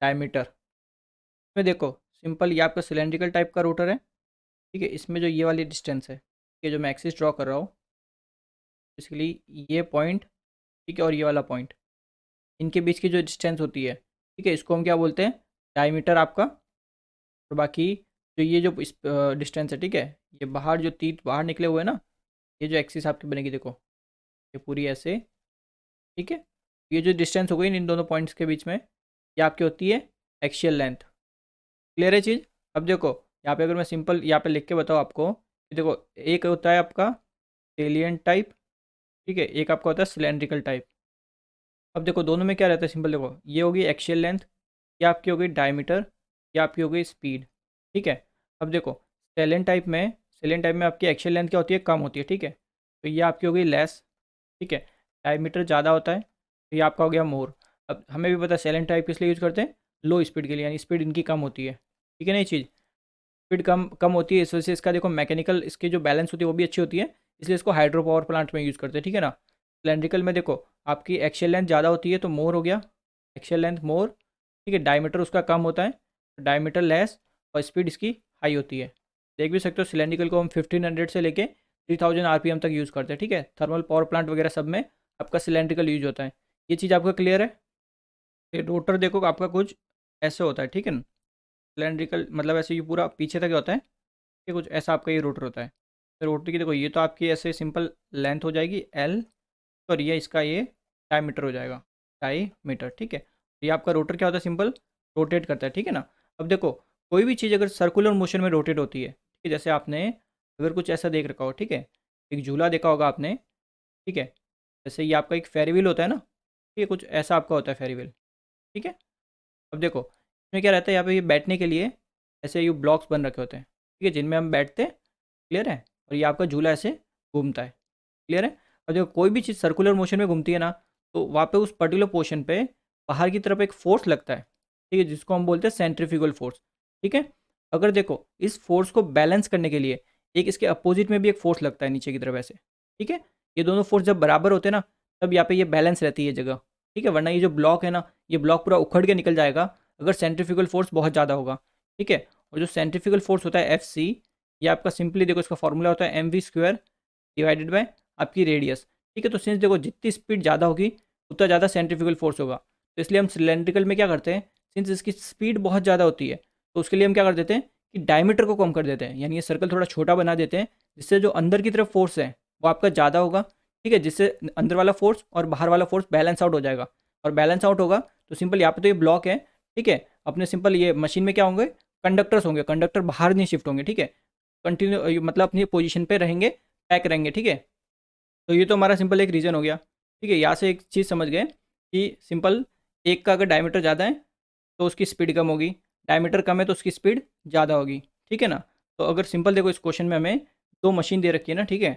डायमीटर। इसमें देखो सिंपल ये आपका सिलेंड्रिकल टाइप का रोटर है, ठीक है। इसमें जो ये वाली डिस्टेंस है, ठीक है, जो मैं एक्सिस ड्रॉ कर रहा हूँ, बेसिकली ये पॉइंट, ठीक है, और ये वाला पॉइंट, इनके बीच की जो डिस्टेंस होती है, ठीक है, इसको हम क्या बोलते हैं, डायमीटर आपका। और बाकी जो ये जो डिस्टेंस है, ठीक है, ये बाहर जो तीर बाहर निकले हुए हैं ना, ये जो एक्सिस आपकी बनेगी देखो, ये पूरी ऐसे, ठीक है। ये जो डिस्टेंस हो गई इन दोनों पॉइंट्स के बीच में, ये आपकी होती है एक्शियल लेंथ। क्लियर है चीज़। अब देखो यहाँ पे अगर मैं सिंपल यहाँ पे लिख के बताऊँ आपको, कि देखो एक होता है आपका सेलियंट टाइप, ठीक है, एक आपका होता है सिलेंड्रिकल टाइप। अब देखो दोनों में क्या रहता है, सिंपल देखो ये होगी एक्शियल लेंथ, ये आपकी हो गई डायमीटर, ये आपकी हो गई स्पीड, ठीक है। अब देखो सेलेंट टाइप में आपकी एक्शियल लेंथ क्या होती है, कम होती है, ठीक है, तो ये आपकी हो गई लेस, ठीक है। डायमीटर ज़्यादा होता है तो ये आपका हो गया मोर। अब हमें भी पता है सेलेंट टाइप किस लिए यूज़ करते हैं, लो स्पीड के लिए, यानी स्पीड इनकी कम होती है, ठीक है ना। ये चीज़ स्पीड कम कम होती है, इस वजह से इसका देखो मैकेनिकल इसकी जो बैलेंस होती है वो भी अच्छी होती है, इसलिए इसको हाइड्रो पावर प्लांट में यूज़ करते हैं, ठीक है ना। सिलेंड्रिकल में देखो आपकी एक्शियल लेंथ ज़्यादा होती है तो मोर हो गया, एक्शियल लेंथ मोर, ठीक है। डायमीटर उसका कम होता है, डायमीटर लेस, और स्पीड इसकी हाई होती है। देख भी सकते हो सिलेंड्रिकल को हम 1500 से लेके 3000 RPM तक यूज़ करते हैं, ठीक है। थर्मल पावर प्लांट वगैरह सब में आपका सिलेंड्रिकल यूज होता है। ये चीज़ आपका क्लियर है। ये रोटर देखो आपका कुछ ऐसे होता है, ठीक है ना। सिलेंड्रिकल मतलब ऐसे ये पूरा पीछे तक होता है, ये कुछ ऐसा आपका ये रोटर होता है। तो रोटर की देखो ये तो आपकी ऐसे सिंपल लेंथ हो जाएगी L, और ये इसका ये डायमीटर हो जाएगा, डायमीटर, ठीक है। ये आपका रोटर क्या होता है, सिंपल रोटेट करता है, ठीक है ना। अब देखो कोई भी चीज़ अगर सर्कुलर मोशन में रोटेट होती है, ठीक है, जैसे आपने अगर कुछ ऐसा देख रखा हो, ठीक है, एक झूला देखा होगा आपने, ठीक है, जैसे ये आपका एक फेरी व्हील होता है ना, ठीक है, कुछ ऐसा आपका होता है फेरी व्हील, ठीक है। अब देखो इसमें क्या रहता है, यहाँ पे ये बैठने के लिए ऐसे ये ब्लॉक्स बन रखे होते हैं, ठीक है, जिनमें हम बैठते हैं, क्लियर है। और ये आपका झूला ऐसे घूमता है, क्लियर है। और देखो कोई भी चीज़ सर्कुलर मोशन में घूमती है ना, तो वहाँ पे उस पर्टिकुलर पोर्शन पे बाहर की तरफ एक फोर्स लगता है, ठीक है, जिसको हम बोलते हैं सेंट्रीफ्यूगल फोर्स, ठीक है। अगर देखो इस फोर्स को बैलेंस करने के लिए एक इसके अपोजिट में भी एक फोर्स लगता है नीचे की तरफ ऐसे, ठीक है। ये दोनों फोर्स जब बराबर होते हैं ना, तब यहाँ पे ये बैलेंस रहती है जगह, ठीक है। वरना ये जो ब्लॉक है ना, ये ब्लॉक पूरा उखड़ के निकल जाएगा अगर सेंट्रीफ्यूगल फोर्स बहुत ज़्यादा होगा, ठीक है। और जो सेंट्रीफ्यूगल फोर्स होता है FC, ये आपका सिंपली देखो इसका फॉर्मूला होता है mv² डिवाइडेड बाय आपकी रेडियस, ठीक है। तो सिंस देखो जितनी स्पीड ज़्यादा होगी उतना ज़्यादा सेंट्रीफ्यूगल फोर्स होगा, तो इसलिए हम सिलेंड्रिकल में क्या करते हैं, सिंस इसकी स्पीड बहुत ज़्यादा होती है तो उसके लिए हम क्या कर देते हैं कि डायमीटर को कम कर देते हैं, यानी ये सर्कल थोड़ा छोटा बना देते हैं, जिससे जो अंदर की तरफ फोर्स है वो आपका ज़्यादा होगा, ठीक है, जिससे अंदर वाला फोर्स और बाहर वाला फोर्स बैलेंस आउट हो जाएगा। और बैलेंस आउट होगा तो सिंपल यहाँ पे तो ये ब्लॉक है, ठीक है, अपने सिंपल ये मशीन में क्या होंगे, कंडक्टर्स होंगे, कंडक्टर बाहर नहीं शिफ्ट होंगे, ठीक है, कंटिन्यू मतलब अपनी पोजीशन पे रहेंगे, पैक रहेंगे, ठीक है। तो ये तो हमारा सिंपल एक रीज़न हो गया, ठीक है। यहाँ से एक चीज़ समझ गए कि सिंपल एक का अगर डायमीटर ज़्यादा है तो उसकी स्पीड कम होगी, डायमीटर कम है तो उसकी स्पीड ज़्यादा होगी, ठीक है ना। तो अगर सिंपल देखो इस क्वेश्चन में हमें दो मशीन दे रखी है ना, ठीक है,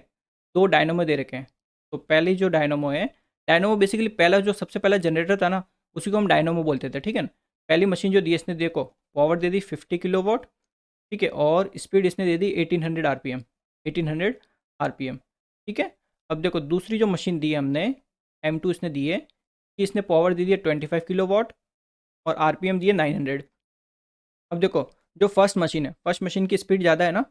दो डायनोमो दे रखे हैं। तो पहली जो डायनोमो है, डायनोमो बेसिकली पहला जो सबसे पहला जनरेटर था ना, उसी को हम डायनोमो बोलते थे, ठीक है ना। पहली मशीन जो दी इसने देखो पावर दे दी 50 किलोवाट, ठीक है, और स्पीड इसने दे दी 1800 आरपीएम, 1800 आरपीएम, ठीक है। अब देखो दूसरी जो मशीन दी है हमने M2 इसने दी है कि इसने पावर दे दी है 25 किलोवाट और आरपीएम दिए 900। अब देखो जो फर्स्ट मशीन है, फर्स्ट मशीन की स्पीड ज़्यादा है ना,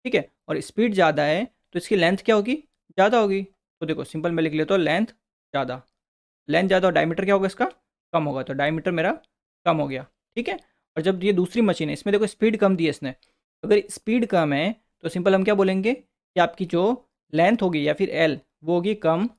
ठीक है, और स्पीड ज़्यादा है तो इसकी लेंथ क्या होगी, ज़्यादा होगी। तो देखो सिंपल मैं लिख लेता हूँ लेंथ ज़्यादा, लेंथ ज़्यादा और डायमीटर क्या होगा इसका, कम होगा, तो डायमीटर मेरा कम हो गया, ठीक है। और जब ये दूसरी मशीन है इसमें देखो स्पीड कम दी है इसने, अगर स्पीड कम है तो सिंपल हम क्या बोलेंगे कि आपकी जो लेंथ होगी या फिर एल वो होगी कम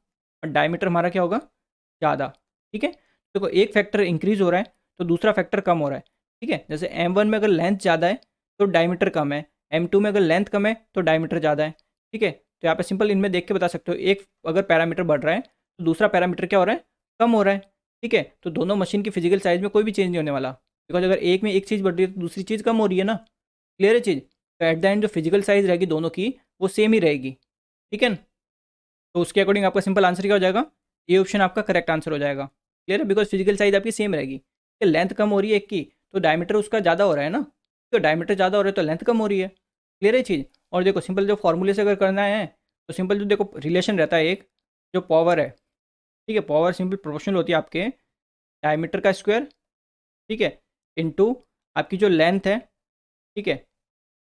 और डायमीटर हमारा क्या होगा, ज़्यादा, ठीक है। देखो एक फैक्टर इंक्रीज हो रहा है तो दूसरा फैक्टर कम हो रहा है, ठीक है। जैसे M1 में अगर लेंथ ज़्यादा है तो डायमीटर कम है, M2 में अगर लेंथ कम है तो डायमीटर ज़्यादा है, ठीक है। तो यहाँ पे सिंपल इनमें देख के बता सकते हो, एक अगर पैरामीटर बढ़ रहा है तो दूसरा पैरामीटर क्या हो रहा है, कम हो रहा है, ठीक है। तो दोनों मशीन की फिजिकल साइज में कोई भी चेंज नहीं होने वाला, बिकॉज अगर एक में एक चीज़ बढ़ रही है तो दूसरी चीज़ कम हो रही है ना, क्लियर है चीज़। तो एट द एंड जो फिजिकल साइज रहेगी दोनों की वो सेम ही रहेगी, ठीक है। तो उसके अकॉर्डिंग आपका सिंपल आंसर क्या हो जाएगा, ये ऑप्शन आपका करेक्ट आंसर हो जाएगा, क्लियर है, बिकॉज फिजिकल साइज आपकी सेम रहेगी। लेंथ कम हो रही है एक की तो डायमीटर उसका ज़्यादा हो रहा है ना, तो डायमीटर ज़्यादा हो रहा है तो लेंथ कम हो रही है, क्लियर है चीज़। और देखो सिंपल जो फॉर्मूले से अगर करना है तो सिंपल जो देखो रिलेशन रहता है एक, जो पावर है, ठीक है, पावर सिंपल प्रोपोर्शनल होती है आपके डायमीटर का स्क्वायर, ठीक है, इनटू आपकी जो लेंथ है, ठीक है,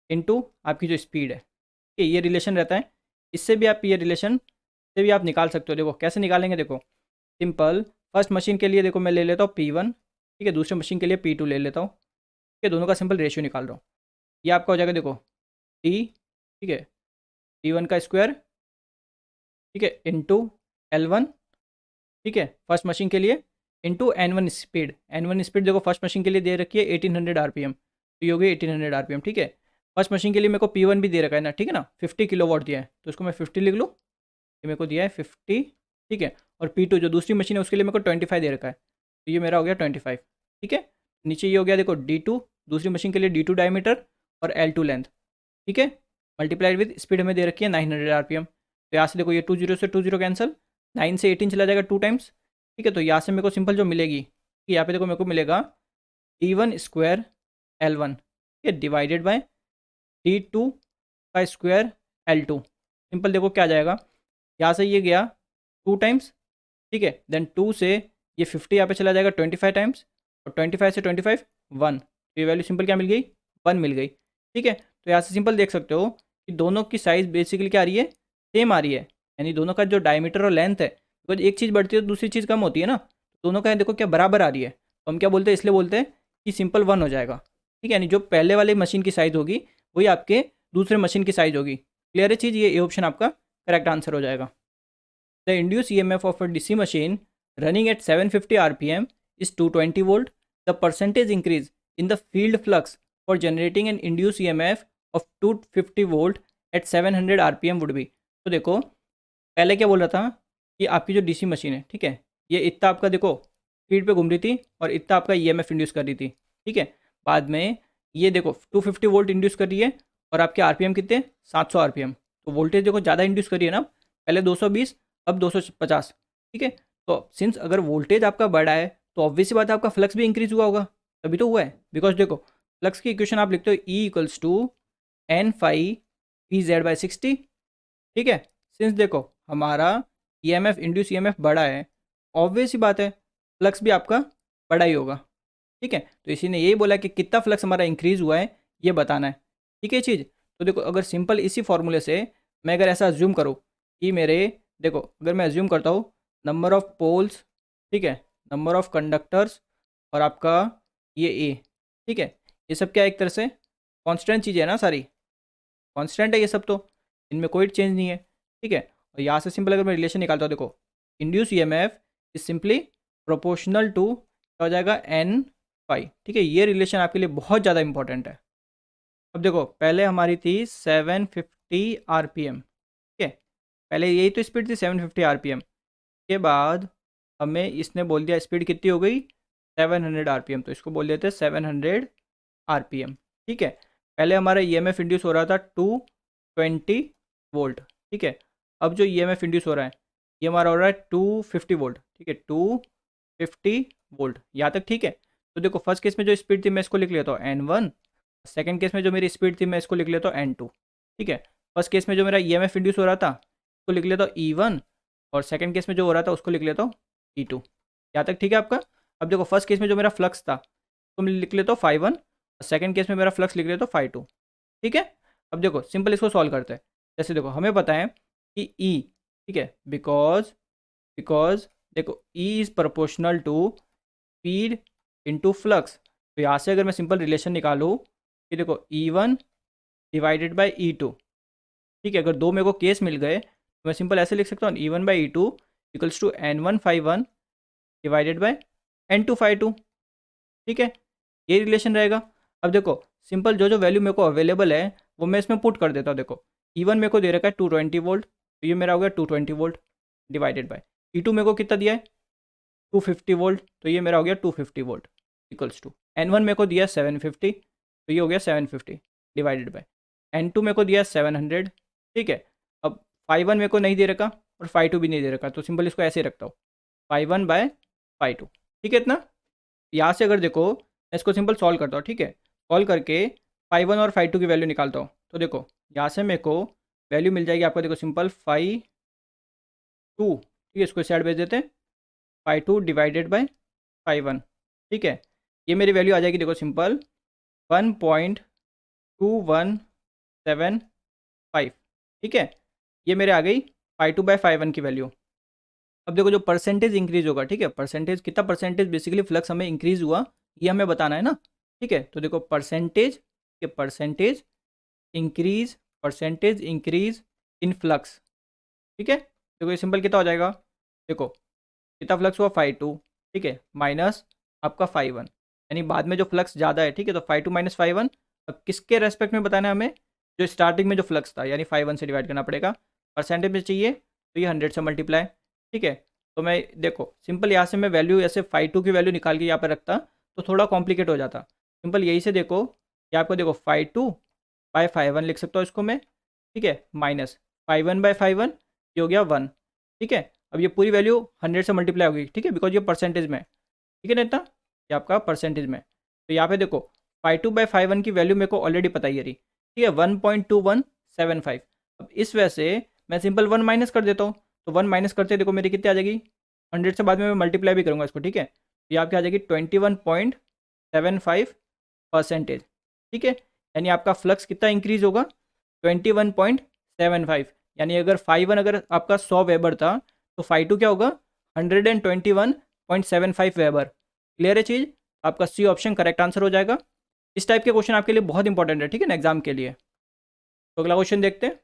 इनटू आपकी जो स्पीड है, ठीक है, ये रिलेशन रहता है। इससे भी आप ये रिलेशन से भी आप निकाल सकते हो। देखो कैसे निकालेंगे, देखो सिंपल फर्स्ट मशीन के लिए देखो मैं ले लेता हूँ P1, ठीक है, दूसरे मशीन के लिए P2 ले लेता हूँ, ठीक है, दोनों का सिंपल रेशियो निकाल रहा हूँ। ये आपका हो जाएगा देखो T, ठीक है, P1 का स्क्वायर, ठीक है, इंटू L1, ठीक है, फर्स्ट मशीन के लिए, इंटू N1 स्पीड देखो फर्स्ट मशीन के लिए दे रखी है 1800 आरपीएम, तो ये हो गई 1800 आरपीएम, ठीक है। फर्स्ट मशीन के लिए मेरे को P1 भी दे रखा है ना, ठीक है ना, 50 किलोवाट दिया है तो इसको मैं 50 लिख लूँ, ये मेरे को दिया है 50, ठीक है। और P2 जो दूसरी मशीन है उसके लिए मेरे को 25 दे रखा है, तो ये मेरा हो गया 25, ठीक है। नीचे ये हो गया देखो D2, दूसरी मशीन के लिए D2 डायमीटर और L2 लेंथ, ठीक है, मल्टीप्लाइड विद स्पीड हमें दे रखी है 900 आरपीएम। तो यहाँ से देखो ये 20 से 20 कैंसिल, 9 से 18 चला जाएगा 2 टाइम्स, ठीक है। तो यहाँ से मेरे को सिंपल जो मिलेगी कि यहाँ पे देखो मेरे को मिलेगा T1 स्क्वायर L1, ठीक है, डिवाइडेड बाय T2 का स्क्वायर L2। सिंपल देखो क्या आ जाएगा, यहाँ से ये गया 2 टाइम्स, ठीक है, देन 2 से ये 50 यहाँ पे चला जाएगा 25 टाइम्स, और 25 से 25 1, तो ये वैल्यू सिंपल क्या मिल गई, 1 मिल गई, ठीक है। तो यहाँ से सिंपल देख सकते हो कि दोनों की साइज़ बेसिकली क्या आ रही है, सेम आ रही है, यानी दोनों का जो डायमीटर और लेंथ है, बिकॉज एक चीज़ बढ़ती है तो दूसरी चीज़ कम होती है ना, दोनों का देखो क्या बराबर आ रही है, तो हम क्या बोलते हैं, इसलिए बोलते हैं कि सिंपल 1 हो जाएगा, ठीक है। यानी जो पहले वाले मशीन की साइज़ होगी वही आपके दूसरे मशीन की साइज़ होगी, क्लियर है चीज़, ये ऑप्शन आपका करेक्ट आंसर हो जाएगा। The induced EMF of a DC machine running at 750 RPM is 220 volt. The percentage increase in the field flux for generating an induced EMF of 250 volt at 700 RPM would be. तो देखो पहले क्या बोल रहा था कि आपकी जो डीसी मशीन है, ठीक है, ये इतना आपका देखो स्पीड पे घूम रही थी और इतना आपका ईएमएफ इंड्यूस कर रही थी, ठीक है। बाद में ये देखो 250 वोल्ट इंड्यूस कर रही है और आपके आरपीएम कितने, 700 आरपीएम, तो वोल्टेज देखो ज़्यादा इंड्यूस करी है ना, पहले 220 अब 250, ठीक है। तो सिंस अगर वोल्टेज आपका बढ़ा है तो ऑब्वियस बात है आपका फ्लक्स भी इंक्रीज हुआ होगा, तभी तो हुआ है, बिकॉज देखो फ्लक्स की इक्वेशन आप लिखते हो E equals to N phi P Z by 60, ठीक है। सिंस देखो हमारा ईएमएफ इंड्यूस ईएमएफ बड़ा है, ऑब्वियस ही बात है फ्लक्स भी आपका बड़ा ही होगा, ठीक है। तो इसी ने यही बोला कि कितना फ्लक्स हमारा इंक्रीज हुआ है ये बताना है, ठीक है चीज़। तो देखो अगर सिंपल इसी फॉर्मूले से मैं अगर ऐसा अज्यूम करूँ कि मेरे देखो अगर मैं अज्यूम करता हूँ नंबर ऑफ़ पोल्स, ठीक है, नंबर ऑफ़ कंडक्टर्स और आपका ये ए, ठीक है, ये सब क्या एक तरह से कांस्टेंट चीज़ें है ना, सारी कांस्टेंट है ये सब, तो इनमें कोई चेंज नहीं है, ठीक है। और यहाँ से सिंपल अगर मैं रिलेशन निकालता हूँ, देखो induce EMF is simply proportional to क्या हो जाएगा, एन फाई, ठीक है। ये रिलेशन आपके लिए बहुत ज़्यादा इंपॉर्टेंट है। अब देखो पहले हमारी थी 750 आरपीएम, ठीक है, पहले यही तो स्पीड थी 750 आरपीएम। के बाद हमें इसने बोल दिया स्पीड कितनी हो गई 700 आरपीएम, तो इसको बोल देते हैं 700 आरपीएम, ठीक है। पहले हमारा ईएमएफ इंड्यूस हो रहा था 220 वोल्ट, ठीक है। अब जो ईएमएफ इंड्यूस हो रहा है ये हमारा हो रहा है 250 वोल्ट, ठीक है, 250 वोल्ट, यहाँ तक ठीक है। तो देखो फर्स्ट केस में जो स्पीड थी मैं इसको लिख लेता हूँ N1, सेकंड केस में जो मेरी स्पीड थी मैं इसको लिख लेता हूँ N2, ठीक है। फर्स्ट केस में जो मेरा ईएमएफ इंड्यूस हो रहा था उसको लिख लेता हूँ E1, और सेकंड केस में जो हो रहा था उसको लिख लेता हूँ E2, यहाँ तक ठीक है आपका। अब देखो फर्स्ट केस में जो मेरा फ्लक्स था उसको मैं लिख लेता हूँ phi1, और सेकंड केस में मेरा फ्लक्स लिख लेता हूँ phi2, ठीक है। अब देखो सिंपल इसको सॉल्व करते हैं। जैसे देखो हमें पता है कि E, ठीक है, बिकॉज बिकॉज देखो E is proportional to speed into flux. तो यहाँ से अगर मैं सिंपल रिलेशन निकालूँ कि देखो E1 डिवाइडेड बाई E2, ठीक है, अगर दो मेरे को केस मिल गए तो मैं सिंपल ऐसे लिख सकता हूँ E1 by E2 equals to N1 phi1 divided by N2 phi2, ठीक है, ये रिलेशन रहेगा। अब देखो सिंपल जो जो वैल्यू मेरे को अवेलेबल है वो मैं इसमें पुट कर देता हूँ। देखो E1 मेरे को दे रखा है 220 वोल्ट, तो ये मेरा हो गया 220 वोल्ट डिवाइडेड बाई E2 मेरे को कितना दिया है 250 वोल्ट, तो ये मेरा हो गया 250 वोल्ट इक्वल्स टू N1 मेरे को दिया 750, तो ये हो गया 750 डिवाइडेड बाई N2 मेरे को दिया 700, ठीक है। अब phi1 मेरे को नहीं दे रखा और phi2 भी नहीं दे रखा, तो सिंपल इसको ऐसे ही रखता हूँ phi1 बाय phi2, ठीक है इतना। यहाँ से अगर देखो मैं इसको सिंपल सॉल्व करता हूँ, ठीक है, सॉल्व करके phi1 और phi2 की वैल्यू निकालता हूँ। तो देखो यहाँ से मेरे को वैल्यू मिल जाएगी आपको, देखो सिंपल phi2, ठीक है, इसको साइड भेज देते हैं, phi2 डिवाइडेड बाय phi1, ठीक है। ये मेरी वैल्यू आ जाएगी देखो सिंपल 1.2175, ठीक है, ये मेरे आ गई phi2 बाय phi1 की वैल्यू। अब देखो जो परसेंटेज इंक्रीज होगा, ठीक है, परसेंटेज कितना परसेंटेज बेसिकली फ्लक्स हमें इंक्रीज हुआ ये हमें बताना है ना, ठीक है। तो देखो परसेंटेज के परसेंटेज इंक्रीज इन फ्लक्स, ठीक है। देखो ये सिंपल कितना हो जाएगा, देखो कितना फ्लक्स हुआ phi2, ठीक है, माइनस आपका phi1, यानी बाद में जो फ्लक्स ज़्यादा है, ठीक है, तो phi2 माइनस phi1। अब किसके रेस्पेक्ट में बताना है हमें, जो स्टार्टिंग में जो फ्लक्स था, यानी phi1 से डिवाइड करना पड़ेगा। परसेंटेज में चाहिए तो ये 100 से मल्टीप्लाई, ठीक है। तो मैं देखो सिंपल यहाँ से मैं वैल्यू ऐसे phi2 की वैल्यू निकाल के यहाँ पर रखता तो थोड़ा कॉम्प्लिकेट हो जाता। सिंपल यही से देखो ये आपको देखो phi2 बाय phi1 लिख सकता हूँ इसको मैं, ठीक है, माइनस phi1 बाय phi1 ये हो गया 1, ठीक है। अब ये पूरी वैल्यू 100 से मल्टीप्लाई होगी, ठीक है, बिकॉज ये परसेंटेज में, ठीक है ना, इतना ये आपका परसेंटेज में। तो यहाँ पे देखो phi2 बाय phi1 की वैल्यू मेरे को ऑलरेडी पता ही है रही, ठीक है, 1.2175। अब इस वजह से मैं सिंपल 1 माइनस कर देता हूँ, तो 1 माइनस करते देखो मेरी कितनी आ जाएगी 100 से, बाद में मैं मल्टीप्लाई भी करूँगा इसको, ठीक है। तो ये आपकी आ जाएगी 21.75%, ठीक है, यानी आपका फ्लक्स कितना इंक्रीज होगा 21.75, यानी अगर phi1 अगर आपका 100 वेबर था तो phi2 क्या होगा 121.75 वेबर। क्लियर है चीज़, आपका सी ऑप्शन करेक्ट आंसर हो जाएगा। इस टाइप के क्वेश्चन आपके लिए बहुत इंपॉर्टेंट है, ठीक है ना, एग्जाम के लिए। तो अगला क्वेश्चन देखते हैं।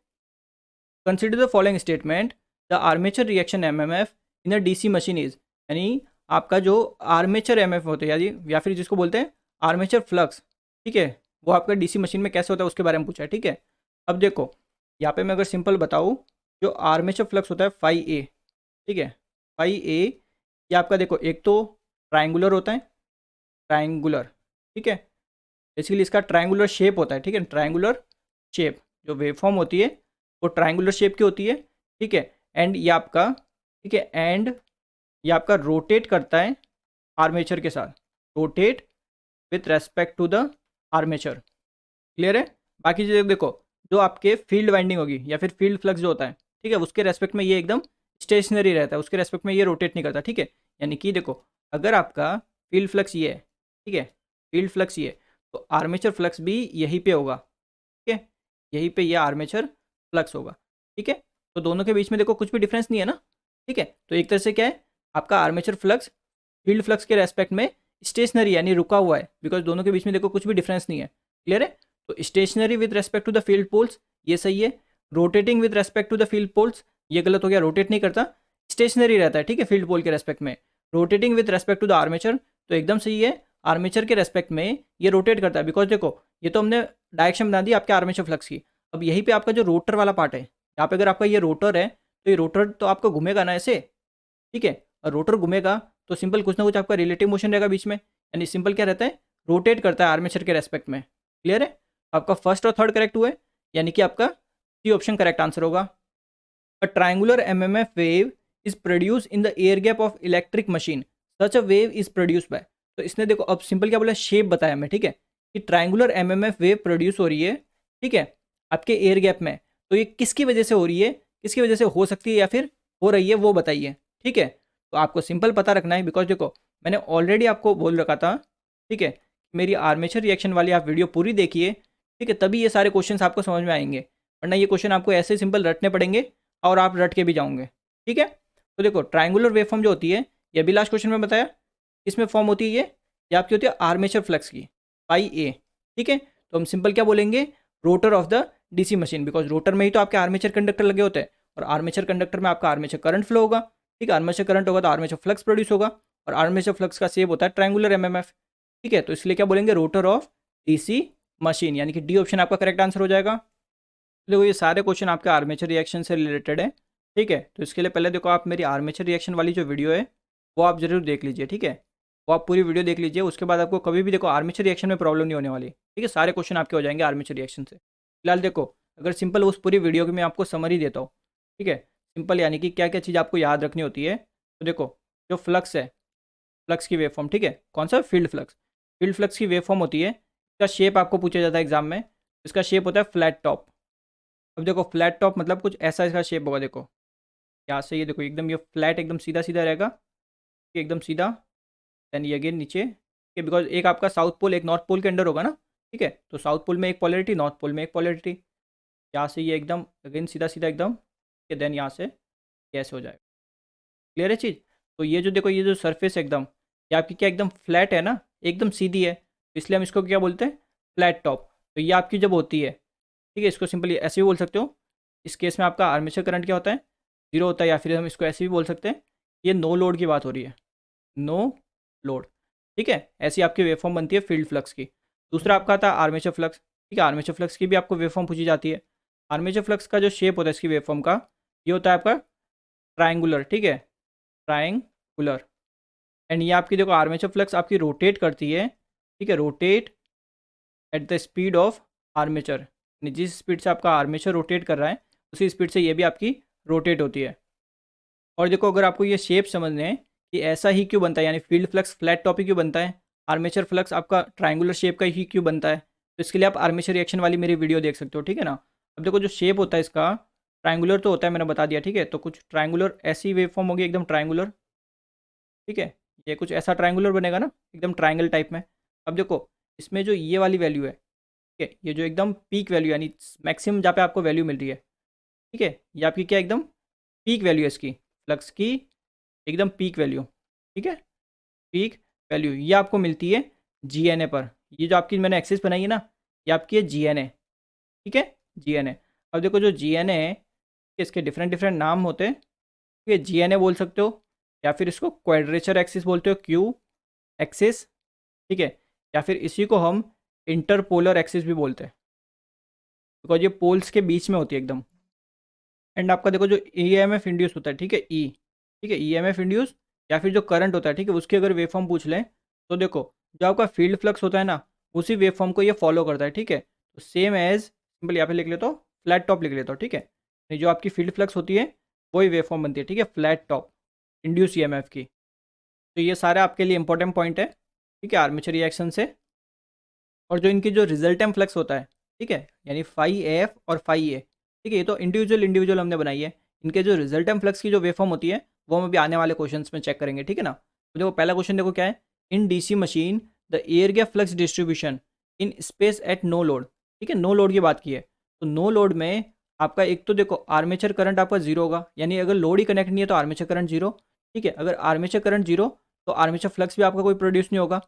Consider the following statement, the armature reaction MMF in a DC machine is, यानी आपका जो आर्मेचर एमएफ होते हैं या फिर जिसको बोलते हैं आर्मेचर फ्लक्स, ठीक है, वो आपका डीसी मशीन में कैसे होता है उसके बारे में पूछा है, ठीक है। अब देखो यहाँ पे मैं अगर सिंपल बताऊँ, जो आर्मेचर फ्लक्स होता है फाई ए, ठीक है, फाई ए ये आपका देखो एक तो ट्राइंगुलर होता है, ट्राइंगुलर, ठीक है, बेसिकली इसका ट्राइंगुलर शेप होता है, ठीक है, ट्राइंगुलर शेप जो वेवफॉर्म होती है वो ट्राइंगुलर शेप की होती है, ठीक है। एंड ये आपका, ठीक है, एंड ये आपका रोटेट करता है आर्मेचर के साथ, rotate with respect to the armature. Clear है। बाकी चीज़ें देखो जो आपके फील्ड वाइंडिंग होगी या फिर फील्ड फ्लक्स जो होता है, ठीक है, उसके रेस्पेक्ट में ये एकदम स्टेशनरी रहता है, उसके रेस्पेक्ट में ये रोटेट नहीं करता, ठीक है। यानी कि देखो अगर आपका फील्ड फ्लक्स ये है, ठीक है, फील्ड फ्लक्स ये, तो आर्मेचर फ्लक्स भी यहीं पे होगा, ठीक है, यहीं पे ये आर्मेचर फ्लक्स होगा, ठीक है। तो दोनों के बीच में देखो कुछ भी डिफरेंस नहीं है ना, ठीक है। तो एक तरह से क्या है आपका आर्मेचर फ्लक्स फील्ड फ्लक्स के रेस्पेक्ट में स्टेशनरी यानी रुका हुआ है, बिकॉज दोनों के बीच में देखो कुछ भी डिफरेंस नहीं है। क्लियर है। तो stationary with respect to the field poles ये सही है, rotating with respect to the field poles, ये गलत हो गया, रोटेट नहीं करता, स्टेशनरी रहता है, ठीक है, फील्ड पोल के रेस्पेक्ट में। Rotating with respect to the armature, तो एकदम सही है, आर्मेचर के रेस्पेक्ट में ये रोटेट करता है, बिकॉज देखो ये तो हमने डायरेक्शन बना दी आपके आर्मेचर फ्लक्स की। अब यहीं पे आपका जो रोटर वाला पार्ट है, यहाँ पे अगर आपका ये रोटर है तो ये रोटर तो आपका घूमेगा ना ऐसे, ठीक है, और रोटर घूमेगा तो सिंपल कुछ ना कुछ आपका रिलेटिव मोशन रहेगा बीच में, यानी सिंपल क्या रहता है, रोटेट करता है आर्मेचर के रेस्पेक्ट में। क्लियर है? आपका फर्स्ट और थर्ड करेक्ट हुए, यानी कि आपका सी ऑप्शन करेक्ट आंसर होगा। A triangular MMF wave is produce in the air gap of electric machine, such a wave is produce by. तो इसने देखो अब सिंपल क्या बोला, शेप बताया मैं, ठीक है, कि ट्रायंगुलर एमएमएफ वेव प्रोड्यूस हो रही है, ठीक है, आपके एयर गैप में, तो ये किसकी वजह से हो रही है, किसकी वजह से हो सकती है या फिर हो रही है वो बताइए, ठीक है। तो आपको सिंपल पता रखना है, बिकॉज देखो मैंने ऑलरेडी आपको बोल रखा था, ठीक है, मेरी आर्मेचर रिएक्शन वाली आप वीडियो पूरी देखिए, ठीक है, तभी ये सारे क्वेश्चंस आपको समझ में आएंगे, वरना ये क्वेश्चन आपको ऐसे सिंपल रटने पड़ेंगे और आप रट के भी जाओगे, ठीक है। तो देखो ट्रायंगुलर वेव फॉर्म जो होती है, ये भी लास्ट क्वेश्चन में बताया, इसमें फॉर्म होती है ये आपकी होती है आर्मेचर फ्लक्स की, पाई ए, ठीक है। तो हम सिंपल क्या बोलेंगे, rotor of the DC machine, because rotor में ही तो आपके आर्मेचर कंडक्टर लगे होते हैं, और आर्मेचर कंडक्टर में आपका आर्मेचर करंट फ्लो होगा, ठीक है, आर्मेचर करंट होगा तो आर्मेचर फ्लक्स प्रोड्यूस होगा, और आर्मेचर फ्लक्स का शेप होता है ट्रायंगुलर एमएमएफ, ठीक है। तो इसलिए क्या बोलेंगे, रोटर ऑफ डीसी मशीन, यानी कि डी ऑप्शन आपका करेक्ट आंसर हो जाएगा। देखो ये सारे क्वेश्चन आपके आर्मेचर रिएक्शन से रिलेटेड है, ठीक है। तो इसके लिए पहले देखो आप मेरी आर्मेचर रिएक्शन वाली जो वीडियो है वो आप जरूर देख लीजिए, ठीक है, वो आप पूरी वीडियो देख लीजिए, उसके बाद आपको कभी भी देखो आर्मेचर रिएक्शन में प्रॉब्लम नहीं होने वाली, ठीक है, सारे क्वेश्चन आपके हो जाएंगे आर्मेचर रिएक्शन से। फिलहाल देखो अगर सिंपल उस पूरी वीडियो की मैं आपको समरी देता हूँ, ठीक है, सिंपल यानी कि क्या क्या चीज़ आपको याद रखनी होती है। तो देखो जो फ्लक्स है, फ्लक्स की वेव फॉर्म, ठीक है, कौन सा, फील्ड फ्लक्स, फील्ड फ्लक्स की वेव फॉर्म होती है, इसका शेप आपको पूछा जाता है एग्जाम में, इसका शेप होता है फ्लैट टॉप। अब देखो फ्लैट टॉप मतलब कुछ ऐसा इसका शेप होगा, देखो यहाँ से ये देखो एकदम ये फ्लैट एकदम सीधा सीधा रहेगा, ये एकदम सीधा, देन ये अगेन नीचे, ठीक है, बिकॉज एक आपका साउथ पोल एक नॉर्थ पोल के अंडर होगा ना, ठीक है, तो साउथ पोल में एक पोलरिटी, नॉर्थ पोल में एक पोलरिटी, यहाँ से ये एकदम अगेन सीधा सीधा एकदम, ठीक है, देन यहाँ से कैसे हो जाएगा। क्लियर है चीज़? तो ये जो देखो ये जो सरफेस एकदम ये आपकी क्या एकदम फ्लैट है ना, एकदम सीधी है, तो इसलिए हम इसको क्या बोलते हैं, फ्लैट टॉप। तो ये आपकी जब होती है, ठीक है, इसको सिंपली ऐसे भी बोल सकते हो, इस केस में आपका आर्मेचर करंट क्या होता है, जीरो होता है, या फिर हम इसको ऐसे भी बोल सकते हैं, ये नो लोड की बात हो रही है, नो लोड, ठीक है, ऐसी आपकी वेवफॉर्म बनती है फील्ड फ्लक्स की। दूसरा आपका आता है आर्मेचर फ्लक्स, ठीक है, आर्मेचर फ्लक्स की भी आपको वेवफॉर्म पूछी जाती है। आर्मेचर फ्लक्स का जो शेप होता है इसकी वेवफॉर्म का, ये होता है आपका ट्रायंगुलर, ठीक है, ट्रायंगुलर, एंड ये आपकी देखो आर्मेचर फ्लक्स आपकी रोटेट करती है, ठीक है, rotate at the speed of armature, जिस स्पीड से आपका आर्मेचर रोटेट कर रहा है उसी स्पीड से ये भी आपकी रोटेट होती है। और देखो अगर आपको ये शेप समझने हैं कि ऐसा ही क्यों बनता है, यानी फील्ड फ्लक्स फ्लैट टॉप ही क्यों बनता है, आर्मेचर फ्लक्स आपका ट्रायंगुलर शेप का ही क्यों बनता है, तो इसके लिए आप आर्मेचर रिएक्शन वाली मेरी वीडियो देख सकते हो, ठीक है ना। अब देखो जो शेप होता है इसका ट्रायंगुलर तो होता है, मैंने बता दिया, ठीक है, तो कुछ ट्रायंगुलर ऐसी वेव फॉर्म होगी एकदम ट्रायंगुलर, ठीक है, ये कुछ ऐसा ट्रायंगुलर बनेगा ना एकदम ट्रायंगल टाइप में। अब देखो इसमें जो ये वाली वैल्यू है, ठीक है, ये जो एकदम पीक वैल्यू यानी मैक्सिमम जहाँ पे आपको वैल्यू मिल रही है, ठीक है, ये आपकी क्या एकदम पीक वैल्यू है इसकी फ्लक्स की, एकदम पीक वैल्यू, ठीक है, पीक वैल्यू ये आपको मिलती है GNA पर। ये जो आपकी मैंने एक्सिस बनाई है ना, ये आपकी है GNA, ठीक है, GNA। अब देखो जो GNA है इसके डिफरेंट डिफरेंट नाम होते हैं, ठीक है, GNA बोल सकते हो, या फिर इसको क्वाड्रेचर एक्सिस बोलते हो, Q एक्सिस, ठीक है, या फिर इसी को हम इंटरपोलर एक्सिस भी बोलते हैं, बिकॉज ये पोल्स के बीच में होती है एकदम। एंड आपका देखो जो EMF इंड्यूस होता है, ठीक है, ठीक है, EMF इंड्यूस या फिर जो करंट होता है, ठीक है, उसकी अगर वेव फॉर्म पूछ लें तो देखो जो आपका फील्ड फ्लक्स होता है ना उसी वेव फॉर्म को ये फॉलो करता है, ठीक है, तो सेम एज सिंपल यहाँ पे लिख लेता हूँ, फ्लैट टॉप लिख लेता हूँ, ठीक है, ये जो आपकी फील्ड फ्लक्स होती है वही वेव फॉर्म बनती है, ठीक है, फ्लैट टॉप इंड्यूस EMF की। तो ये सारे आपके लिए इंपॉर्टेंट पॉइंट है, ठीक है, आर्मेचर रिएक्शन से। और जो इनकी जो रिजल्टेंट फ्लक्स होता है, ठीक है, यानी फाई एफ और फाई ए, ठीक है, ये तो इंडिविजुअल इंडिविजुअल हमने बनाई है, इनके जो रिजल्टेंट फ्लक्स की जो वेवफॉर्म होती है वो हम अभी आने वाले क्वेश्चंस में चेक करेंगे, ठीक है ना। तो देखो पहला क्वेश्चन देखो क्या है, in DC machine the air gap flux distribution in space at no load, ठीक है, नो लोड की बात की है, तो नो लोड में आपका एक तो देखो आर्मेचर करंट आपका जीरो होगा, यानी अगर लोड ही कनेक्ट नहीं है तो आर्मेचर करंट जीरो, ठीक है, अगर आर्मेचर करंट जीरो तो आर्मेचर फ्लक्स भी आपका कोई प्रोड्यूस नहीं होगा,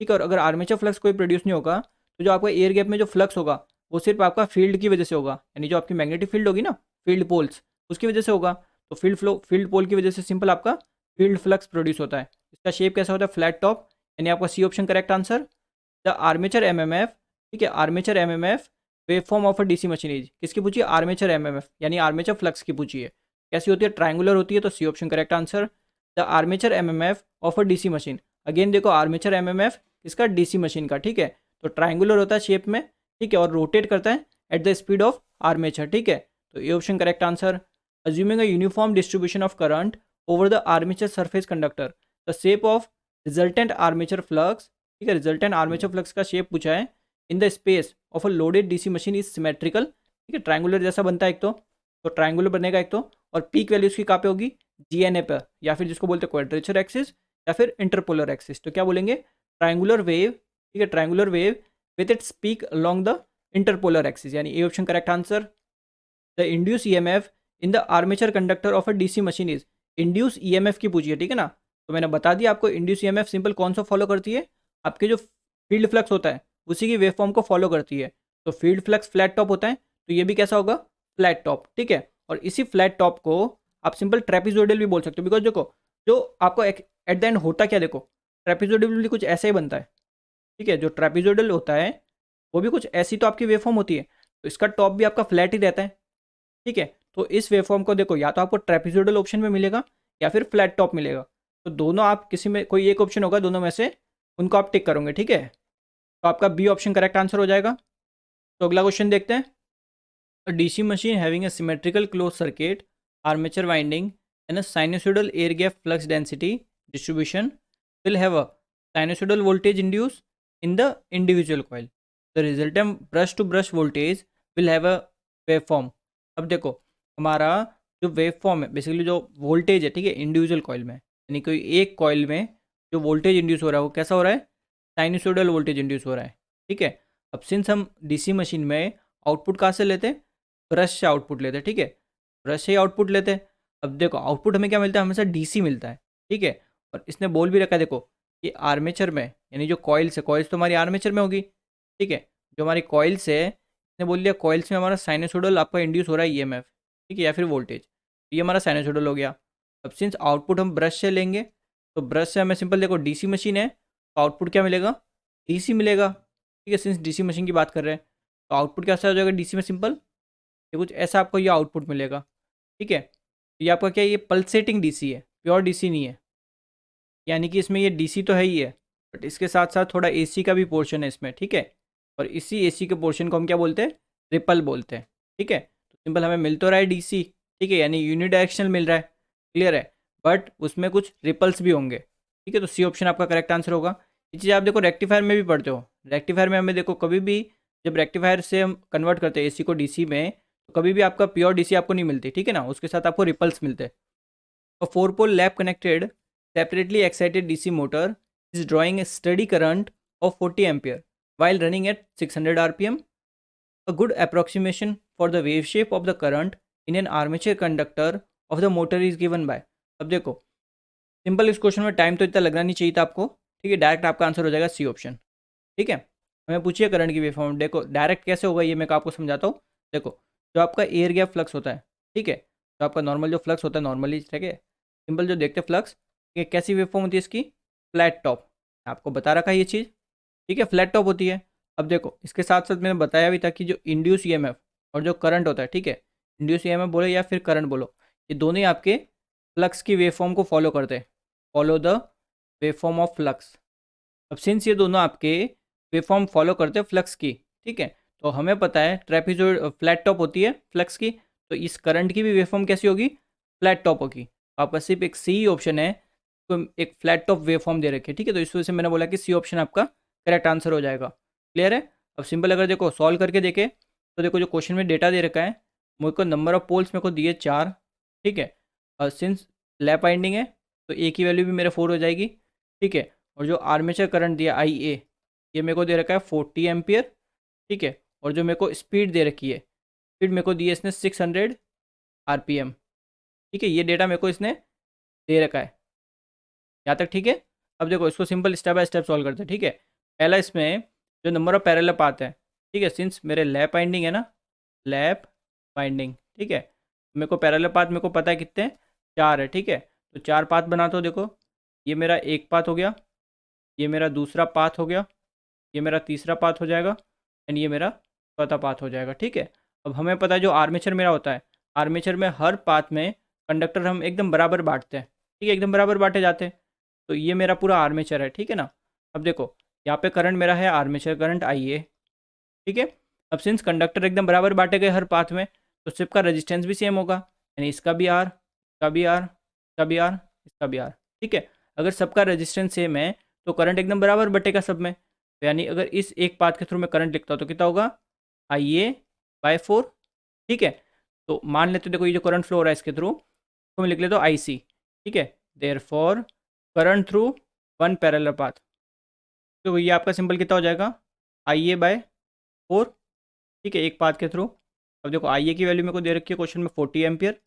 ठीक है, और अगर आर्मेचर फ्लक्स कोई प्रोड्यूस नहीं होगा तो जो आपका एयर गैप में जो फ्लक्स होगा वो सिर्फ आपका फील्ड की वजह से होगा, यानी जो आपकी मैग्नेटिक फील्ड होगी ना, फील्ड पोल्स, उसकी वजह से होगा। तो फील्ड पोल की वजह से सिंपल आपका फील्ड फ्लक्स प्रोड्यूस होता है। इसका शेप कैसा होता है, फ्लैट टॉप, यानी आपका C option correct answer. The armature MMF, ठीक है, armature MMF wave form of a DC machine is, किसकी पूछी, आर्मेचर एमएमएफ, यानी आर्मेचर फ्लक्स की पूछी है। कैसी होती है, ट्रायंगुलर होती है, तो C option correct answer. The armature MMF of a DC machine, again देखो आर्मेचर एमएमएफ इसका डीसी मशीन का, ठीक है, तो ट्रायंगुलर होता है शेप में, ठीक है, और रोटेट करता है at the speed of armature, ठीक है, तो ये option correct answer. Assuming a uniform distribution of current over the armature surface conductor, the shape of resultant armature flux, ठीक है, रिजल्टेंट आर्मेचर फ्लक्स का शेप पूछा है, in the space of a loaded DC machine is symmetrical, ठीक है, triangular जैसा बनता है एक तो ट्रायंगुलर बनेगा एक तो, और पीक वैल्यू उसकी कहाँ पे होगी, जीएनए पर, या फिर जिसको बोलते हैं क्वाड्रेचर एक्सिस या फिर इंटरपोलर एक्सिस, तो क्या बोलेंगे, ट्रायंगुलर वेव, ठीक है, triangular wave with its peak along the interpolar axis, यानी A option correct answer. The induced EMF in the armature conductor of a DC machine is, induced EMF की पूछिए, ठीक है ना, तो मैंने बता दिया आपको इंड्यूस ईएमएफ सिंपल कौन सा फॉलो करती है, आपके जो फील्ड फ्लक्स होता है उसी की वेव फॉर्म को फॉलो करती है। तो फील्ड फ्लक्स फ्लैट टॉप होता है, तो ये भी कैसा होगा, फ्लैट टॉप, ठीक है, और इसी फ्लैट टॉप को आप सिंपल ट्रेपिजोइडल भी बोल सकते हो, बिकॉज देखो जो आपको एट द एंड होता क्या, देखो ट्रेपिजोइडल भी कुछ ऐसा ही बनता है, ठीक है, जो ट्रेपिजोइडल होता है वो भी कुछ ऐसी तो आपकी वेव फॉर्म होती है, तो इसका टॉप भी आपका फ्लैट ही रहता है, ठीक है, तो इस वेव फॉर्म को देखो या तो आपको ट्रेपिजोइडल ऑप्शन में मिलेगा या फिर फ्लैट टॉप मिलेगा, तो दोनों आप किसी में कोई एक ऑप्शन होगा दोनों में से, उनको आप टिक करोगे, ठीक है, तो आपका बी ऑप्शन करेक्ट आंसर हो जाएगा। तो अगला क्वेश्चन देखते हैं। A DC machine having a symmetrical closed circuit, armature winding, and a sinusoidal air gap flux density distribution will have a sinusoidal voltage induced in the individual coil. The resultant brush to brush voltage will have a waveform. अब देखो हमारा जो waveform है, basically जो voltage है, ठीक है, individual coil में, यानी कोई एक कॉइल में जो वोल्टेज इंड्यूस हो रहा है वो कैसा हो रहा है, साइनसोइडल वोल्टेज इंड्यूस हो रहा है, ठीक है। अब सिंस हम डीसी मशीन में आउटपुट कहाँ से लेते हैं, ब्रश से आउटपुट लेते हैं, ठीक है, ब्रश से ही आउटपुट लेते हैं। अब देखो आउटपुट हमें क्या मिलता है, हमेशा डीसी मिलता है, ठीक है, और इसने बोल भी रखा है देखो कि आर्मेचर में, यानी जो कॉइल्स है, कॉइल्स तो हमारी आर्मेचर में होगी, ठीक है, जो हमारी कॉइल्स है, इसने बोल दिया कॉइल्स में हमारा साइनसोइडल आपका इंड्यूस हो रहा है ईएमएफ, ठीक है, या फिर वोल्टेज, ये हमारा साइनसोइडल हो गया। अब सिंस आउटपुट हम ब्रश से लेंगे, तो ब्रश से हमें सिंपल देखो डीसी मशीन है तो आउटपुट क्या मिलेगा, डीसी मिलेगा, ठीक है, सिंस डीसी मशीन की बात कर रहे हैं तो आउटपुट कैसा हो जाएगा डीसी में, सिंपल ये कुछ ऐसा आपको ये आउटपुट मिलेगा, ठीक है, तो ये आपका क्या है, ये पल्सेटिंग डीसी है, प्योर डीसी नहीं है, यानी कि इसमें ये डीसी तो है ही है, बट इसके साथ साथ थोड़ा एसी का भी पोर्शन है इसमें, ठीक है, और इसी एसी के पोर्शन को हम क्या बोलते हैं, रिपल बोलते हैं, ठीक है, तो सिंपल हमें मिल तो रहा है डीसी, ठीक है, यानी यूनिडायरेक्शनल मिल रहा है, क्लियर है, बट उसमें कुछ रिपल्स भी होंगे, ठीक है, तो सी ऑप्शन आपका करेक्ट आंसर होगा। ये चीज़ आप देखो रेक्टिफायर में भी पढ़ते हो, रेक्टिफायर में हमें देखो कभी भी जब रेक्टिफायर से हम कन्वर्ट करते हैं एसी को डीसी में, तो कभी भी आपका प्योर डीसी आपको नहीं मिलती, ठीक है ना, उसके साथ आपको रिपल्स मिलते हैं। A 4-pole lap connected separately excited DC motor is drawing a steady current of 40 ampere while running at 600 rpm. A good approximation for the wave shape of the current in an armature conductor of the motor is given by. अब देखो simple इस question में time तो इतना लगना नहीं चाहिए था आपको, ठीक है, डायरेक्ट आपका आंसर हो जाएगा सी ऑप्शन, ठीक है। हमें पूछिए करंट की वेवफॉर्म, देखो डायरेक्ट कैसे होगा ये मैं आपको समझाता हूँ। देखो जो आपका एयर गैप फ्लक्स होता है, ठीक है, तो आपका नॉर्मल जो फ्लक्स होता है नॉर्मली, ठीक है, सिंपल जो देखते हैं फ्लक्स, ये कैसी वेवफॉर्म होती है इसकी, फ्लैट टॉप, आपको बता रखा है ये चीज़, ठीक है, फ्लैट टॉप होती है। अब देखो इसके साथ साथ मैंने बताया भी था कि जो इंड्यूस ईएमएफ और जो करंट होता है, ठीक है, इंड्यूस ईएमएफ बोलो या फिर करंट बोलो, ये दोनों ही आपके फ्लक्स की वेवफॉर्म को फॉलो करते हैं, follow the waveform of flux. अब सिंस ये दोनों आपके वेवफॉर्म फॉलो करते हैं फ्लक्स की, ठीक है, तो हमें पता है ट्रेपेजॉइड फ्लैट टॉप होती है फ्लक्स की, तो इस करंट की भी वेवफॉर्म कैसी होगी, फ्लैट टॉप होगी। आपका सिर्फ एक सी ऑप्शन है, तो एक फ्लैट टॉप वेवफॉर्म दे रखी है, ठीक है, तो इस वजह से मैंने बोला कि सी ऑप्शन आपका करेक्ट आंसर हो जाएगा, क्लियर है। अब सिंपल अगर देखो सॉल्व करके देखे तो देखो जो क्वेश्चन में डेटा दे रखा है, मेरे को नंबर ऑफ पोल्स मेरे को दिए 4, ठीक है, और सिंस लैप वाइंडिंग है तो ए की वैल्यू भी मेरे 4 हो जाएगी, ठीक है, और जो आर्मेचर करंट दिया आई ए, ये मेरे को दे रखा है 40 एम्पियर, ठीक है, और जो मेरे को स्पीड दे रखी है, स्पीड मेरे को दी है इसने 600 आरपीएम, ठीक है, ये डेटा मेरे को इसने दे रखा है यहाँ तक, ठीक है। अब देखो इसको simple step by step solve करते हैं, ठीक है। पहला इसमें जो नंबर ऑफ पैरेलल पाथ है ठीक है, सिंस मेरे लैप बाइंडिंग है ना, लैप बाइंडिंग, ठीक है, मेरे को पैरेलल पाथ मेरे को पता है कितने हैं, 4 है, ठीक है। तो 4 पाथ बनाता हूँ, देखो ये मेरा एक पाथ हो गया, ये मेरा दूसरा पाथ हो गया, ये मेरा तीसरा पाथ हो जाएगा, एंड ये मेरा चौथा पाथ हो जाएगा, ठीक है। अब हमें पता है जो आर्मेचर मेरा होता है, आर्मेचर में हर पाथ में कंडक्टर हम एकदम बराबर बांटते हैं, ठीक है, एकदम बराबर बांटे जाते हैं। तो ये मेरा पूरा आर्मेचर है, ठीक है ना। अब देखो यहाँ पे करंट मेरा है आर्मेचर करंट आई ए, ठीक है। अब सिंस कंडक्टर एकदम बराबर बांटे गए हर पाथ में, तो सिर्फ का रेजिस्टेंस भी सेम होगा, यानी इसका भी आर, इसका भी आर, इसका भी आर, इसका भी आर, ठीक है। अगर सबका रेजिस्टेंस सेम है तो करंट एकदम बराबर बटेगा सब में, तो यानी अगर इस एक पाथ के थ्रू मैं करंट लिखता हूँ तो कितना होगा, आई ए बाय 4, ठीक है। तो मान लेते देखो ये जो करंट फ्लो हो रहा है इसके थ्रू, तो मैं लिख लेता हूँ आई सी, ठीक है। Therefore current through one parallel path, तो ये आपका सिंपल कितना हो जाएगा, आई ए बाय 4, ठीक है, एक पाथ के थ्रू। अब देखो आई ए की वैल्यू मेरे को दे रखी है क्वेश्चन में 40 एम्पियर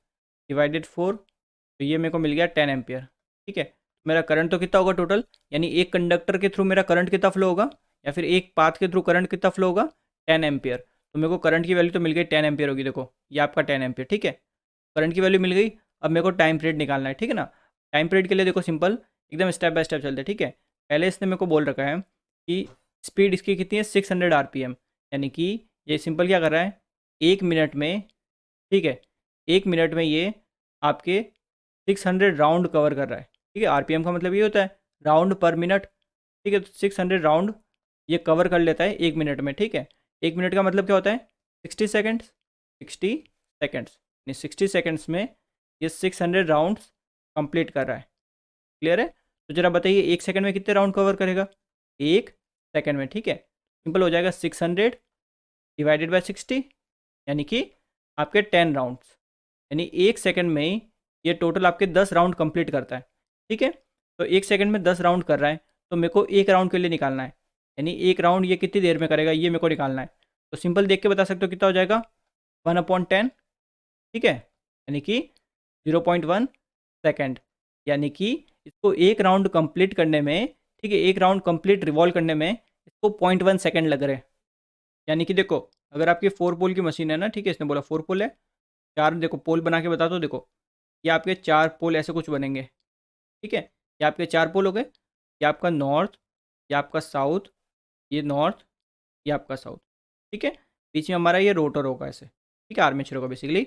डिवाइडेड 4, तो ये मेरे को मिल गया 10 एम्पियर, ठीक है। मेरा करंट तो कितना होगा टोटल, यानी एक कंडक्टर के थ्रू मेरा करंट कितना फ्लो होगा, या फिर एक पाथ के थ्रू करंट कितना फ्लो होगा, 10 एम्पियर। तो मेरे को करंट की वैल्यू तो मिल गई 10 एम्पियर होगी, देखो ये आपका 10 एम्पियर, ठीक है, करंट की वैल्यू मिल गई। अब मेरे को टाइम पीरियड निकालना है, ठीक है ना। टाइम पीरियड के लिए देखो सिंपल एकदम स्टेप बाय स्टेप चलते हैं, ठीक है। पहले इसने मेरे को बोल रखा है कि स्पीड इसकी कितनी है, 600 आरपीएम, यानी कि ये सिंपल क्या कर रहा है, एक मिनट में, ठीक है, एक मिनट में ये आपके 600 राउंड कवर कर रहा है, ठीक है। आरपीएम का मतलब ये होता है राउंड पर मिनट, ठीक है। तो 600 राउंड ये कवर कर लेता है एक मिनट में, ठीक है। एक मिनट का मतलब क्या होता है, 60 सेकेंड्स, 60 सेकेंड्स, यानी 60 सेकेंड्स में ये 600 राउंड्स कंप्लीट कर रहा है, क्लियर है। तो जरा बताइए एक सेकंड में कितने राउंड कवर करेगा, एक सेकंड में, ठीक है। सिंपल हो जाएगा 600 डिवाइडेड बाय 60, यानी कि आपके 10 राउंड्स, यानी एक सेकंड में ये टोटल आपके 10 राउंड कंप्लीट करता है, ठीक है। तो एक सेकंड में 10 राउंड कर रहा है, तो मेरे को एक राउंड के लिए निकालना है, यानी एक राउंड ये कितनी देर में करेगा ये मेरे को निकालना है। तो सिंपल देख के बता सकते हो कितना हो जाएगा, 1/10, ठीक है, यानी कि 0.1 सेकेंड, यानी कि इसको एक राउंड कंप्लीट करने में, ठीक है, एक राउंड कंप्लीट रिवॉल्व करने में इसको 0.1 सेकेंड लग रहे हैं। यानी कि देखो अगर आपकी 4 पोल की मशीन है ना, ठीक है, इसने बोला 4 पोल है, चार देखो पोल बना के बता दो, देखो ये आपके 4 पोल ऐसे कुछ बनेंगे, ठीक है। ये आपके 4 पोल हो गए, ये आपका नॉर्थ, ये आपका साउथ, ये नॉर्थ, ये आपका साउथ, ठीक है। बीच में हमारा ये रोटर होगा ऐसे, ठीक है, आर्मेचर होगा बेसिकली।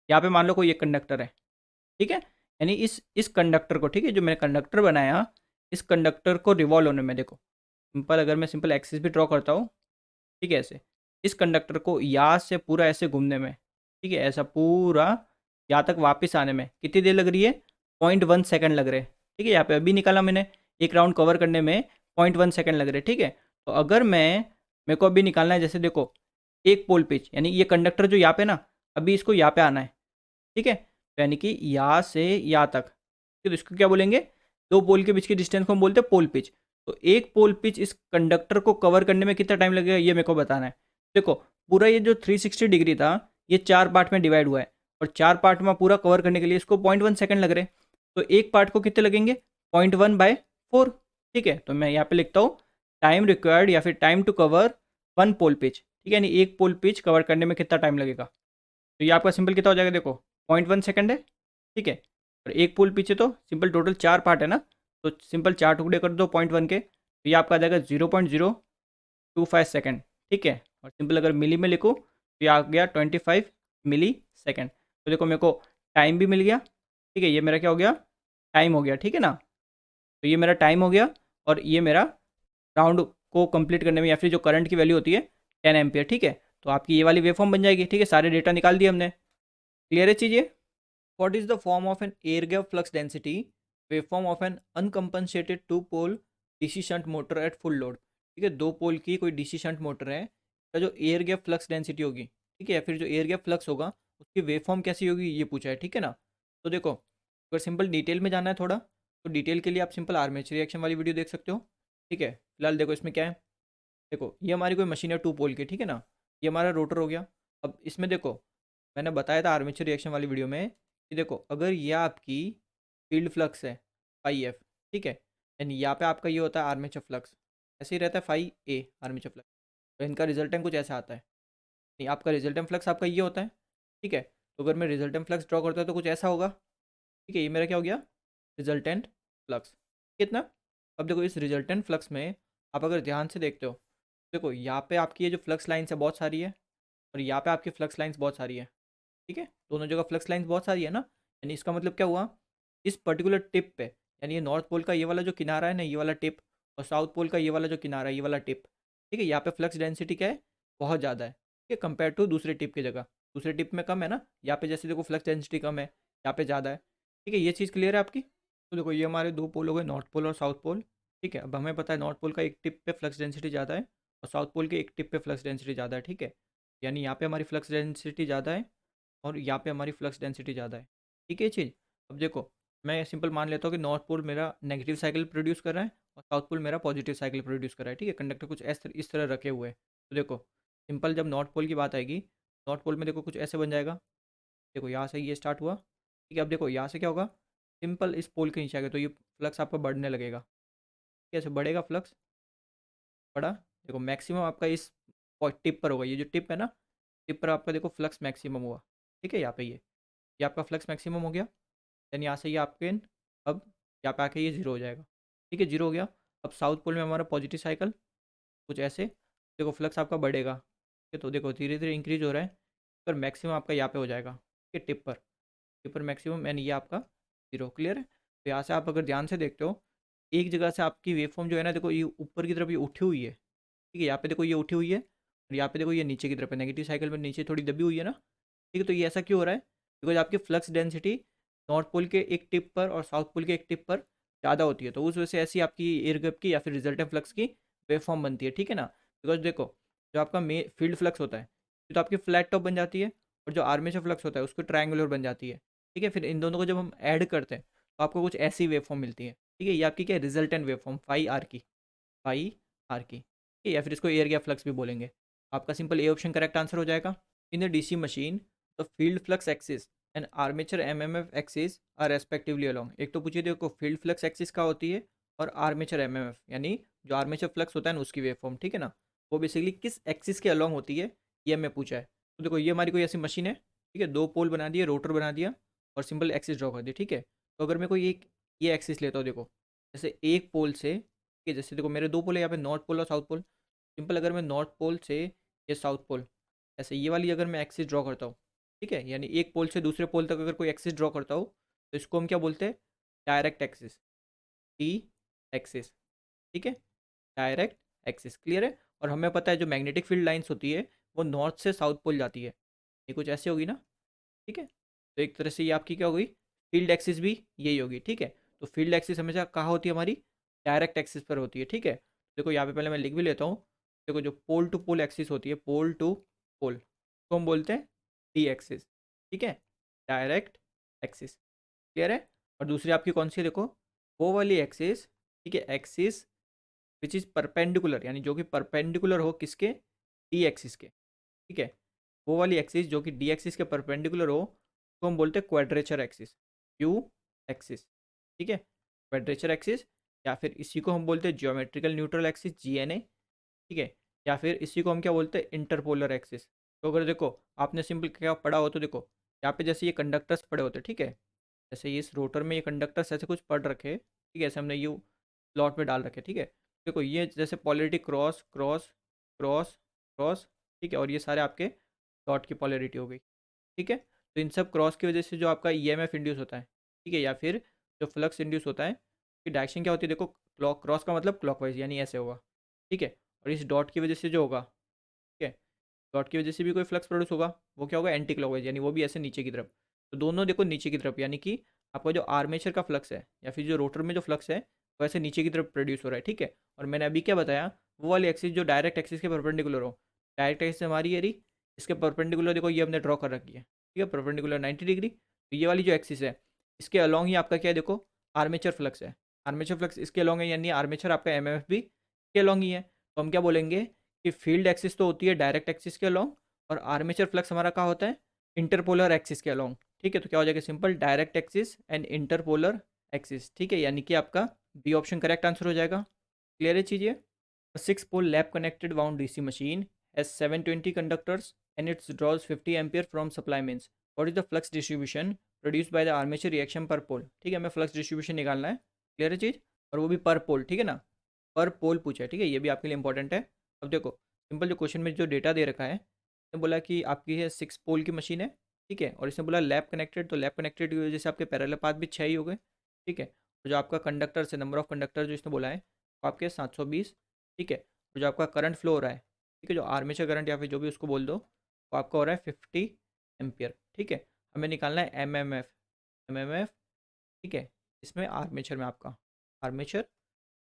यहाँ पे मान लो कोई एक कंडक्टर है, ठीक है, यानी इस कंडक्टर को, ठीक है, जो मैंने कंडक्टर बनाया, इस कंडक्टर को रिवॉल्व होने में देखो सिंपल, अगर मैं सिंपल एक्सिस भी ड्रॉ करता हूँ, ठीक है, ऐसे इस कंडक्टर को यहाँ से पूरा ऐसे घूमने में, ठीक है, ऐसा पूरा यहाँ तक वापस आने में कितनी देर लग रही है, 0.1 सेकेंड लग रहे हैं, ठीक है। यहाँ पे अभी निकाला मैंने, एक राउंड कवर करने में 0.1 सेकेंड लग रहे हैं, ठीक है। तो अगर मेरे को अभी निकालना है, जैसे देखो एक पोल पिच, यानी ये कंडक्टर जो यहाँ पे ना, अभी इसको यहाँ पे आना है, ठीक है, तो यानी कि यहाँ से यहाँ तक, तो इसको क्या बोलेंगे, दो पोल के बीच की डिस्टेंस को हम बोलते हैं पोल पिच। तो एक पोल पिच इस कंडक्टर को कवर करने में कितना टाइम लगेगा ये मेरे को बताना है। देखो पूरा ये जो 360 डिग्री था ये 4 पार्ट में डिवाइड हुआ है, और 4 पार्ट में पूरा कवर करने के लिए इसको 0.1 सेकेंड लग रहे हैं, तो एक पार्ट को कितने लगेंगे, 0.1/4, ठीक है। तो मैं यहाँ पे लिखता हूँ टाइम रिक्वायर्ड या फिर time to cover one pole pitch, ठीक है, यानी एक पोल पिच कवर करने में कितना टाइम लगेगा। तो ये आपका सिंपल कितना हो जाएगा, देखो 0.1 सेकेंड है, ठीक है। और एक पोल पीछे तो सिंपल टोटल 4 पार्ट है ना, तो सिंपल 4 टुकड़े कर दो 0.1 के, तो ये आपका आ जाएगा 0.025 सेकेंड, ठीक है। और सिंपल अगर मिली में लिखो तो ये आ गया 25 मिली सेकेंड। तो देखो मेरे को टाइम भी मिल गया, ठीक है, ये मेरा क्या हो गया, टाइम हो गया, ठीक है ना। तो ये मेरा टाइम हो गया, और ये मेरा राउंड को कंप्लीट करने में, या फिर जो करंट की वैल्यू होती है 10 एम्पियर, ठीक है। तो आपकी ये वाली वेव फॉर्म बन जाएगी, ठीक है, सारे डेटा निकाल दिए हमने, क्लियर है चीज़। What is the form of an air gap flux density waveform of an uncompensated two pole DC shunt motor at full load, ठीक है, दो पोल की कोई DC शंट मोटर है, का जो एयर गैप फ्लक्स डेंसिटी होगी, ठीक है, या फिर जो एयर गैप फ्लक्स होगा उसकी वेवफॉर्म कैसी होगी ये पूछा है, ठीक है ना। तो देखो अगर सिंपल डिटेल में जाना है थोड़ा, तो डिटेल के लिए आप सिंपल आर्मेचर रिएक्शन वाली वीडियो देख सकते हो, ठीक है। फिलहाल देखो इसमें क्या है, देखो ये हमारी कोई मशीन है टू पोल की, ठीक है ना, ये हमारा रोटर हो गया। अब इसमें देखो मैंने बताया था आर्मेचर रिएक्शन वाली वीडियो में कि देखो अगर ये आपकी फील्ड फ्लक्स है फाई एफ, ठीक है, यानी यहाँ पे आपका ये होता है आर्मेचर फ्लक्स, ऐसे ही रहता है फाई ए आर्मेचर फ्लक्स। तो इनका रिजल्टेंट कुछ ऐसा आता है। नहीं, आपका रिजल्टेंट फ्लक्स आपका ये होता है, ठीक है। तो अगर मैं रिजल्टेंट फ्लक्स ड्रॉ करता हूँ तो कुछ ऐसा होगा, ठीक है। ये मेरा क्या हो गया, रिजल्टेंट फ्लक्स। कितना, अब देखो इस रिजल्टेंट फ्लक्स में आप अगर ध्यान से देखते हो, देखो यहाँ पे आपकी ये जो फ्लक्स लाइन्स है बहुत सारी है, और यहाँ पे आपकी फ्लक्स लाइन्स बहुत सारी है, ठीक है। दोनों जगह फ्लक्स लाइन्स बहुत सारी है ना, यानी इसका मतलब क्या हुआ, इस पर्टिकुलर टिप पे, यानी ये नॉर्थ पोल का ये वाला जो किनारा है ना, ये वाला टिप, और साउथ पोल का ये वाला जो किनारा है, ये वाला टिप, ठीक है। यहाँ पे फ्लक्स डेंसिटी क्या है, बहुत ज़्यादा है, ठीक है, कंपेयर टू दूसरे टिप की जगह। दूसरे टिप में कम है ना, यहाँ पे जैसे देखो फ्लक्स डेंसिटी कम है, यहाँ पे ज़्यादा है, ठीक है। ये चीज़ क्लियर है आपकी। तो देखो ये हमारे दो पोल हो गए, नॉर्थ पोल और साउथ पोल, ठीक है। अब हमें पता है नॉर्थ पोल का एक टिप पे फ्लक्स डेंसिटी ज़्यादा है, और साउथ पोल के एक टिप पे फ्लक्स डेंसिटी ज़्यादा है, ठीक है। यानी यहाँ पे हमारी फ्लक्स डेंसिटी ज़्यादा है, और यहाँ पे हमारी फ्लक्स डेंसिटी ज़्यादा है, ठीक है ये चीज़। अब देखो मैं सिंपल मान लेता हूँ कि नॉर्थ पोल मेरा नेगेटिव साइकिल प्रोड्यूस कर रहा है, और साउथ पोल मेरा पॉजिटिव साइकिल प्रोड्यूस कर रहा है, ठीक है। कंडक्टर कुछ इस तरह रखे हुए हैं। तो देखो सिंपल जब नॉर्थ पोल की बात आएगी, नॉर्थ पोल में देखो कुछ ऐसे बन जाएगा, देखो यहाँ से ये स्टार्ट हुआ, ठीक है। अब देखो यहाँ से क्या होगा, सिंपल इस पोल के नीचे आ गया तो ये फ्लक्स आपका बढ़ने लगेगा, कैसे बढ़ेगा फ्लक्स, बढ़ा। देखो मैक्सिमम आपका इस टिप पर होगा, ये जो टिप है ना, टिप पर आपका देखो फ्लक्स मैक्सिमम हुआ, ठीक है। यहाँ पे ये आपका फ्लक्स मैक्सिमम हो गया। देन यहाँ से ये आपके अब यहाँ पे आके ये जीरो हो जाएगा, ठीक है, जीरो हो गया। अब साउथ पोल में हमारा पॉजिटिव साइकिल कुछ ऐसे, देखो फ्लक्स आपका बढ़ेगा, ठीक है। तो देखो धीरे धीरे इंक्रीज हो रहा है, पर मैक्सिमम आपका यहाँ पे हो जाएगा, ठीक है, टिप पर मैक्सिमम, एंड ये आपका जीरो, क्लियर है। तो यहाँ से आप अगर ध्यान से देखते हो, एक जगह से आपकी वेव फॉर्म जो है ना, देखो ये ऊपर की तरफ ये उठी हुई है, ठीक है। यहाँ पे देखो ये उठी हुई है, और यहाँ पे देखो ये नीचे की तरफ है, नेगेटिव साइकिल में नीचे थोड़ी दबी हुई है ना, ठीक है। तो ये ऐसा क्यों हो रहा है, बिकॉज आपकी फ्लक्स डेंसिटी नॉर्थ पोल के एक टिप पर और साउथ पोल के एक टिप पर ज़्यादा होती है, तो उस वजह से ऐसी आपकी एयर गैप की या फिर रिजल्टेंट फ्लक्स की वेव फॉर्म बनती है, ठीक है ना। बिकॉज देखो जो आपका मे फील्ड फ्लक्स होता है, तो आपकी फ्लैट टॉप बन जाती है, और जो आर्मेचर फ्लक्स होता है उसको ट्रायंगुलर बन जाती है, ठीक है। फिर इन दोनों को जब हम ऐड करते हैं तो आपको कुछ ऐसी वेव फॉर्म मिलती है, ठीक है। ये आपकी क्या है, resultant wave form phi R की, फाई आर की, ठीक है, या फिर इसको एयर गैप फ्लक्स भी बोलेंगे। आपका simple A option correct answer हो जाएगा। In the DC machine the field flux axis and armature MMF axis are respectively along. एक तो पूछिए देखो फील्ड फ्लक्स एक्सिस का होती है, और आर्मेचर एमएमएफ यानी जो आर्मेचर फ्लक्स होता है ना उसकी वेव फॉर्म, ठीक है ना, वो बेसिकली किस एक्सिस के अलोंग होती है, ये हमें पूछा है। तो देखो ये हमारी कोई ऐसी मशीन है, ठीक है, दो पोल बना दिए, रोटर बना दिया, और सिंपल एक्सिस ड्रॉ कर दिया, ठीक है। तो अगर मैं कोई एक ये एक्सिस लेता हूँ, देखो जैसे एक पोल से, ठीक है, जैसे देखो मेरे दो पोल है यहाँ पे, नॉर्थ पोल और साउथ पोल। सिंपल अगर मैं नॉर्थ पोल से ये साउथ पोल, ऐसे ये वाली अगर मैं एक्सिस ड्रॉ करता हूँ, ठीक है, यानी एक पोल से दूसरे पोल तक अगर कोई एक्सिस ड्रॉ करता हूँ, तो इसको हम क्या बोलते हैं, डायरेक्ट एक्सिस, टी एक्सिस, ठीक है, डायरेक्ट एक्सिस, क्लियर है। और हमें पता है जो मैग्नेटिक फील्ड लाइंस होती है वो नॉर्थ से साउथ पोल जाती है, ये कुछ ऐसी होगी ना, ठीक है। तो एक तरह से ये आपकी क्या होगी, फील्ड एक्सिस भी यही होगी, ठीक है। तो फील्ड एक्सिस हमेशा कहाँ होती है हमारी, डायरेक्ट एक्सिस पर होती है, ठीक है। देखो यहाँ पे पहले मैं लिख भी लेता हूँ, देखो जो पोल टू पोल एक्सिस होती है, पोल टू पोल, तो हम बोलते हैं डी एक्सिस, ठीक है, डायरेक्ट एक्सिस, क्लियर है। और दूसरी आपकी कौन सी है, देखो वो वाली एक्सिस, ठीक है, एक्सिस विच इज़ परपेंडिकुलर, यानी जो कि परपेंडिकुलर हो किसके, डी एक्सिस के, ठीक है। वो वाली एक्सिस जो कि डी एक्सिस के परपेंडिकुलर हो तो हम बोलते हैं क्वाड्रेचर एक्सिस, क्यू एक्सिस, ठीक है, क्वाड्रेचर एक्सिस। या फिर इसी को हम बोलते हैं geometrical neutral axis, G N A, ठीक है। या फिर इसी को हम क्या बोलते हैं, इंटरपोलर एक्सिस। तो अगर देखो आपने सिंपल क्या पढ़ा हो, तो देखो यहाँ पे जैसे ये कंडक्टर्स पड़े होते हैं, ठीक है, जैसे ये इस रोटर में ये कंडक्टर्स ऐसे कुछ पढ़ रखे, ठीक है, ऐसे हमने यू प्लॉट में डाल रखे, ठीक है। देखो ये जैसे polarity cross cross cross cross, ठीक है, और ये सारे आपके डॉट की पॉलरिटी हो गई, ठीक है। तो इन सब क्रॉस की वजह से जो आपका ईएमएफ इंड्यूस होता है, ठीक है, या फिर जो फ्लक्स इंड्यूस होता है, कि डायरेक्शन क्या होती है, देखो क्लॉक क्रॉस का मतलब क्लॉकवाइज यानी ऐसे होगा, ठीक है। और इस डॉट की वजह से जो होगा, ठीक है, डॉट की वजह से भी कोई फ्लक्स प्रोड्यूस होगा, वो क्या होगा, एंटी क्लॉकवाइज, यानी वो भी ऐसे नीचे की तरफ। तो दोनों देखो नीचे की तरफ, यानी कि आपका जो आर्मेचर का फ्लक्स है या फिर जो रोटर में जो फ्लक्स है वो ऐसे नीचे की तरफ प्रोड्यूस हो रहा है, ठीक है। और मैंने अभी क्या बताया, वो वाली एक्सिस जो डायरेक्ट एक्सिस के परपेंडिकुलर हो, डायरेक्ट एक्सिस हमारी ये रही, इसके परपेंडिकुलर देखो ये हमने ड्रॉ कर रखी है, ठीक है, परपेंडिकुलर 90 डिग्री। तो ये वाली जो एक्सिस है इसके अलॉन्ग ही आपका क्या है, देखो आर्मेचर फ्लक्स है, आर्मेचर फ्लक्स इसके अलॉन्ग है, यानी आर्मेचर आपका एमएमएफ भी इसके अलॉन्ग ही है। तो हम क्या बोलेंगे कि फील्ड एक्सिस तो होती है डायरेक्ट एक्सिस के अलॉन्ग, और आर्मेचर फ्लक्स हमारा कहाँ होता है, इंटरपोलर एक्सिस के अलॉन्ग, ठीक है। तो क्या हो जाएगा, simple direct axis and interpolar axis, ठीक है, यानी कि आपका बी ऑप्शन करेक्ट आंसर हो जाएगा। क्लियर है चीज़ ये। A 6-pole lap connected wound DC machine has 720 conductors and it draws 50 ampere from supply mains. What is the flux distribution produced by the armature reaction per pole? ठीक है, हमें flux distribution निकालना है, clear है चीज़, और वो भी पर पोल, ठीक है ना, पर पोल पूछा है, ठीक है, ये भी आपके लिए इंपॉर्टेंट है। अब देखो सिंपल जो क्वेश्चन में जो डेटा दे रखा है, इसने बोला कि आपकी है 6 पोल की मशीन है, ठीक है, और इसने बोला लैप कनेक्टेड, तो लैप कनेक्टेड की वजह से आपके पैरेलल पाथ भी 6 ही हो गए, ठीक है, और जो आपका कंडक्टर से नंबर ऑफ कंडक्टर जो इसने बोला है वो आपके 720, ठीक है, और जो आपका करंट फ्लो हो रहा है, ठीक है, जो आर्मेचर करंट या फिर जो भी उसको बोल दो, वो आपका हो रहा है 50 एम्पियर, ठीक है। हमें निकालना है एम एम एफ, ठीक है, इसमें आर्मेचर में आपका आर्मेचर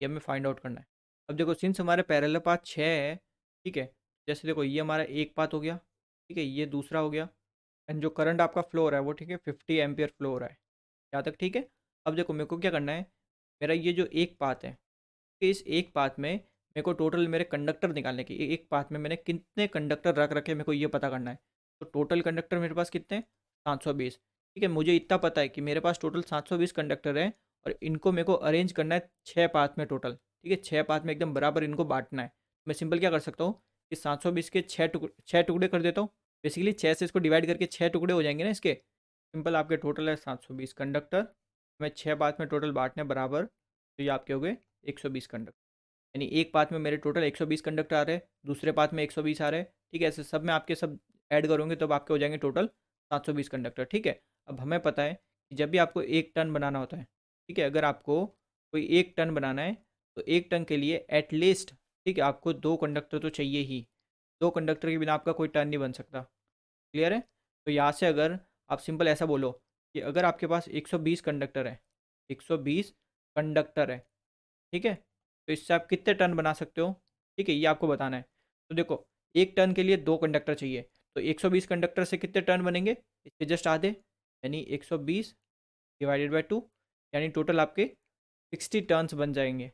ये हमें फाइंड आउट करना है। अब देखो सिंस हमारे पैरेलल पाथ 6 है, ठीक है, जैसे देखो ये हमारा एक पाथ हो गया, ठीक है, ये दूसरा हो गया, एंड जो करंट आपका फ्लो हो रहा है वो, ठीक है, 50 एम्पियर फ्लो हो रहा है, यहाँ तक ठीक है। अब देखो मेरे को क्या करना है, मेरा ये जो एक पाथ है, कि इस एक पाथ में मेरे को टोटल मेरे कंडक्टर निकालने की, एक पाथ में मैंने कितने कंडक्टर रख रखे मेरे को ये पता करना है। तो टोटल कंडक्टर मेरे पास कितने हैं, 720, ठीक है, मुझे इतना पता है कि मेरे पास टोटल 720 कंडक्टर हैं, और इनको मेरे को अरेंज करना है 6 पाथ में टोटल, ठीक है, 6 पाथ में एकदम बराबर इनको बांटना है। मैं सिंपल क्या कर सकता हूँ कि 720 के 6 टुकड़े कर देता हूँ, बेसिकली 6 से इसको डिवाइड करके 6 टुकड़े हो जाएंगे ना इसके। सिंपल आपके टोटल है 720 कंडक्टर, मैं 6 पाथ में टोटल बांटने बराबर, तो ये आपके हो गए 120 कंडक्टर, यानी एक पाथ में मेरे टोटल 120 कंडक्टर आ रहे हैं, दूसरे पाथ में 120 आ रहे हैं, ठीक है, ऐसे सब में आपके सब ऐड करोगे तब आपके हो जाएंगे टोटल 720 कंडक्टर, ठीक है। अब हमें पता है कि जब भी आपको 1 टन बनाना होता है, ठीक है, अगर आपको कोई 1 टन बनाना है तो 1 टन के लिए एटलीस्ट, ठीक है, आपको 2 कंडक्टर तो चाहिए ही, 2 कंडक्टर के बिना आपका कोई टन नहीं बन सकता, क्लियर है। तो यहाँ से अगर आप सिंपल ऐसा बोलो कि अगर आपके पास 120 कंडक्टर है, 120 कंडक्टर है, ठीक है, तो इससे आप कितने टन बना सकते हो, ठीक है, ये आपको बताना है। तो देखो 1 टन के लिए 2 कंडक्टर चाहिए, तो 120 कंडक्टर से कितने टन बनेंगे, इसके जस्ट आधे, यानी 120 डिवाइडेड बाई 2, यानी टोटल आपके 60 टन्स बन जाएंगे,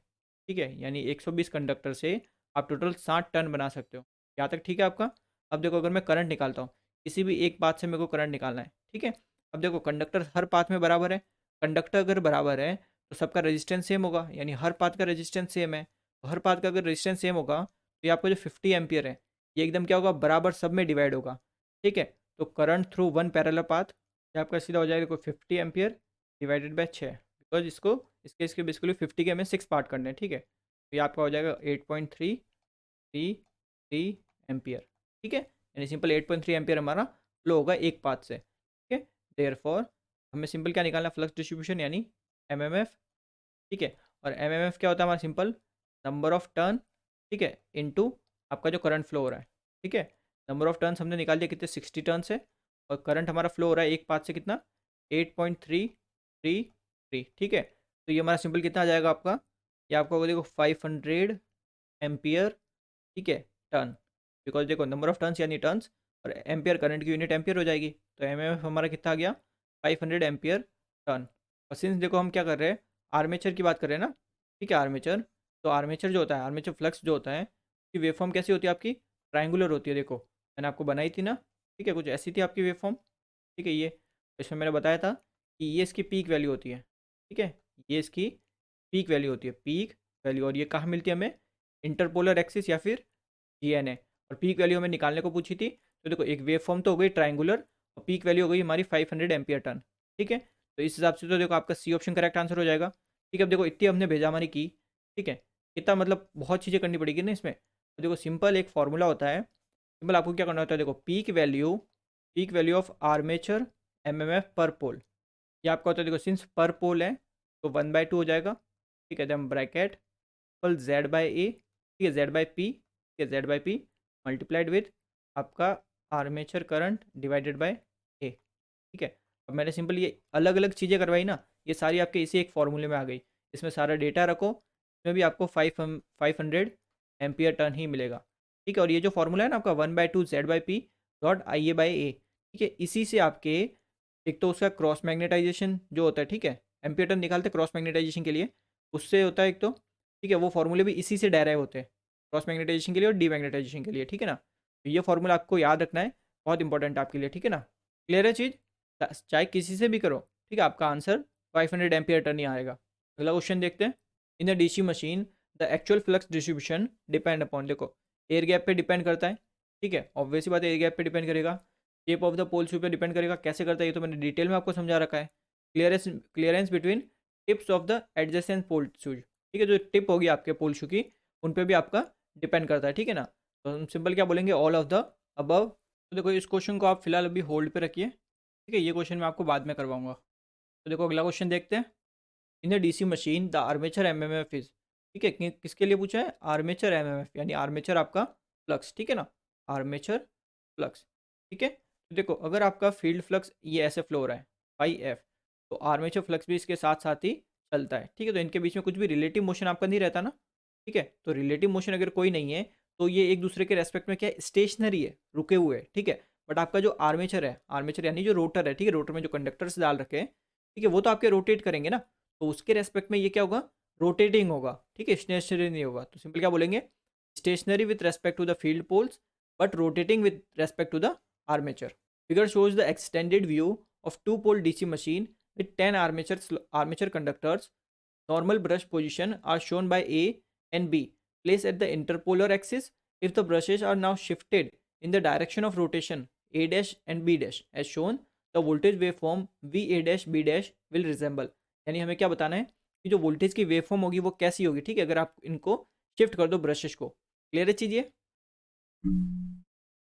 ठीक है, यानी 120 कंडक्टर से आप टोटल 60 टन बना सकते हो, यहाँ तक ठीक है आपका। अब देखो अगर मैं करंट निकालता हूँ, किसी भी एक पाथ से मेरे को करंट निकालना है, ठीक है, अब देखो कंडक्टर हर पाथ में बराबर है, कंडक्टर अगर बराबर है तो सबका रेजिस्टेंस सेम होगा, यानी हर पाथ का रेजिस्टेंस सेम है, तो हर पाथ का अगर रेजिस्टेंस सेम होगा तो ये आपका जो 50 एम्पियर है ये एकदम क्या होगा, बराबर सब में डिवाइड होगा, ठीक है। तो current through one parallel path ये आपका सीधा हो जाएगा 50 एम्पियर डिवाइडेड बाय 6, बिकॉज इसके बेसिकली 50 के हमें 6 पार्ट करने हैं, ठीक है, तो ये आपका हो जाएगा 8.333 एम्पियर, ठीक है, यानी सिंपल 8.3 एम्पियर हमारा फ्लो होगा एक पाथ से, ठीक है। देयरफॉर हमें सिंपल क्या निकालना, फ्लक्स डिस्ट्रीब्यूशन यानी एमएमएफ, ठीक है, और एमएमएफ क्या होता है हमारा, सिंपल नंबर ऑफ टर्न, ठीक है, इनटू आपका जो करंट फ्लो हो रहा है, ठीक है, नंबर ऑफ टर्न्स हमने निकाल दिया कितने, 60 टर्न से, और करंट हमारा फ्लो हो रहा है एक पाथ से कितना, 8.333, ठीक है, तो ये हमारा सिंपल कितना आ जाएगा आपका, ये आपका होगा देखो 500 एम्पियर, ठीक है, टर्न, बिकॉज देखो नंबर ऑफ टर्न्स यानी टर्न्स, और एम्पियर करंट की यूनिट एम्पियर हो जाएगी, तो एमएमएफ हमारा कितना आ गया, 500 एम्पियर टर्न। और सिंस देखो हम क्या कर रहे हैं, आर्मेचर की बात कर रहे हैं ना, ठीक है, आर्मेचर, तो आर्मेचर जो होता है, आर्मेचर फ्लक्स जो होता है उसकी वेवफॉर्म कैसी होती है आपकी, ट्रायंगुलर होती है, देखो मैंने आपको बनाई थी ना, ठीक है, कुछ ऐसी थी आपकी वेवफॉर्म, ठीक है, ये इसमें मैंने बताया था कि ये इसकी पीक वैल्यू होती है, ठीक है, ये इसकी पीक वैल्यू होती है, पीक वैल्यू, और ये कहाँ मिलती है हमें, इंटरपोलर एक्सिस या फिर जीएनए, और पीक वैल्यू हमें निकालने को पूछी थी, तो देखो एक वेव फॉर्म तो हो गई ट्रायंगुलर, और पीक वैल्यू हो गई हमारी 500 एम्पियर टन, ठीक है, तो इस हिसाब से तो देखो आपका सी ऑप्शन करेक्ट आंसर हो जाएगा, ठीक है। अब देखो इतनी हमने भेजा हमारी की, ठीक है, इतना मतलब बहुत चीज़ें करनी पड़ेगी ना इसमें, तो देखो सिंपल एक फार्मूला होता है, सिंपल आपको क्या करना होता है, देखो peak value of armature MMF पर पोल, ये आपका होता है, देखो सिंस पर पोल है तो 1/2 हो जाएगा, ठीक है, then bracket full Z by A, ठीक है, जेड बाई पी, ठीक है, Z by P multiplied with आपका armature current divided by A, ठीक है। अब मैंने सिंपल ये अलग अलग चीज़ें करवाई ना, ये सारी आपके इसी एक फॉर्मूले में आ गई, इसमें सारा डेटा रखो, इसमें भी आपको 500 एम्पियर टर्न ही मिलेगा, ठीक है, और ये जो फॉर्मूला है ना आपका 1/2 Z by P dot I A by A, ठीक है, इसी से आपके एक तो उसका क्रॉस मैग्नेटाइजेशन जो होता है, ठीक है, एम्पियर टर्न निकालते हैं क्रॉस मैग्नेटाइजेशन के लिए, उससे होता है एक तो, ठीक है, वो फॉर्मूले भी इसी से डेराइव होते हैं, क्रॉस मैग्नेटाइजेशन के लिए और डीमैग्नेटाइजेशन के लिए, ठीक है ना, तो ये फॉर्मूला आपको याद रखना है, बहुत इंपॉर्टेंट है आपके लिए, ठीक है ना, क्लियर है चीज़, चाहे किसी से भी करो, ठीक है, आपका आंसर 500 एम्पियर टर्न ही आएगा। अगला क्वेश्चन देखते हैं, इन the DC machine the actual flux distribution depend upon, देखो एयर गैप पे डिपेंड करता है, ठीक है, ऑब्वियसली बात है एयर गैप पे डिपेंड करेगा, शेप ऑफ द पोल शू पे डिपेंड करेगा, कैसे करता है ये तो मैंने डिटेल में आपको समझा रखा है। Clearance between tips of the adjacent pole shoes, ठीक है, जो टिप होगी आपके पोल शू की उन पे भी आपका डिपेंड करता है, ठीक है ना। तो हम सिंपल क्या बोलेंगे, ऑल ऑफ द अबव। तो देखो इस क्वेश्चन को आप फिलहाल अभी होल्ड पे रखिए, ठीक है, ये क्वेश्चन मैं आपको बाद में करवाऊंगा। तो देखो अगला क्वेश्चन देखते हैं। इन the DC machine the armature MMF is, ठीक है, किसके लिए पूछा है, आर्मेचर एमएमएफ यानी आर्मेचर आपका फ्लक्स, ठीक है ना, आर्मेचर फ्लक्स, ठीक है। तो देखो अगर आपका फील्ड फ्लक्स ये ऐसे फ्लो हो रहा है बाई एफ, तो आर्मेचर फ्लक्स भी इसके साथ साथ ही चलता है, ठीक है। तो इनके बीच में कुछ भी रिलेटिव मोशन आपका नहीं रहता ना, ठीक है। तो रिलेटिव मोशन अगर कोई नहीं है तो ये एक दूसरे के रेस्पेक्ट में क्या है, स्टेशनरी है, रुके हुए है, ठीक है। बट आपका जो आर्मेचर है, आर्मेचर यानी जो रोटर है, ठीक है, रोटर में जो कंडक्टर्स डाल रखे हैं, ठीक है, वो तो आपके रोटेट करेंगे ना, तो उसके रेस्पेक्ट में ये क्या होगा, रोटेटिंग होगा, ठीक है, स्टेशनरी नहीं होगा। तो सिंपल क्या बोलेंगे, stationary with respect to the field poles but rotating with respect to the armature. Figure shows the extended view of two-pole DC machine with 10 armature conductors. Normal brush position are shown by A and B. Placed at the interpolar axis. If the brushes are now shifted in the direction of rotation A dash and B dash as shown, the voltage waveform VA dash B dash will resemble. यानी हमें क्या बताना है कि जो voltage की waveform होगी वो कैसी होगी, ठीक है, अगर आप इनको शिफ्ट कर दो ब्रशेस को। क्लियर है चीज़ ये।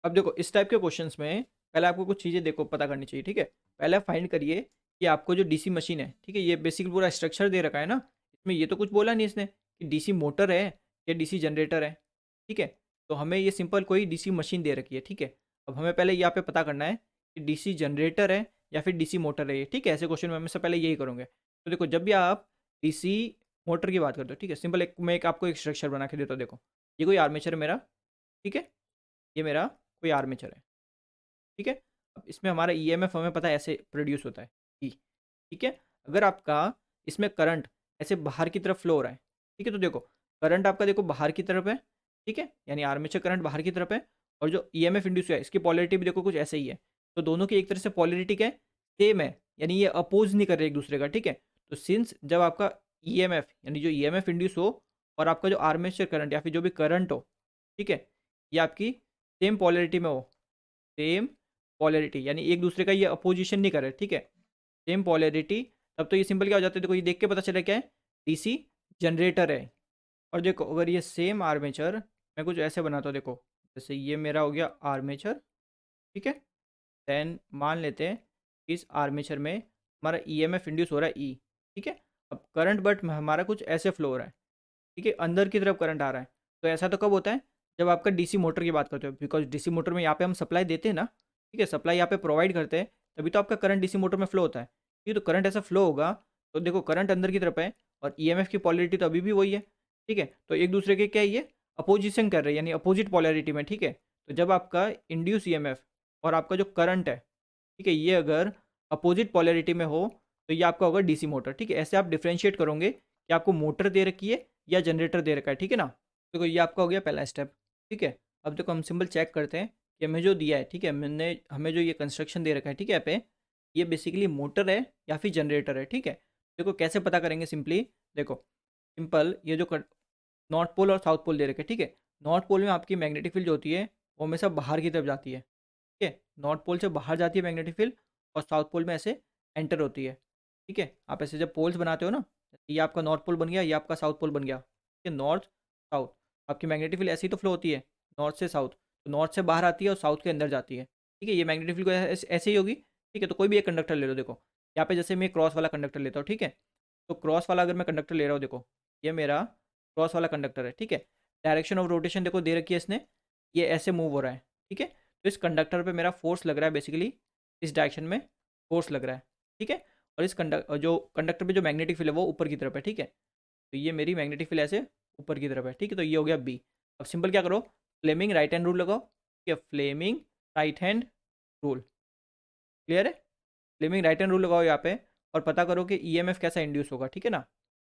अब देखो इस टाइप के क्वेश्चंस में पहले आपको कुछ चीज़ें देखो पता करनी चाहिए, ठीक है। पहले फाइंड करिए कि आपको जो डीसी मशीन है, ठीक है, ये बेसिक पूरा स्ट्रक्चर दे रखा है ना, इसमें ये तो कुछ बोला नहीं इसने कि डीसी मोटर है या डीसी जनरेटर है, ठीक है। तो हमें ये सिंपल कोई डीसी मशीन दे रखी है, ठीक है। अब हमें पहले यहाँ पे पता करना है कि डीसी जनरेटर है या फिर डीसी मोटर है ये, ठीक है। ऐसे क्वेश्चन में हमेशा पहले यही करोगे। तो देखो जब भी आप डीसी मोटर की बात करते हो, ठीक है, सिंपल मैं आपको एक स्ट्रक्चर बना के देता हूँ। देखो ये कोई आर्मेचर है मेरा, ठीक है, ये मेरा कोई आर्मेचर है, ठीक है। अब इसमें हमारा ईएमएफ हमें पता है ऐसे प्रोड्यूस होता है ई, ठीक है। अगर आपका इसमें करंट ऐसे बाहर की तरफ फ्लो हो रहा है, ठीक है, तो देखो करंट आपका देखो बाहर की तरफ है, ठीक है, यानी आर्मेचर करंट बाहर की तरफ है, और जो ईएमएफ इंड्यूस है इसकी पॉलरिटी भी देखो कुछ ऐसे ही है। तो दोनों की एक तरह से पॉलरिटी क्या है, सेम है, यानी ये अपोज नहीं कर रहे एक दूसरे का, ठीक है। तो सिंस जब आपका ईएमएफ यानी जो ईएमएफ इंड्यूस हो और आपका जो आर्मेचर करंट या फिर जो भी करंट हो, ठीक है, ये आपकी सेम पॉलरिटी में हो, सेम पॉलरिटी यानी एक दूसरे का ये अपोजिशन नहीं कर रहे, ठीक है, सेम पॉलरिटी, तब तो ये सिंपल क्या हो जाता है, देखो ये देख के पता चला क्या है, डीसी जनरेटर है। और देखो अगर ये सेम आर्मेचर मैं कुछ ऐसे बनाता हूँ, देखो जैसे ये मेरा हो गया आर्मेचर, ठीक है। देन मान लेते हैं कि इस आर्मेचर में हमारा ईएमएफ इंड्यूस हो रहा है ई, ठीक है। अब करंट बट हमारा कुछ ऐसे फ्लो हो रहा है, ठीक है, अंदर की तरफ करंट आ रहा है। तो ऐसा तो कब होता है, जब आपका डीसी मोटर की बात करते हो, बिकॉज डीसी मोटर में यहाँ पे हम सप्लाई देते हैं ना, ठीक है, सप्लाई यहाँ पे प्रोवाइड करते हैं, तभी तो आपका करंट डीसी मोटर में फ्लो होता है, ठीक है। तो करंट ऐसा फ्लो होगा, तो देखो करंट अंदर की तरफ है और ईएमएफ की पॉलरिटी तो अभी भी वही है, ठीक है। तो एक दूसरे के क्या है, ये अपोजिशन कर रहे हैं, यानी अपोजिट पॉलरिटी में, ठीक है। तो जब आपका इंड्यूस ईएमएफ और आपका जो करंट है, ठीक है, ये अगर अपोजिट पॉलरिटी में हो तो ये आपका होगा डीसी मोटर, ठीक है। ऐसे आप डिफ्रेंशिएट करोगे कि आपको मोटर दे रखी है या जनरेटर दे रखा है, ठीक है ना। देखो ये आपका हो गया पहला स्टेप, ठीक है। अब देखो हम सिंपल चेक करते हैं कि हमें जो दिया है, ठीक है, मैंने हमें जो ये कंस्ट्रक्शन दे रखा है, ठीक है, यहाँ पे ये बेसिकली मोटर है या फिर जनरेटर है, ठीक है। देखो कैसे पता करेंगे, सिंपली देखो सिंपल ये जो नॉर्थ पोल और साउथ पोल दे रखे हैं, ठीक है। नॉर्थ पोल में आपकी मैग्नेटिक फील्ड जो होती है वो हमेशा बाहर की तरफ जाती है, ठीक है, नॉर्थ पोल से बाहर जाती है मैग्नेटिक फील्ड, और साउथ पोल में ऐसे एंटर होती है, ठीक है। आप ऐसे जब पोल्स बनाते हो ना, ये आपका नॉर्थ पोल बन गया, ये आपका साउथ पोल बन गया, ठीक है, नॉर्थ साउथ। आपकी मैग्नेटिक फील्ड ऐसे ही तो फ्लो होती है नॉर्थ से साउथ, तो नॉर्थ से बाहर आती है और साउथ के अंदर जाती है, ठीक है। ये मैग्नेटिक फील्ड को ऐसे ही होगी, ठीक है। तो कोई भी एक कंडक्टर ले लो, देखो यहाँ पे जैसे मैं क्रॉस वाला कंडक्टर लेता हूँ, ठीक है। तो क्रॉस वाला अगर मैं कंडक्टर ले रहा हूँ, देखो ये मेरा क्रॉस वाला कंडक्टर है, ठीक है। डायरेक्शन ऑफ रोटेशन देखो दे रखी है इसने, ये ऐसे मूव हो रहा है, ठीक है। तो इस कंडक्टर पे मेरा फोर्स लग रहा है, बेसिकली इस डायरेक्शन में फोर्स लग रहा है, ठीक है। और इस जो कंडक्टर पे जो मैग्नेटिक फील्ड है वो ऊपर की तरफ है, ठीक है। तो ये मेरी मैग्नेटिक फील्ड ऐसे ऊपर की तरफ है, ठीक है। तो ये हो गया बी। अब सिंपल क्या करो, फ्लेमिंग राइट हैंड रूल लगाओ, ठीक है, Fleming right hand rule. Clear है, फ्लेमिंग राइट हैंड रूल लगाओ यहाँ पे और पता करो कि ईएमएफ कैसा इंड्यूस होगा, ठीक है ना।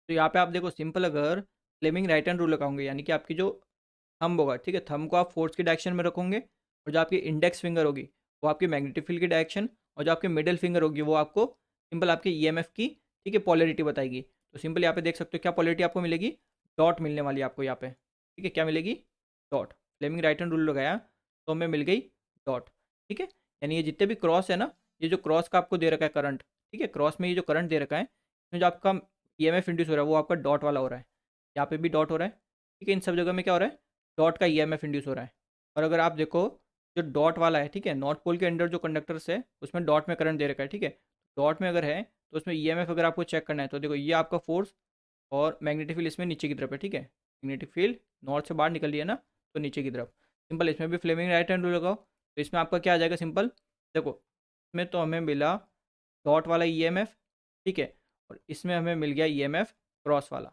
तो यहाँ पे आप देखो सिंपल अगर फ्लेमिंग राइट हैंड रूल लगाओगे, यानी कि आपकी जो थंब होगा, ठीक है, थंब को आप फोर्स की डायरेक्शन में रखोगे, और जो आपकी इंडेक्स फिंगर होगी वो आपकी मैग्नेटिक फील्ड की डायरेक्शन, और जो आपकी मिडिल फिंगर होगी वो आपको सिंपल आपके ईएमएफ की, ठीक है, पॉलरिटी बताएगी। तो सिंपल यहाँ पे देख सकते हो क्या पॉलरिटी आपको मिलेगी, डॉट मिलने वाली है आपको यहाँ पे, ठीक है। क्या मिलेगी? Dot. Fleming right hand rule लगाया तो हमें मिल गई डॉट, ठीक है। यानी ये जितने भी क्रॉस है ना, ये जो क्रॉस का आपको दे रखा है करंट, ठीक है, क्रॉस में ये जो करंट दे रखा है, इसमें जो आपका ईएमएफ इंड्यूस हो रहा है वो आपका डॉट वाला हो रहा है। यहाँ पे भी डॉट हो रहा है, ठीक है। इन सब जगह में क्या हो रहा है? डॉट का ईएमएफ इंड्यूस हो रहा है। और अगर आप देखो, जो डॉट वाला है, ठीक है, नॉर्थ पोल के अंदर जो कंडक्टर्स है उसमें डॉट में करंट दे रखा है, ठीक है। डॉट में अगर है तो उसमें ईएमएफ अगर आपको चेक करना है तो देखो ये आपका फोर्स और मैग्नेटिक फील्ड इसमें नीचे की तरफ है, ठीक है। मैग्नेटिक फील्ड नॉर्थ से बाहर निकल रही है ना, तो नीचे की तरफ। सिंपल इसमें भी फ्लेमिंग राइट हैंड रूल लगाओ तो इसमें आपका क्या आ जाएगा? सिंपल देखो, इसमें तो हमें मिला डॉट वाला ईएमएफ, ठीक है, और इसमें हमें मिल गया ईएमएफ क्रॉस वाला,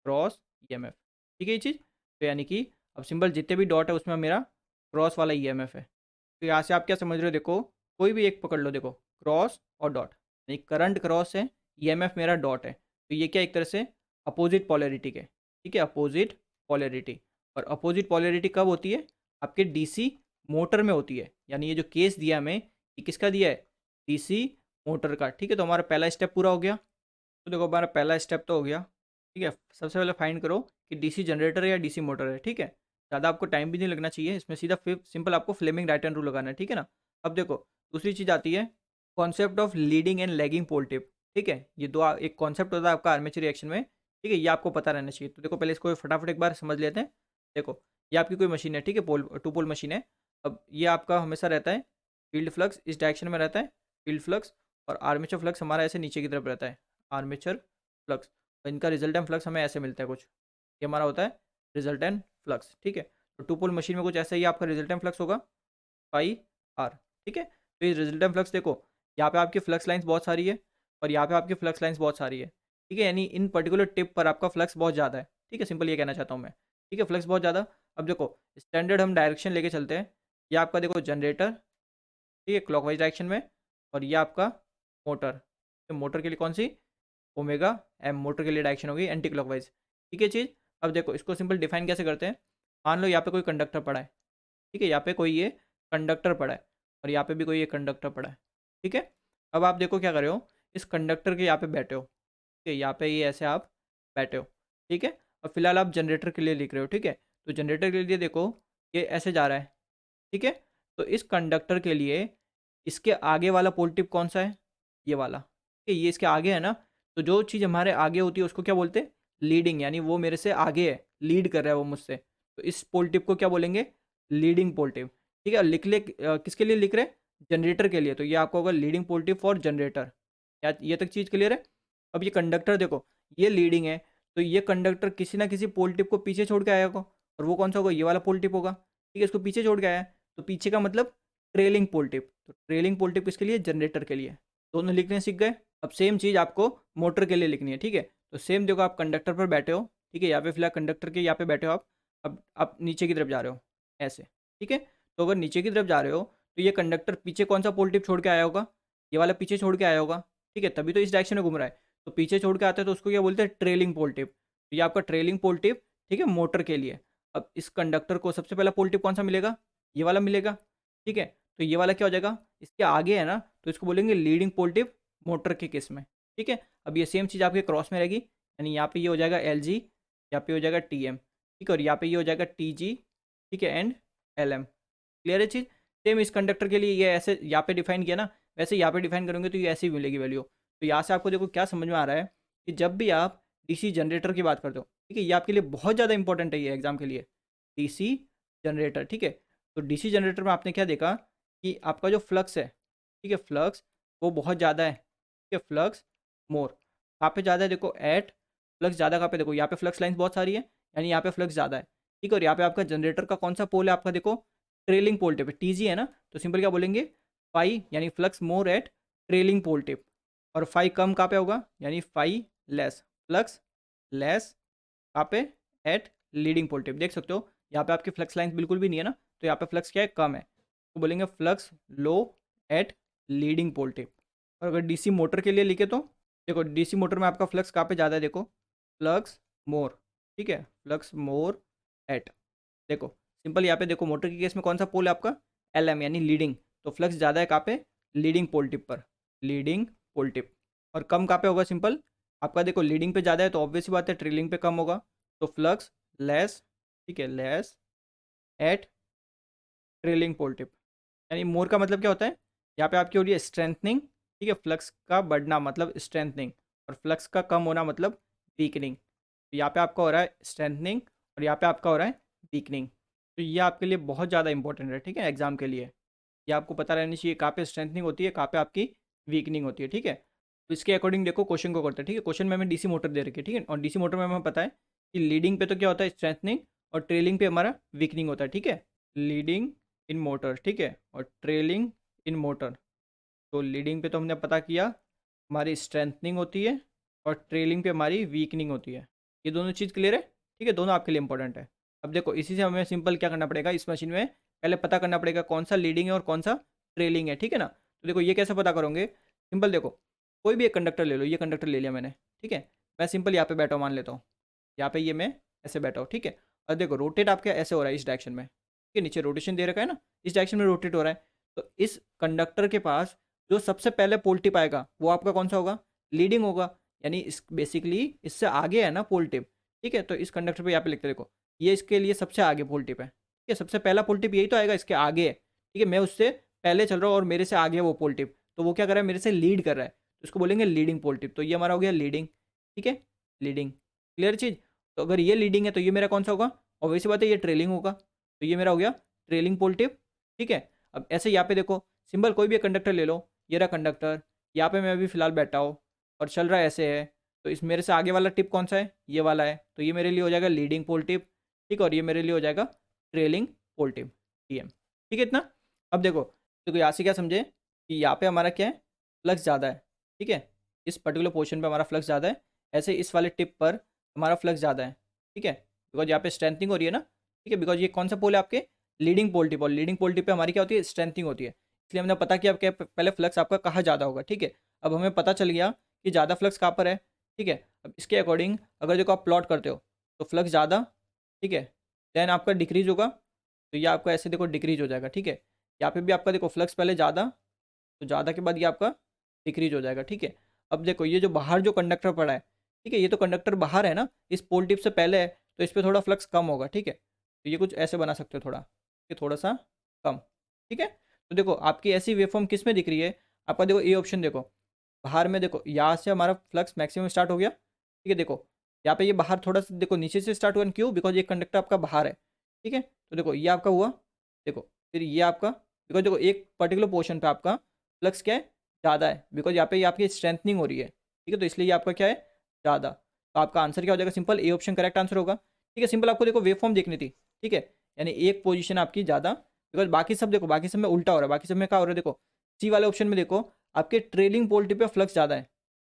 क्रॉस ईएमएफ, ठीक है ये चीज़। तो यानी कि अब सिंपल जितने भी डॉट है उसमें मेरा क्रॉस वाला ईएमएफ है। तो यहाँ से आप क्या समझ रहे हो? देखो, कोई भी एक पकड़ लो, देखो क्रॉस और डॉट, यानी करंट क्रॉस है, ईएमएफ मेरा डॉट है, तो ये क्या एक तरह से अपोजिट पोलैरिटी के, ठीक है, अपोजिट पोलैरिटी। और अपोजिट पोलैरिटी कब होती है? आपके डीसी मोटर में होती है। यानी ये जो केस दिया हमें, ये किसका दिया है? डीसी मोटर का, ठीक है। तो हमारा पहला स्टेप पूरा हो गया। तो देखो हमारा पहला स्टेप तो हो गया, ठीक है। सबसे पहले फाइंड करो कि डीसी जनरेटर है या डीसी मोटर है, ठीक है। ज़्यादा आपको टाइम भी नहीं लगना चाहिए इसमें, सीधा फिर सिंपल आपको फ्लेमिंग राइट हैंड रूल लगाना है, ठीक है ना। अब देखो दूसरी चीज़ आती है concept of leading and lagging pole tip, ठीक है। ये दो एक कॉन्सेप्ट होता है आपका आर्मेचर रिएक्शन में, ठीक है, ये आपको पता रहना चाहिए। तो देखो पहले इसको फटाफट एक बार समझ लेते हैं। देखो ये आपकी कोई मशीन है, ठीक है, पोल टू पोल मशीन है। अब ये आपका हमेशा रहता है फील्ड फ्लक्स इस डायरेक्शन में रहता है, फील्ड फ्लक्स, और आर्मेचर फ्लक्स हमारा ऐसे नीचे की तरफ रहता है, आर्मेचर फ्लक्स। तो इनका रिजल्टेंट फ्लक्स हमें ऐसे मिलता है कुछ, ये हमारा होता है रिजल्टेंट फ्लक्स, ठीक है। तो टू पोल मशीन में कुछ ऐसा ही आपका रिजल्टेंट फ्लक्स होगा, पाई आर, ठीक है। तो ये रिजल्टेंट फ्लक्स देखो, यहाँ पे आपकी फ्लक्स लाइन्स बहुत सारी है और यहाँ पे आपकी फ्लक्स लाइन्स बहुत सारी है, ठीक है। यानी इन पर्टिकुलर टिप पर आपका फ्लक्स बहुत ज़्यादा है, ठीक है, सिंपल ये कहना चाहता हूँ मैं, ठीक है, फ्लक्स बहुत ज़्यादा। अब देखो स्टैंडर्ड हम डायरेक्शन लेके चलते हैं। ये आपका देखो जनरेटर, ठीक है, क्लॉकवाइज डायरेक्शन में, और ये आपका मोटर, तो मोटर के लिए कौन सी? ओमेगा एम, मोटर के लिए डायरेक्शन होगी एंटी क्लॉकवाइज, ठीक है चीज़। अब देखो इसको सिंपल डिफाइन कैसे करते हैं। मान लो यहाँ पे कोई कंडक्टर पड़ा है, ठीक है, यहाँ पे कोई ये कंडक्टर पड़ा है और यहाँ पे भी कोई ये कंडक्टर पड़ा है, ठीक है। अब आप देखो क्या कर रहे हो, इस कंडक्टर के यहाँ पे बैठे हो, ठीक है, यहाँ पे ये ऐसे आप बैठे हो, ठीक है। और फिलहाल आप जनरेटर के लिए लिख रहे हो, ठीक है। तो जनरेटर के लिए देखो ये ऐसे जा रहा है, ठीक है। तो इस कंडक्टर के लिए इसके आगे वाला पोल टिप कौन सा है? ये वाला, ठीक है, ये इसके आगे है ना। तो जो चीज़ हमारे आगे होती है उसको क्या बोलते हैं? लीडिंग, यानी वो मेरे से आगे है, लीड कर रहा है वो मुझसे, तो इस पोल टिप को क्या बोलेंगे? लीडिंग पोल टिप, ठीक है। लिख ले किसके लिए लिख रहे हैं? जनरेटर के लिए, तो ये आपका होगा leading pole tip for generator. या ये तक चीज़ क्लियर है? अब ये कंडक्टर देखो, ये लीडिंग है, तो ये कंडक्टर किसी ना किसी पोल टिप को पीछे छोड़ के आया होगा, और वो कौन सा होगा? ये वाला पोल टिप होगा, ठीक है, इसको पीछे छोड़ के आया है, तो पीछे का मतलब ट्रेलिंग पोल टिप। तो ट्रेलिंग पोल टिप किसके लिए? जनरेटर के लिए। दोनों लिखने सीख गए। अब सेम चीज़ आपको मोटर के लिए लिखनी है, ठीक है। तो सेम देखो आप कंडक्टर पर बैठे हो, ठीक है, यहाँ पे फिलहाल कंडक्टर के यहाँ पे बैठे हो आप। अब आप नीचे की तरफ जा रहे हो ऐसे, ठीक है। तो अगर नीचे की तरफ जा रहे हो तो ये कंडक्टर पीछे कौन सा पोल टिप छोड़ के आया होगा? ये वाला पीछे छोड़ के आया होगा, ठीक है, तभी तो इस डायरेक्शन में घूम रहा है। तो पीछे छोड़ के आता है तो उसको क्या बोलते हैं? Trailing pole tip. तो ये आपका ट्रेलिंग पोल टिप, ठीक है, मोटर के लिए। अब इस कंडक्टर को सबसे पहला पोल टिप कौन सा मिलेगा? ये वाला मिलेगा, ठीक है। तो ये वाला क्या हो जाएगा? इसके आगे है ना, तो इसको बोलेंगे लीडिंग पोल टिप मोटर के केस में, ठीक है। अब ये सेम चीज़ आपके क्रॉस में रहेगी, यानी यहाँ पे ये हो जाएगा एल जी, यहाँ पे हो जाएगा टी एम, ठीक है, और यहाँ पे ये हो जाएगा टी जी, ठीक है, एंड एल एम। क्लियर है चीज़? सेम इस कंडक्टर के लिए ये ऐसे यहाँ पे डिफाइन किया ना, वैसे यहाँ पे डिफाइन करेंगे तो ये ऐसी ही मिलेगी वैल्यू। तो यहाँ से आपको देखो क्या समझ में आ रहा है कि जब भी आप डीसी जनरेटर की बात करते हो, ठीक है, ये आपके लिए बहुत ज़्यादा इंपॉर्टेंट है ये एग्जाम के लिए, डीसी जनरेटर, ठीक है। तो डीसी जनरेटर में आपने क्या देखा कि आपका जो फ्लक्स है, ठीक है, फ्लक्स वो बहुत ज़्यादा है, ठीक है, फ्लक्स मोर कहाँ पे ज़्यादा है? देखो एट, फ्लक्स ज़्यादा कहाँ पे? देखो यहाँ पे फ्लक्स लाइन्स बहुत सारी है, यानी यहाँ पे फ्लक्स ज़्यादा है, ठीक है। और यहाँ पे आपका जनरेटर का कौन सा पोल है? आपका देखो ट्रेलिंग पोल टिप, टीजी है ना, तो सिंपल क्या बोलेंगे? फाई, यानी flux more at trailing pole tip. और फाई कम कहाँ पे होगा? यानी फाई लेस, फ्लक्स लेस कहाँ पे? Eight leading pole tip. देख सकते हो यहाँ पे आपकी फ्लक्स लाइन्स बिल्कुल भी नहीं है ना, तो यहाँ पे फ्लक्स क्या है? कम है, तो बोलेंगे फ्लक्स लो एट लीडिंग पोल टिप। और अगर डीसी मोटर के लिए लिखे तो देखो डीसी मोटर में आपका फ्लक्स कहाँ पे ज़्यादा है? देखो फ्लक्स मोर, ठीक है, फ्लक्स मोर एट, देखो सिंपल यहाँ पे देखो मोटर के केस में कौन सा पोल है आपका? एल एम, यानी लीडिंग। तो फ्लक्स ज़्यादा है कहाँ पे? लीडिंग पोल टिप पर, लीडिंग पोल टिप। और कम कहाँ पे होगा? सिंपल आपका देखो लीडिंग पे ज़्यादा है तो ऑब्वियस सी बात है ट्रेलिंग पे कम होगा, तो फ्लक्स लेस, ठीक है, less at trailing pole tip. यानी मोर का मतलब क्या होता है, यहाँ पे आपकी हो रही है स्ट्रेंथनिंग, ठीक है, फ्लक्स का बढ़ना मतलब स्ट्रेंथनिंग, और फ्लक्स का कम होना मतलब वीकनिंग। तो यहाँ पे आपका हो रहा है स्ट्रेंथनिंग और यहाँ पे आपका हो रहा है वीकनिंग। तो ये आपके लिए बहुत ज़्यादा इंपॉर्टेंट है, ठीक है, एग्जाम के लिए। ये आपको पता रहनी चाहिए कहाँ पे स्ट्रेंथनिंग होती है, कहाँ पे आपकी वीकनिंग होती है, ठीक है। तो इसके अकॉर्डिंग देखो क्वेश्चन को करते हैं, ठीक है। क्वेश्चन में हमें डीसी मोटर दे रखी है, ठीक है, और डीसी मोटर में हमें पता है कि लीडिंग पे तो क्या होता है स्ट्रेंथनिंग, और ट्रेलिंग पे हमारा वीकनिंग होता है, ठीक है। लीडिंग इन मोटर, ठीक है, और ट्रेलिंग इन मोटर। तो लीडिंग पे तो हमने पता किया हमारी स्ट्रेंथनिंग होती है, और ट्रेलिंग पे हमारी वीकनिंग होती है। ये दोनों चीज़ क्लियर है, ठीक है, दोनों आपके लिए इंपॉर्टेंट है। अब देखो इसी से हमें सिंपल क्या करना पड़ेगा इस मशीन में, पहले पता करना पड़ेगा कौन सा लीडिंग है और कौन सा ट्रेलिंग है, ठीक है ना। तो देखो ये कैसे पता करोगे, सिंपल देखो, कोई भी एक कंडक्टर ले लो, ये कंडक्टर ले लिया मैंने, ठीक है। मैं सिंपल यहाँ पे बैठा हूँ, मान लेता हूँ यहाँ पे ये मैं ऐसे बैठा हूँ, ठीक है। और देखो रोटेट आपके ऐसे हो रहा है इस डायरेक्शन में, ठीक है, नीचे रोटेशन दे रखा है ना, इस डायरेक्शन में रोटेट हो रहा है। तो इस कंडक्टर के पास जो सबसे पहले पोल टिप आएगा वो आपका कौन सा होगा, लीडिंग होगा। यानी इस बेसिकली इससे आगे है ना पोल टिप, ठीक है। तो इस कंडक्टर पे यहाँ पे लिखते देखो, ये इसके लिए सबसे आगे पोल टिप है, ठीक है, सबसे पहला पोल टिप यही तो आएगा, इसके आगे है, ठीक है। मैं उससे पहले चल रहा हूँ और मेरे से आगे है वो पोल टिप, तो वो क्या कर रहा है, मेरे से लीड कर रहा है, तो इसको बोलेंगे लीडिंग पोल टिप। तो ये हमारा हो गया लीडिंग, ठीक है, लीडिंग। क्लियर चीज़। तो अगर ये लीडिंग है तो ये मेरा कौन सा होगा, और वैसी बात है ये ट्रेलिंग होगा, तो ये मेरा हो गया ट्रेलिंग पोल टिप, ठीक है। अब ऐसे यहाँ पे देखो सिंबल कोई भी एक कंडक्टर ले लो, ये रहा कंडक्टर, यहाँ पे मैं अभी फिलहाल बैठा हूँ और चल रहा है ऐसे है। तो इस मेरे से आगे वाला टिप कौन सा है, ये वाला है, तो ये मेरे लिए हो जाएगा लीडिंग पोल टिप, ठीक है, और ये मेरे लिए हो जाएगा ट्रेलिंग पोल टिप, टीएम, ठीक है इतना। अब देखो देखो यहाँ से क्या समझे कि यहाँ पे हमारा क्या है, फ्लक्स ज़्यादा है, ठीक है, इस पर्टिकुलर पोर्शन पे हमारा फ्लक्स ज़्यादा है, ऐसे इस वाले टिप पर हमारा फ्लक्स ज़्यादा है, ठीक है, बिकॉज यहाँ पे स्ट्रेंथिंग हो रही है ना, ठीक है, बिकॉज ये कौन सा पोल है आपके, लीडिंग पोल टिप, और लीडिंग पोल टिप पे हमारी क्या होती है, स्ट्रेंथिंग होती है। इसलिए हमने पता किया क्या पहले फ्लक्स आपका कहाँ ज़्यादा होगा, ठीक है। अब हमें पता चल गया कि ज़्यादा फ्लक्स कहाँ पर है, ठीक है। अब इसके अकॉर्डिंग अगर देखो आप प्लॉट करते हो तो फ्लक्स ज़्यादा, ठीक है, देन आपका डिक्रीज होगा, तो ये आपका ऐसे देखो डिक्रीज हो जाएगा, ठीक है। यहाँ पे भी आपका देखो फ्लक्स पहले ज़्यादा, तो ज़्यादा के बाद ये आपका डिक्रीज हो जाएगा, ठीक है। अब देखो ये जो बाहर जो कंडक्टर पड़ा है, ठीक है, ये तो कंडक्टर बाहर है ना, इस पोल टिप से पहले है, तो इस पर थोड़ा फ्लक्स कम होगा, ठीक है। तो ये कुछ ऐसे बना सकते हो थोड़ा, ये थोड़ा सा कम, ठीक है। तो देखो आपकी ऐसी वेवफॉर्म किस में दिख रही है, आपका देखो ए ऑप्शन देखो, बाहर में देखो यहाँ से हमारा फ्लक्स मैक्सिमम स्टार्ट हो गया, ठीक है। देखो यहाँ पे ये बाहर थोड़ा सा देखो नीचे से स्टार्ट हुआ, क्यों, बिकॉज ये कंडक्टर आपका बाहर है, ठीक है। तो देखो ये आपका हुआ, देखो फिर ये आपका, बिकॉज देखो एक पर्टिकुलर पोर्शन पे आपका फ्लक्स क्या है, ज़्यादा है, बिकॉज यहाँ पे ये आपकी स्ट्रेंथनिंग हो रही है, ठीक है, तो इसलिए ये आपका क्या है, ज़्यादा। तो आपका आंसर क्या हो जाएगा, simple A option correct answer होगा, ठीक है। सिंपल आपको देखो वेव फॉर्म देखनी थी, ठीक है, यानी एक पोजीशन आपकी ज़्यादा, बिकॉज बाकी सब देखो बाकी सब में उल्टा हो रहा है, बाकी सब में क्या हो रहा है, देखो सी वाले ऑप्शन में देखो आपके ट्रेलिंग पोल टिप पे फ्लक्स ज़्यादा है,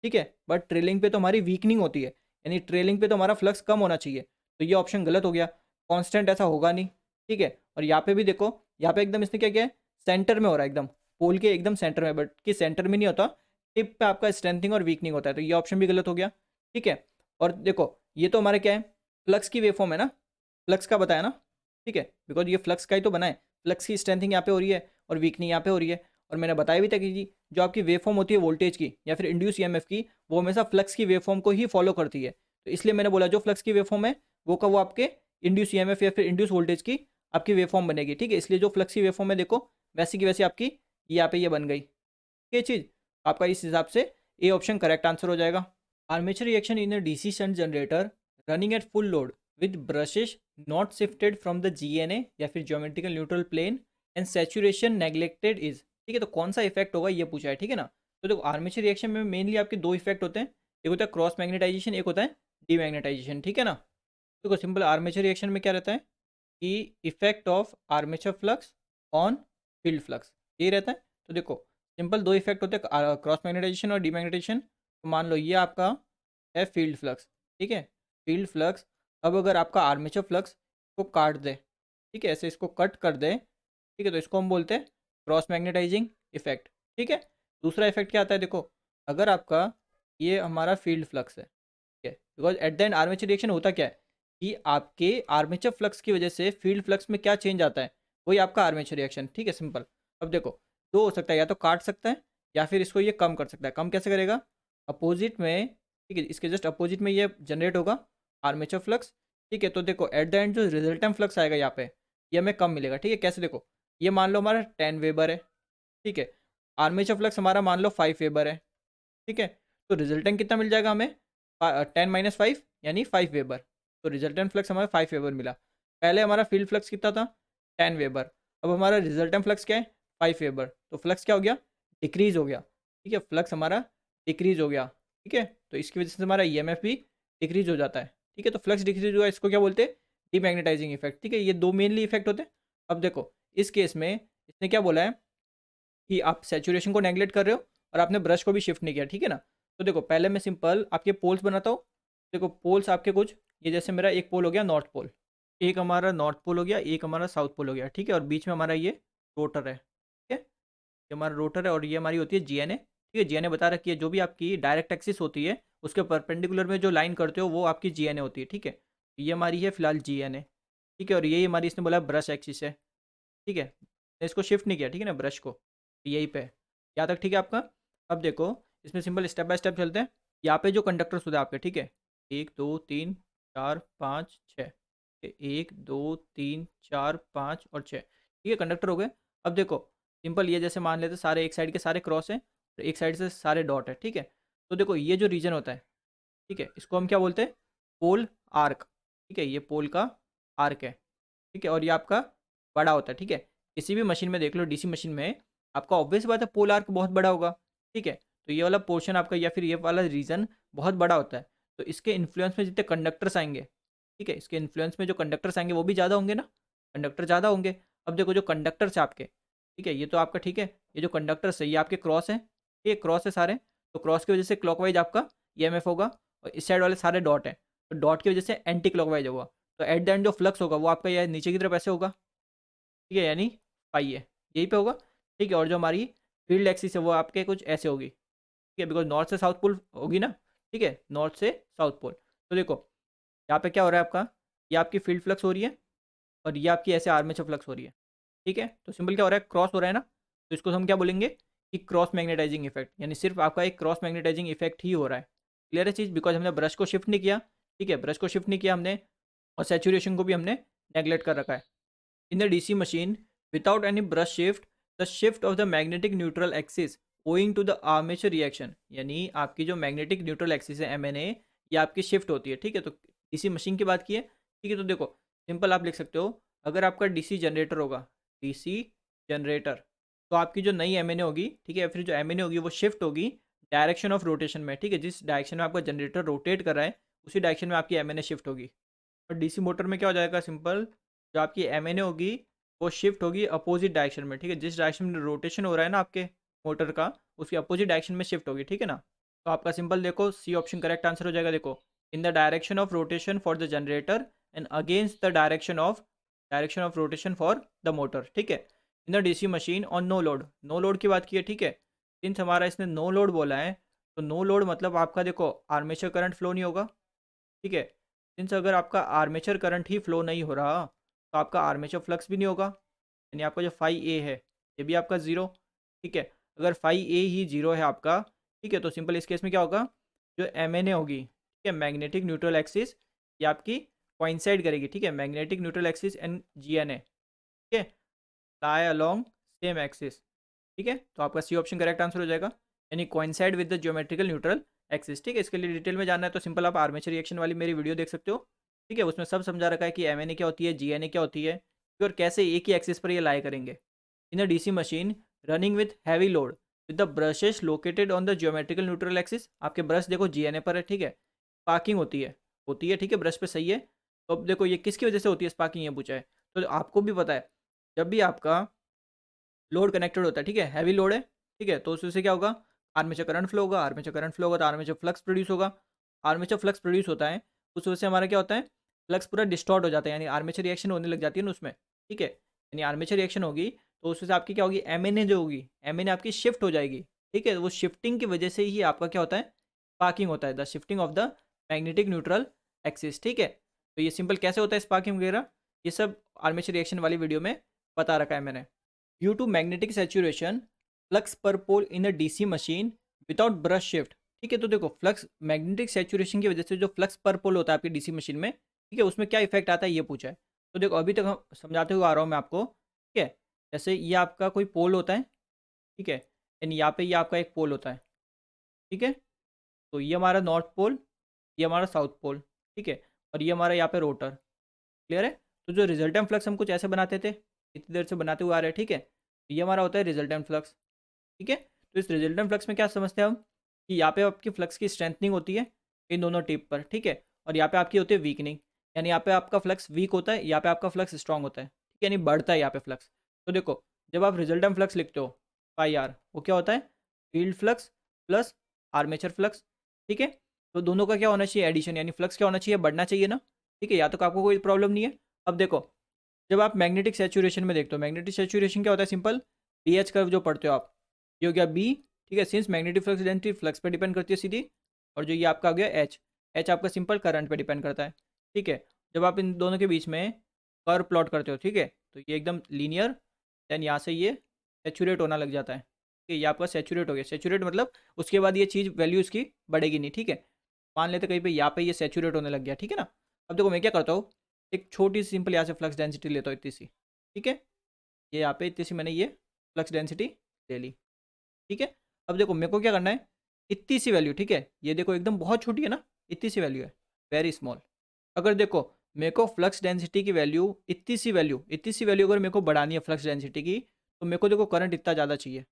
ठीक है, बट ट्रेलिंग पे तो हमारी वीकनिंग होती है, यानी ट्रेलिंग पे तो हमारा फ्लक्स कम होना चाहिए, तो ये ऑप्शन गलत हो गया, कांस्टेंट ऐसा होगा नहीं, ठीक है। और यहाँ पे भी देखो, यहाँ पे एकदम इसने क्या किया है, सेंटर में हो रहा है, एकदम पोल के एकदम सेंटर में, बट कि सेंटर में नहीं होता, टिप पे आपका स्ट्रेंथिंग और वीकनिंग होता है, तो ये ऑप्शन भी गलत हो गया, ठीक है। और देखो ये तो हमारे क्या है, फ्लक्स की वेवफॉर्म है ना, फ्लक्स का बताया ना, ठीक है, बिकॉज ये फ्लक्स का ही तो बना है, फ्लक्स की स्ट्रेंथिंग यहाँ पे हो रही है और वीकनिंग यहाँ पे हो रही है। और मैंने बताया भी था कि जी जो आपकी वेवफॉर्म होती है वोल्टेज की या फिर इंड्यूस ईएमएफ की, वो हमेशा फ्लक्स की वेवफॉर्म को ही फॉलो करती है, तो इसलिए मैंने बोला जो फ्लक्स की वेवफॉर्म है वो का वो आपके इंड्यूस ईएमएफ या फिर इंड्यूस वोल्टेज की आपकी वेवफॉर्म बनेगी, ठीक है। इसलिए जो फ्लक्स की वेवफॉर्म है देखो वैसी की वैसी आपकी यहाँ पे ये बन गई, ये चीज़ आपका इस हिसाब से ए ऑप्शन करेक्ट आंसर हो जाएगा। Armature reaction in a DC shunt generator running at full load with brushes not shifted from the GNA या फिर geometrical neutral plane and saturation neglected is, ठीक है। तो कौन सा इफेक्ट होगा ये पूछा है, ठीक है ना। तो देखो आर्मेचर रिएक्शन में मेनली आपके दो इफेक्ट होते हैं, एक होता है क्रॉस मैग्नेटाइजेशन, एक होता है डीमैग्नेटाइजेशन, ठीक है ना। देखो सिंपल आर्मेचर रिएक्शन में क्या रहता है कि effect of armature flux on field flux, ये रहता है। तो देखो सिंपल दो इफेक्ट होते हैं क्रॉस मैग्नेटाइजेशन और डीमैग्नेटाइजेशन। तो मान लो ये आपका है फील्ड फ्लक्स, ठीक है, फील्ड फ्लक्स। अब अगर आपका आर्मेचर फ्लक्स को काट दे, ठीक है, ऐसे इसको कट कर दे, ठीक है, तो इसको हम बोलते हैं क्रॉस मैग्नेटाइजिंग इफेक्ट, ठीक है। दूसरा इफेक्ट क्या आता है, देखो अगर आपका ये हमारा फील्ड फ्लक्स है, ठीक है, because at the end armature reaction होता क्या है कि आपके आर्मेचर फ्लक्स की वजह से फील्ड फ्लक्स में क्या चेंज आता है, वही आपका आर्मेचर रिएक्शन, ठीक है, सिंपल। अब देखो दो हो सकता है, या तो काट सकता है या फिर इसको ये कम कर सकता है। कम कैसे करेगा, अपोजिट में, ठीक है, इसके जस्ट अपोजिट में ये जनरेट होगा आर्मेचर फ्लक्स, ठीक है। तो देखो एट द एंड जो रिजल्टेंट फ्लक्स आएगा यहाँ पे, ये हमें कम मिलेगा। ठीक है, कैसे? देखो ये मान लो हमारा 10 वेबर है। ठीक है, आर्मेचर फ्लक्स हमारा मान लो 5 वेबर है। ठीक है, तो रिजल्टेंट कितना मिल जाएगा हमें? 10 - 5 यानी 5 वेबर। तो रिजल्टेंट फ्लक्स हमारा 5 वेबर मिला। पहले हमारा फील्ड फ्लक्स कितना था? 10 वेबर। अब हमारा रिजल्टेंट फ्लक्स क्या है? 5 वेबर। तो फ्लक्स क्या हो गया? डिक्रीज हो गया। ठीक है, फ्लक्स हमारा डिक्रीज हो गया। ठीक है, तो इसकी वजह से हमारा ईएमएफ भी डिक्रीज हो जाता है। ठीक है, तो फ्लक्स डिक्रीज हुआ, इसको क्या बोलते हैं? Demagnetising effect. ठीक है, ये दो मेनली इफेक्ट होते हैं। अब देखो इस केस में इसने क्या बोला है कि आप सैचुरेशन को नेगलेक्ट कर रहे हो और आपने ब्रश को भी शिफ्ट नहीं किया। ठीक है ना? तो देखो पहले मैं सिंपल आपके पोल्स बनाता हूँ। देखो पोल्स आपके कुछ ये, जैसे मेरा एक पोल हो गया नॉर्थ पोल, एक हमारा नॉर्थ पोल हो गया, एक हमारा साउथ पोल हो गया। ठीक है, और बीच में हमारा ये रोटर है। ठीक है, ये हमारा रोटर है और ये हमारी होती है जीएनए। ठीक है, जीएनए बता रखी है, जो भी आपकी डायरेक्ट एक्सिस होती है उसके परपेंडिकुलर में जो लाइन करते हो वो आपकी जीएनए होती है। ठीक है, ये हमारी है फिलहाल जीएनए। ठीक है, और यही हमारी इसने बोला ब्रश एक्सिस है। ठीक है, इसको शिफ्ट नहीं किया। ठीक है ना, ब्रश को यहीं पे। यहाँ तक ठीक है आपका? अब देखो इसमें सिंपल स्टेप बाय स्टेप चलते हैं। यहाँ पे जो कंडक्टर्स होते हैं आपके, ठीक है, 1 2 3 4 5 6, 1 2 3 4 5 और 6। ठीक है, कंडक्टर हो गए। अब देखो सिंपल ये जैसे मान लेते सारे एक साइड के सारे क्रॉस हैं और एक साइड से सारे डॉट है। ठीक है, तो देखो ये जो रीजन होता है, ठीक है, इसको हम क्या बोलते हैं? पोल आर्क। ठीक है, ये पोल का आर्क है। ठीक है, और ये आपका बड़ा होता है। ठीक है, किसी भी मशीन में देख लो, डीसी मशीन में आपका ऑब्वियस बात है पोल आर्क बहुत बड़ा होगा। ठीक है, तो ये वाला पोर्शन आपका या फिर ये वाला रीजन बहुत बड़ा होता है। तो इसके इन्फ्लुएंस में जितने कंडक्टर्स आएंगे, ठीक है, इसके इन्फ्लुएंस में जो कंडक्टर्स आएंगे वो भी ज़्यादा होंगे ना, कंडक्टर ज़्यादा होंगे। अब देखो जो कंडक्टर्स है आपके, ठीक है, ये तो आपका, ठीक है, ये जो कंडक्टर्स है ये आपके क्रॉस है। ये क्रॉस है सारे, तो क्रॉस की वजह से क्लॉकवाइज आपका ईएमएफ होगा, और इस साइड वाले सारे डॉट हैं, तो डॉट की वजह से एंटी क्लॉकवाइज होगा। तो एट द एंड जो फ्लक्स होगा वो आपका यह नीचे की तरफ ऐसे होगा। ठीक है, यानी पाई है यहीं पे होगा। ठीक है, और जो हमारी फील्ड एक्सिस है वो आपके कुछ ऐसे होगी। ठीक है, बिकॉज नॉर्थ से साउथ पोल होगी ना। ठीक है, नॉर्थ से साउथ पोल। तो देखो यहाँ पे क्या हो रहा है आपका, ये आपकी फील्ड फ्लक्स हो रही है और ये आपकी ऐसे आर्मेचर फ्लक्स हो रही है। ठीक है, तो सिंपल क्या हो रहा है, क्रॉस हो रहा है ना, तो इसको हम क्या बोलेंगे कि क्रॉस मैग्नेटाइजिंग इफेक्ट, यानी सिर्फ आपका एक क्रॉस मैग्नेटाइजिंग इफेक्ट ही हो रहा है। क्लियर है चीज़? बिकॉज हमने ब्रश को शिफ्ट नहीं किया। ठीक है, ब्रश को शिफ्ट नहीं किया हमने, और सेचुरेशन को भी हमने नेगलेक्ट कर रखा है। In the DC machine, without any brush shift, the shift of the magnetic neutral axis owing to the armature reaction, यानी आपकी जो मैग्नेटिक न्यूट्रल एक्सिस है MNA, ये आपकी शिफ्ट होती है। ठीक है, तो डीसी मशीन की बात की है। ठीक है, तो देखो सिंपल आप लिख सकते हो, अगर आपका डीसी जनरेटर होगा, डीसी जनरेटर, तो आपकी जो नई MNA होगी, ठीक है, फिर जो MNA होगी वो शिफ्ट होगी डायरेक्शन ऑफ रोटेशन में। ठीक है, जिस डायरेक्शन में आपका जनरेटर रोटेट कर रहा है उसी डायरेक्शन में आपकी MNA शिफ्ट होगी। और डीसी मोटर में क्या हो जाएगा, सिंपल जो आपकी एमएनए होगी वो शिफ्ट होगी अपोजिट डायरेक्शन में। ठीक है, जिस डायरेक्शन में रोटेशन हो रहा है ना आपके मोटर का, उसकी अपोजिट डायरेक्शन में शिफ्ट होगी। ठीक है ना? तो आपका सिंपल देखो सी ऑप्शन करेक्ट आंसर हो जाएगा। देखो, in the direction of rotation for the generator and against the direction of rotation for the motor. ठीक है, in the DC machine on no load. No load की बात की है। ठीक है, सिंस हमारा इसने नो लोड बोला है, तो नो लोड मतलब आपका देखो आर्मेचर करंट फ्लो नहीं होगा। ठीक है, सिंस अगर आपका आर्मेचर करंट ही फ्लो नहीं हो रहा तो आपका आर्मेचर फ्लक्स भी नहीं होगा, यानी आपका जो फाई ए है ये भी आपका ज़ीरो। ठीक है, अगर फाई ए ही ज़ीरो है आपका, ठीक है, तो सिंपल इस केस में क्या होगा, जो एम एन ए होगी, ठीक है, मैग्नेटिक न्यूट्रल एक्सिस, ये आपकी कोइंसाइड करेगी। ठीक है, magnetic neutral axis and G N A, ठीक है, लाई अलॉन्ग सेम एक्सिस। ठीक है, तो आपका सी ऑप्शन करेक्ट आंसर हो जाएगा, यानी coincide with the geometrical neutral axis. ठीक है, इसके लिए डिटेल में जानना है तो सिंपल आप आर्मेचर रिएक्शन वाली मेरी वीडियो देख सकते हो। ठीक है, उसमें सब समझा रखा है कि एम क्या होती है, जी क्या होती है, और कैसे एक ही एक्सिस पर ये लाई करेंगे। In a DC machine running with heavy load with the brushes located on the geometrical neutral axis, आपके ब्रश देखो जी पर है। ठीक है, स्पार्किंग होती है। ठीक है, ब्रश पे सही है। तो अब देखो ये किसकी वजह से होती है स्पार्किंग, ये पूछा है, तो आपको भी पता है जब भी आपका लोड कनेक्टेड होता है, ठीक है, हैवी लोड है, ठीक है, तो उससे क्या होगा, आर्मेचर करंट फ्लो होगा, आर्मेचर करंट फ्लो होगा तो आर्मेचर फ्लक्स प्रोड्यूस होगा। आर्मेचर फ्लक्स प्रोड्यूस होता है, उस वजह से हमारा क्या होता है, फ्लक्स पूरा डिस्टॉर्ट हो जाता है, यानी आर्मेचर रिएक्शन होने लग जाती है ना उसमें। ठीक है, यानी आर्मेचर रिएक्शन होगी तो उस वजह से आपकी क्या होगी, एम जो होगी, एम आपकी शिफ्ट हो जाएगी। ठीक है, वो शिफ्टिंग की वजह से ही आपका क्या होता है, स्पार्किंग होता है, the shifting of the magnetic neutral axis. ठीक है, तो ये सिंपल कैसे होता है स्पार्किंग वगैरह, ये सब आर्मेचर रिएक्शन वाली वीडियो में बता रखा है मैंने। Due to magnetic saturation flux per pole in a DC machine without brush shift. ठीक है, तो देखो फ्लक्स मैग्नेटिक सैचुरेशन की वजह से जो फ्लक्स पर पोल होता है आपकी डीसी मशीन में, ठीक ठीक है, उसमें क्या इफेक्ट आता है ये पूछा है। तो देखो अभी तक हम समझाते हुए आ रहा हूँ मैं आपको, ठीक है। जैसे ये आपका कोई पोल होता है, ठीक है, एंड यहाँ पे ये आपका एक पोल होता है, ठीक है। तो ये हमारा नॉर्थ पोल, ये हमारा साउथ पोल, ठीक है, और ये हमारा यहाँ पे रोटर। क्लियर है। तो जो रिजल्टेंट फ्लक्स हम कुछ ऐसे बनाते थे, इतनी देर से बनाते हुए आ रहे हैं, ठीक है। तो ये हमारा होता है रिजल्टेंट फ्लक्स, ठीक है। तो इस रिजल्टेंट फ्लक्स में क्या समझते हैं हम, कि यहाँ पे आपकी फ्लक्स की स्ट्रेंथनिंग होती है इन दोनों टिप पर, ठीक है, और यहाँ पे आपकी होती है वीकनिंग, यानी यहाँ पे आपका फ्लक्स वीक होता है, यहाँ पे आपका फ्लक्स स्ट्रांग होता है, ठीक है, यानी बढ़ता है यहाँ पे फ्लक्स। तो देखो जब आप रिजल्टेंट फ्लक्स लिखते हो पाई आर, वो क्या होता है, field flux plus armature flux, ठीक है। तो दोनों का क्या होना चाहिए, एडिशन, यानी फ्लक्स क्या होना चाहिए, बढ़ना चाहिए ना, ठीक है, या तो आपको कोई प्रॉब्लम नहीं है। अब देखो जब आप मैग्नेटिक सेचुरेशन में देखते हो, मैग्नेटिक सेचुरेशन क्या होता है, सिंपल बी एच कर्व जो पढ़ते हो आप, ये हो गया बी, ठीक है, since magnetic flux density flux पे डिपेंड करती है सीधी, और जो ये आपका आ गया एच, एच आपका सिंपल करंट पे डिपेंड करता है, ठीक है। जब आप इन दोनों के बीच में कर्व प्लॉट करते हो, ठीक है, तो ये एकदम लीनियर, देन यहाँ से ये सेचुरेट होना लग जाता है, ठीक है, ये आपका सेचुरेट हो गया, सेचुरेट मतलब उसके बाद ये चीज़ वैल्यू इसकी बढ़ेगी नहीं, ठीक है। मान लेते कहीं पे यहाँ पे ये सेचुरेट होने लग गया, ठीक है ना। अब देखो मैं क्या करता हूँ, एक छोटी सी सिंपल यहाँ से फ्लक्स डेंसिटी लेता हूँ इतनी सी, ठीक है, ये यहाँ पे इतनी सी मैंने ये फ्लक्स डेंसिटी ले ली, ठीक है। अब देखो मेरे को क्या करना है, इतनी सी वैल्यू, ठीक है, ये देखो एकदम बहुत छोटी है ना, इतनी सी वैल्यू है, वेरी स्मॉल। अगर देखो मेरे को फ्लक्स डेंसिटी की वैल्यू इतनी सी वैल्यू, इतनी सी वैल्यू अगर मेरे को बढ़ानी है फ्लक्स डेंसिटी की, तो मेरे को देखो करंट इतना ज़्यादा चाहिए,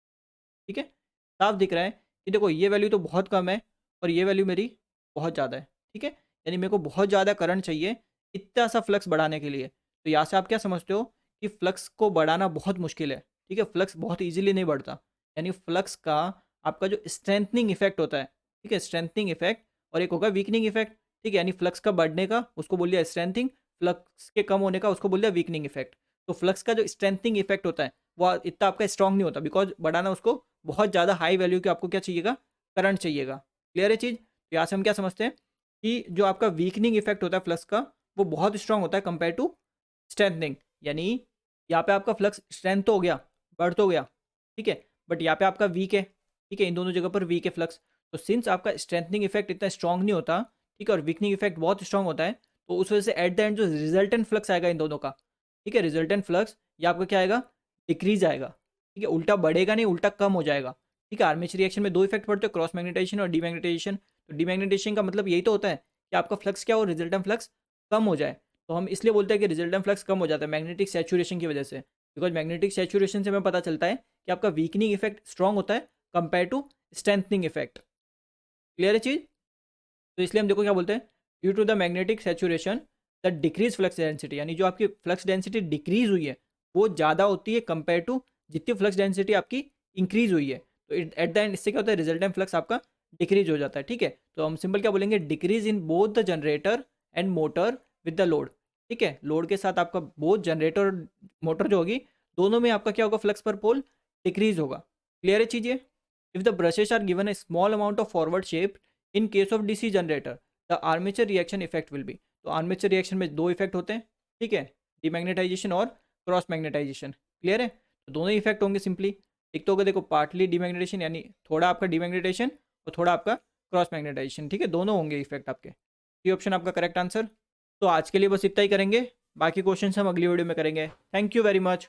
ठीक है। साफ दिख रहा है कि देखो ये वैल्यू तो बहुत कम है और ये वैल्यू मेरी बहुत ज़्यादा है, ठीक है, यानी मेरे को बहुत ज़्यादा करंट चाहिए इतना सा फ्लक्स बढ़ाने के लिए। तो यहाँ से आप क्या समझते हो कि फ्लक्स को बढ़ाना बहुत मुश्किल है, ठीक है, फ्लक्स बहुत ईजिली नहीं बढ़ता, यानी फ्लक्स का आपका जो स्ट्रेंथनिंग इफेक्ट होता है, ठीक है, स्ट्रेंथनिंग इफेक्ट, और एक होगा वीकनिंग इफेक्ट, ठीक है, यानी फ्लक्स का बढ़ने का उसको बोल दिया स्ट्रेंथिंग, फ्लक्स के कम होने का उसको बोल दिया वीकनिंग इफेक्ट। तो फ्लक्स का जो स्ट्रेंथनिंग इफेक्ट होता है वो इतना आपका स्ट्रॉन्ग नहीं होता, बिकॉज बढ़ाना उसको बहुत ज़्यादा हाई वैल्यू की आपको क्या चाहिएगा, करंट चाहिएगा। क्लियर है चीज़। तो यहाँ से हम क्या समझते हैं कि जो आपका वीकनिंग इफेक्ट होता है फ्लक्स का, वो बहुत स्ट्रांग होता है कंपेयर टू स्ट्रेंथनिंग, यानी यहाँ पे आपका फ्लक्स स्ट्रेंथ तो हो गया, बढ़ तो गया, ठीक है, बट यहाँ पे आपका वीक है, ठीक है, इन दोनों जगह पर वीक है फ्लक्स। तो सिंस आपका स्ट्रेंथनिंग इफेक्ट इतना स्ट्रांग नहीं होता, ठीक है, और वीकनिंग इफेक्ट बहुत स्ट्रांग होता है, तो उस वजह से एट द एंड जो रिजल्टेंट फ्लक्स आएगा इन दोनों का, ठीक है, रिजल्टेंट फ्लक्स ये आपका क्या आएगा, डिक्रीज आएगा, ठीक है, उल्टा बढ़ेगा नहीं, उल्टा कम हो जाएगा, ठीक है। आर्मेचर रिएक्शन में दो इफेक्ट पड़ते हैं, क्रॉस मैग्नेटाइजेशन और डीमैग्नेटाइजेशन। तो डीमैग्नेटाइजेशन का मतलब यही तो होता है कि आपका फ्लक्स क्या हो, रिजल्टेंट फ्लक्स कम हो जाए। तो हम इसलिए बोलते हैं कि रिजल्टेंट फ्लक्स कम हो जाता है मैग्नेटिक सैचुरेशन की वजह से, बिकॉज मैग्नेटिक सैचुरेशन से हमें पता चलता है कि आपका वीकनिंग इफेक्ट स्ट्रांग होता है compare to strengthening effect. Clear है चीज़। तो इसलिए हम देखो क्या बोलते हैं, due to the magnetic saturation the decrease flux density, यानी जो आपकी फ्लक्स डेंसिटी डिक्रीज हुई है वो ज़्यादा होती है कंपेयर टू जितनी फ्लक्स डेंसिटी आपकी इंक्रीज हुई है। तो एट द एंड इससे क्या होता है, रिजल्टेंट फ्लक्स आपका डिक्रीज हो जाता है, ठीक है। तो हम सिंपल क्या बोलेंगे, decrease in both the generator and motor with the load, ठीक है, लोड के साथ आपका बोथ जनरेटर और मोटर जो होगी दोनों में आपका क्या होगा, फ्लक्स पर पोल डिक्रीज होगा। क्लियर है चीज़। If the brushes are given a small amount of forward shape in case of DC generator the armature reaction effect will be. तो आर्मेचर रिएक्शन में दो इफेक्ट होते हैं, ठीक है, डीमैग्नेटाइजेशन और क्रॉस मैग्नेटाइजेशन। क्लियर है। तो दोनों इफेक्ट होंगे सिंपली, एक तो होगा देखो पार्टली डीमैग्नेटाइजेशन, यानी थोड़ा आपका डीमैग्नेटाइजेशन और थोड़ा आपका क्रॉस मैग्नेटाइजेशन, ठीक है, दोनों होंगे इफेक्ट आपके। ये ऑप्शन आपका करेक्ट आंसर। तो आज के लिए बस इतना ही करेंगे, बाकी क्वेश्चन हम अगली वीडियो में करेंगे। Thank you very much.